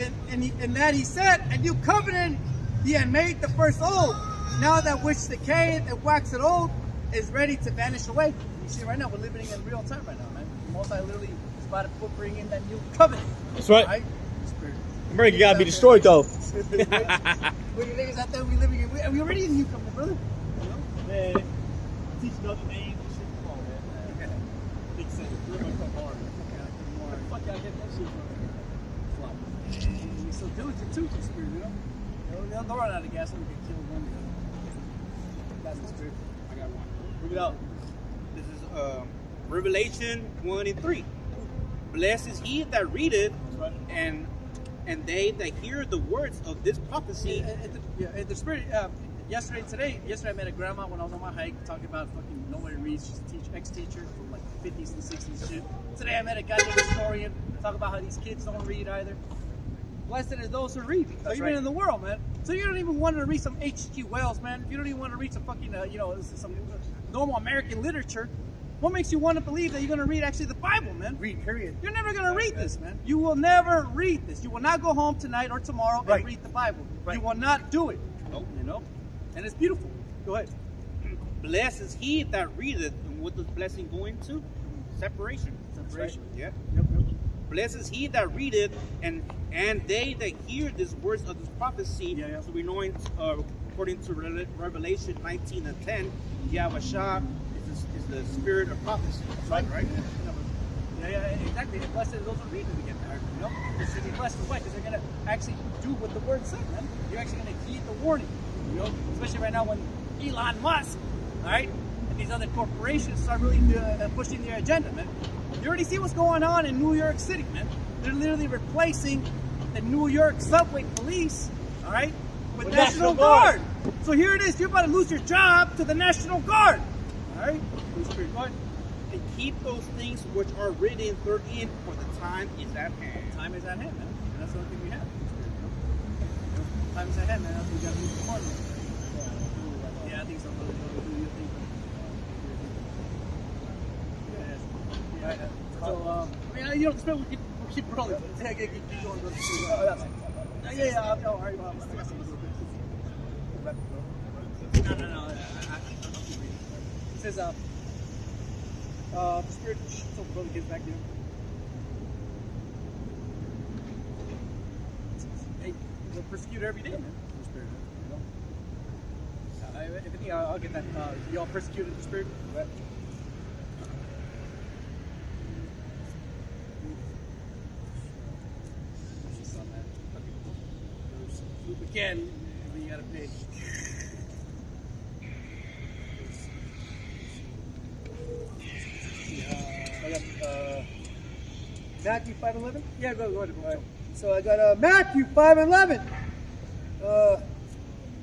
and that he said, a new covenant he had made the first old. Now that which decayeth and waxeth old is ready to vanish away. You see, right now we're living in real time right now, man. The Most High literally is about to bring in that new covenant. That's right. Right? America gotta be destroyed though. Where you niggas out there, we living in, we already in the new covenant, brother. You know? Man, teaching other names and shit. Come on, man. Big sense. We're gonna come hard. Where the fuck y'all get that shit from? He's so diligent too, the spirit, you know? They'll run out of gas when we get killed one. That's the spirit. I got one. Bring it out. This is Revelation 1:3. Blessed is he that readeth, and they that hear the words of this prophecy. The spirit. Yesterday I met a grandma when I was on my hike talking about fucking nobody reads. She's a ex-teacher from like 50s and 60s shit. Today I met a goddamn historian talk about how these kids don't read either. Blessed are those who read. So you've been in the world, man. So you don't even want to read some H.G. Wells, man. You don't even want to read some fucking, some normal American literature. What makes you want to believe that you're going to read actually the Bible, man? Read, period. You're never going to read this, man. You will never read this. You will not go home tonight or tomorrow and read the Bible. You will not do it. You know? And it's beautiful. Go ahead. Blessed is he that readeth. And what does blessing go into? Separation. Separation. Yeah. Yep. Blessed is he that readeth, and they that hear these words of this prophecy. So we know, according to Revelation 19:10, Yahweh Shah is the spirit of prophecy. Right? Yeah, exactly. And blessed are those who read it again, you know? They should be blessed with what? Because they're going to actually do what the word said, man. You're actually going to heed the warning, you know? Especially right now when Elon Musk, all right, and these other corporations start really pushing their agenda, man. You already see what's going on in New York City, man. They're literally replacing the New York subway police, all right, with National Guard. So here it is. You're about to lose your job to the National Guard, all right? Go ahead. and keep those things which are written therein, for the time is at hand. Time is at hand, man. And that's the only thing we have. Time is at hand, man. We got to move forward. Yeah, I think so. Do your thing. Yeah. So, I mean, you don't expect we keep rolling. Yeah, keep going. Yeah. No, all right. I got some little bit. No. It says, the Spirit, so brother gets back, hey, we're persecuted every day, man. The Spirit, if anything, I'll get that. Y'all persecuted the Spirit? Again, you gotta pay. Matthew 5:11? Yeah, go ahead. So I got Matthew 5:11.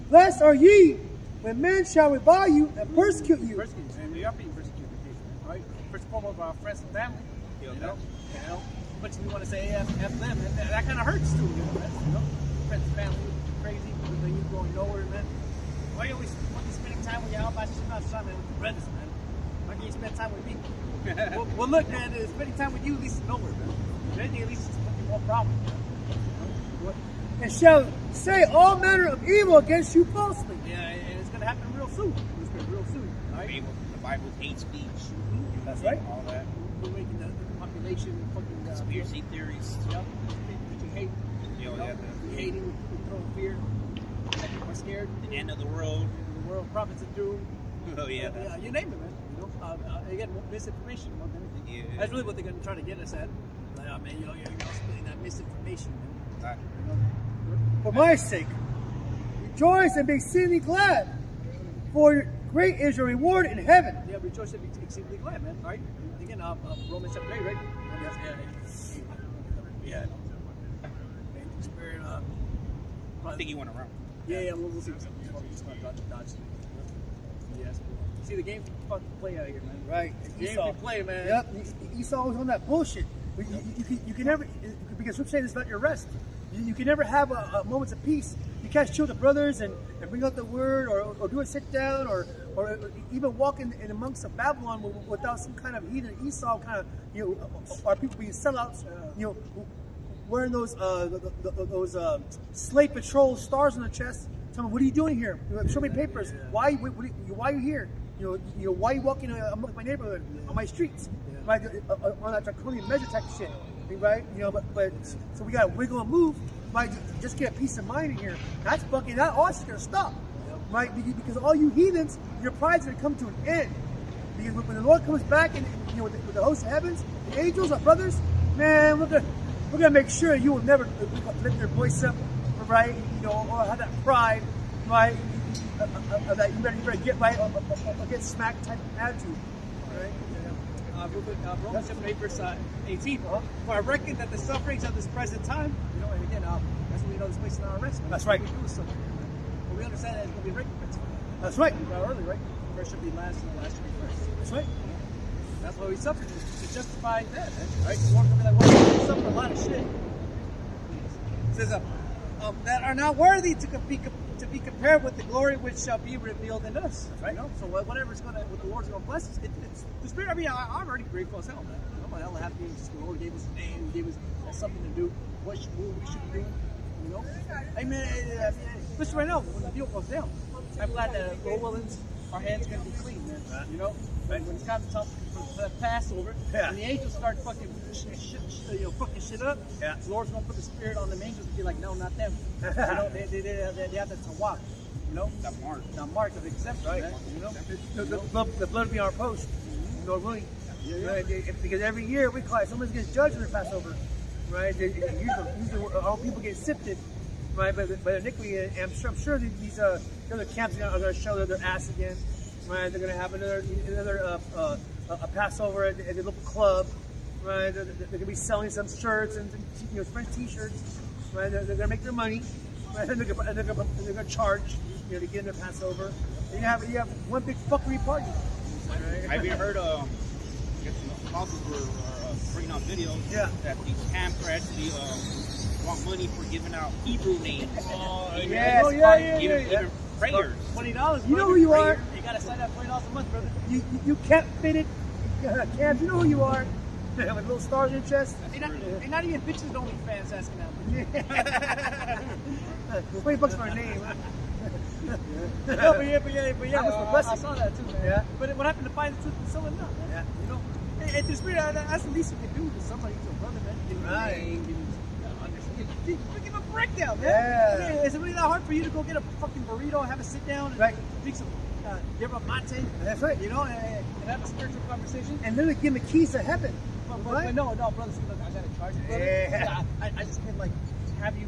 Blessed are ye when men shall revile you and persecute you. And we are being persecuted, right? First and foremost, our friends and family. You know, but we want to say F them, and that kind of hurts too. You know, friends and family, crazy, but you going nowhere, man. Why you always want to spending time with your outback shit, man, with the brothers, man? Why can't you spend time with me? well, look, man, spending time with you at least is nowhere, man. If anything, at least it's fucking more problem. And shall say all manner of evil against you falsely. Yeah, and it's gonna happen real soon. It's gonna real soon. Right? The Bible hates speech. That's right. All that. We're making the population fucking Conspiracy theories. Yep. You hate. Hating, throwing fear. People are scared. The end of the world. The world, prophets of doom. Oh yeah. Yeah, you name it, man. You know, again, misinformation more than anything. Yeah. That's really what they're gonna try to get us at. Like, oh, man, you're spreading that misinformation, man. Exactly. You know? For my sake, rejoice and be exceedingly glad, for great is your reward in heaven. Yeah, rejoice and be exceedingly glad, man. All right. Again, Romans chapter 8, right? Yeah. Spirit, I think he went around. Yeah, we'll see. Just gonna dodge. Yes. See the game fucking play out here, man. Right. The game we play, man. Yep. Esau was on that bullshit. You can never, because Scripture says it's not your rest. You can never have a moments of peace. You can't chill the brothers and bring out the word or do a sit down or even walk in amongst of Babylon without some kind of heathen Esau kind of, our people being sellouts, wearing those slave patrol stars on their chest. Tell me, what are you doing here? Show me papers. Why are you here? Why are you walking among my neighborhood, on my streets, right? On that draconian measure type of shit, right? But so we gotta wiggle and move, right? Just get a peace of mind in here. That's fucking that. All shit gonna stop, right? Because all you heathens, your pride's gonna come to an end. Because when the Lord comes back and with the host of heavens, the angels, our brothers, man, we're gonna make sure you will never lift your voice up, right? Or have that pride, right? That you better get right or get smacked type of attitude, right? Romans chapter 8, verse 18. For I reckon that the sufferings of this present time, and again, that's when we know this place is not our rest. That's right. We do suffering, but we understand that it's going to be recompense. That's right. Early, right? First should be last, and the last should be first. That's right. That's why we suffer, to justify that, right? You want to be like, well, we suffer a lot of shit. It says, that are not worthy to be compared with the glory which shall be revealed in us. Right? So whatever's what the Lord's going to bless us, it's the Spirit. I mean, I'm already grateful as hell, man. I'm like, hell happy. The Lord gave us a name, He gave us something to do. What we should be doing, I mean, especially right now when the deal goes down. I'm glad that Lord Willins, our hands going to be clean, man. Right? When it's time to talk for the Passover, and the angels start fucking fucking shit up, the Lord's gonna put the Spirit on them angels and be like, no, not them. They have that tawak, that mark of acceptance, right? The blood be our post, Lord willing. Because every year we call it, someone gets judged in their Passover, right? Usually all people get sifted, right? By iniquity, and I'm sure these other camps are going to show their ass again. Right, they're gonna have another a Passover at the local club. Right, they're gonna be selling some shirts and French T-shirts. Right, they're gonna make their money. Right, and they're gonna charge to get in their Passover. And you have one big fuckery party. Right? Have you heard guess the spouses were bringing out videos that these camps are actually want money for giving out Hebrew names. Even prayers. $20. You know who you are. You gotta sign up $20 a month, brother. You can't fit it. Camps, you know who you are. With little stars in your chest. Ain't not even bitches only fans asking out. $20 for a name. No, but yeah. I saw that too, man. Yeah. But what happened to find the truth and selling out, man? Yeah. You know, and to spirit, that's the least you can do to somebody who's your brother, man. Give him Right. a name, give him give him a breakdown, man. Yeah. Is it really that hard for you to go get a fucking burrito, have a sit down, and drink some, give a mate? That's right. You know, and have a spiritual conversation. And literally give him the keys to heaven. But no, brother, see, look, I gotta charge you, brother. Yeah. I just can like have you,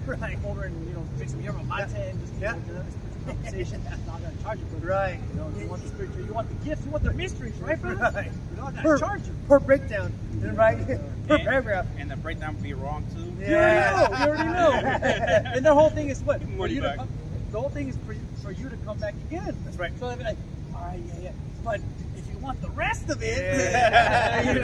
Right. over and drink some yerba mate and just have a spiritual conversation. No, I gotta charge you, brother. Right. You want the spiritual, you want the gifts, you want the mysteries, right, brother? Right. I gotta charge you. Per breakdown. Right? Per paragraph. And the breakdown would be wrong too. Yeah. You already know. And the whole thing is what? Money back. The whole thing is for you to come back again. That's right. So they'll be like, all right, yeah. But if you want the rest of it, you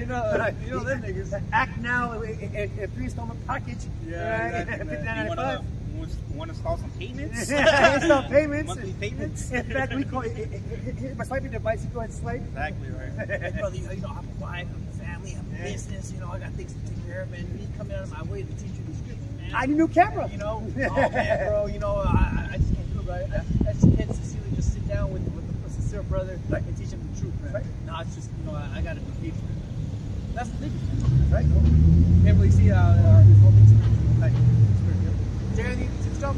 know them niggas. Act now, a 3-installment package. Yeah, Right? exactly, $59.95. You want to install some payments? Install payments. Monthly payments? In fact, we call it my swiping device. You go ahead and swipe. Exactly right. Hey, brother, I have a wife, I have a family, I have a business, I got things to take care of, man. You coming out of my way to teach you the scriptures, man. I need a new camera. Oh man, bro, I just can't do it, right? I just can't sincerely just sit down with a sincere brother and teach him the truth, man. Right. No, it's just, I gotta be patient. That's the thing. Right. Can't really see this whole thing's spiritual. Like, spiritual. Is there anything to stop?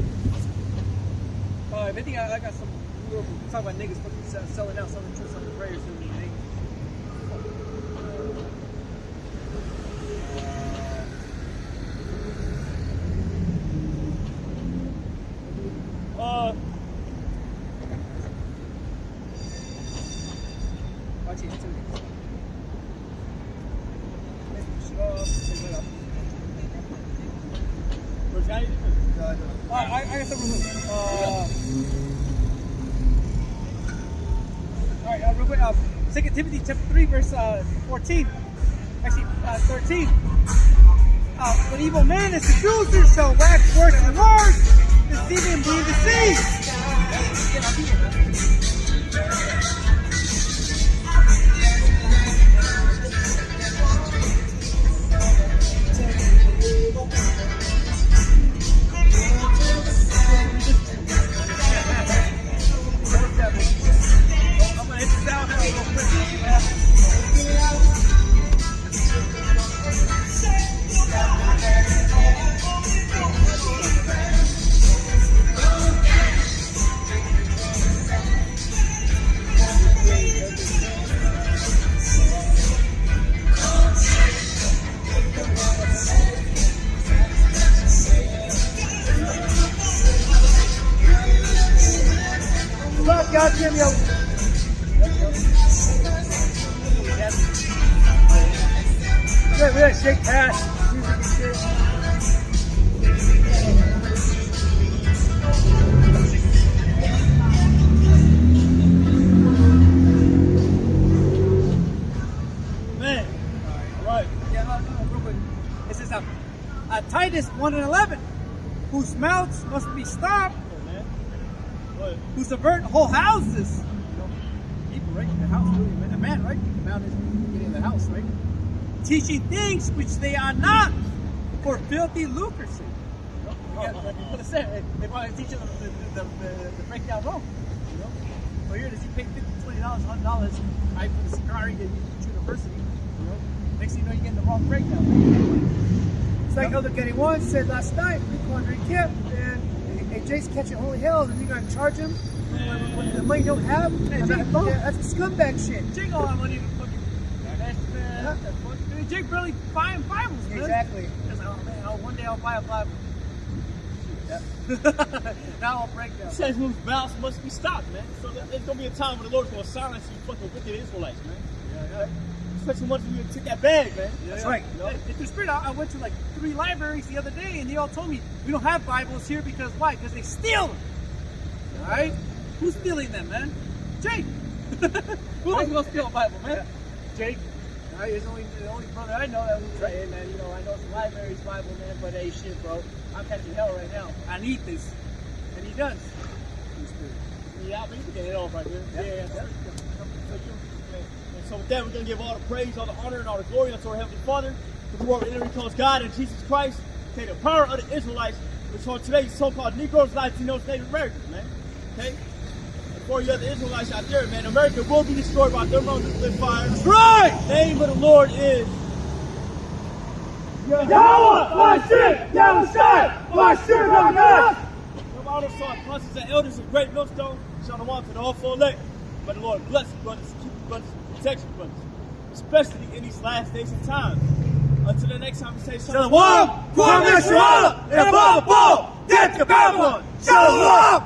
I think I got some, we'll talk about niggas fucking selling out, selling truth, selling prayers, and anything. Watch it, it's I got something. All right, real quick. 2 Timothy chapter 3, verse 14. Actually, 13. But evil men and seducers shall wax worse and worse, deceiving and being deceived. I'm gonna hit the sound real Fuck, goddamn yo. Yeah, we gotta shake past music and shit. Man. All right. Yeah, real quick. It says, Titus 1:11, whose mouths must be stopped, who subvert whole houses. People, right? The house, really, man. A man, right? The man is getting in the house, right? Teaching things which they are not, for filthy lucre's sake. They probably teach them the breakdown wrong. So here, does he pay $50, $20, $100 right, for the cigar at university? Next thing you know, you're getting the wrong breakdown. It's like Elder Getty One said last night, we quandary camp, and Jake's catching holy hell, and you're gonna charge him when the money you don't have? That's scumbag shit. Jake all that money to fucking. Jake barely buying Bibles, man. Exactly. It's like, oh man, one day I'll buy a Bible. Yeah. Now I'll break down. It says whose mouths must be stopped, man. So there's gonna be a time when the Lord's gonna silence you fucking wicked Israelites, man. Yeah. Especially once you take that bag, man. That's right. In the spirit, I went to like 3 libraries the other day, and they all told me we don't have Bibles here because why? Because they steal them. All right? Who's stealing them, man? Jake. Who's gonna steal a Bible, man? Jake. He's the only brother I know that was like, hey man, you know, I know some libraries, Bible, man, but hey, shit, bro, I'm catching hell right now. I need this. And he does. Yeah, we can get it off right here. Yeah. And so with that, we're going to give all the praise, all the honor, and all the glory unto our Heavenly Father, who are in calls God and Jesus Christ. Okay, the power of the Israelites, which are today's so-called Negroes, Latinos, Native Americans, man. Okay? And for you other Israelites out there, man, America will be destroyed by thermonuclear fire. That's right! The name of the Lord is Yahweh, my shit, Yahweh, my shit, Yahweh. From all the apostles and elders of Great Millstone, Shalom to the whole full elect. May the Lord bless you, brothers, keep you, brothers, protect you, brothers, especially in these last days and times. Until the next time we say Shalom. Kwame Yeshua, and Baba, get your Babylon. Shalom.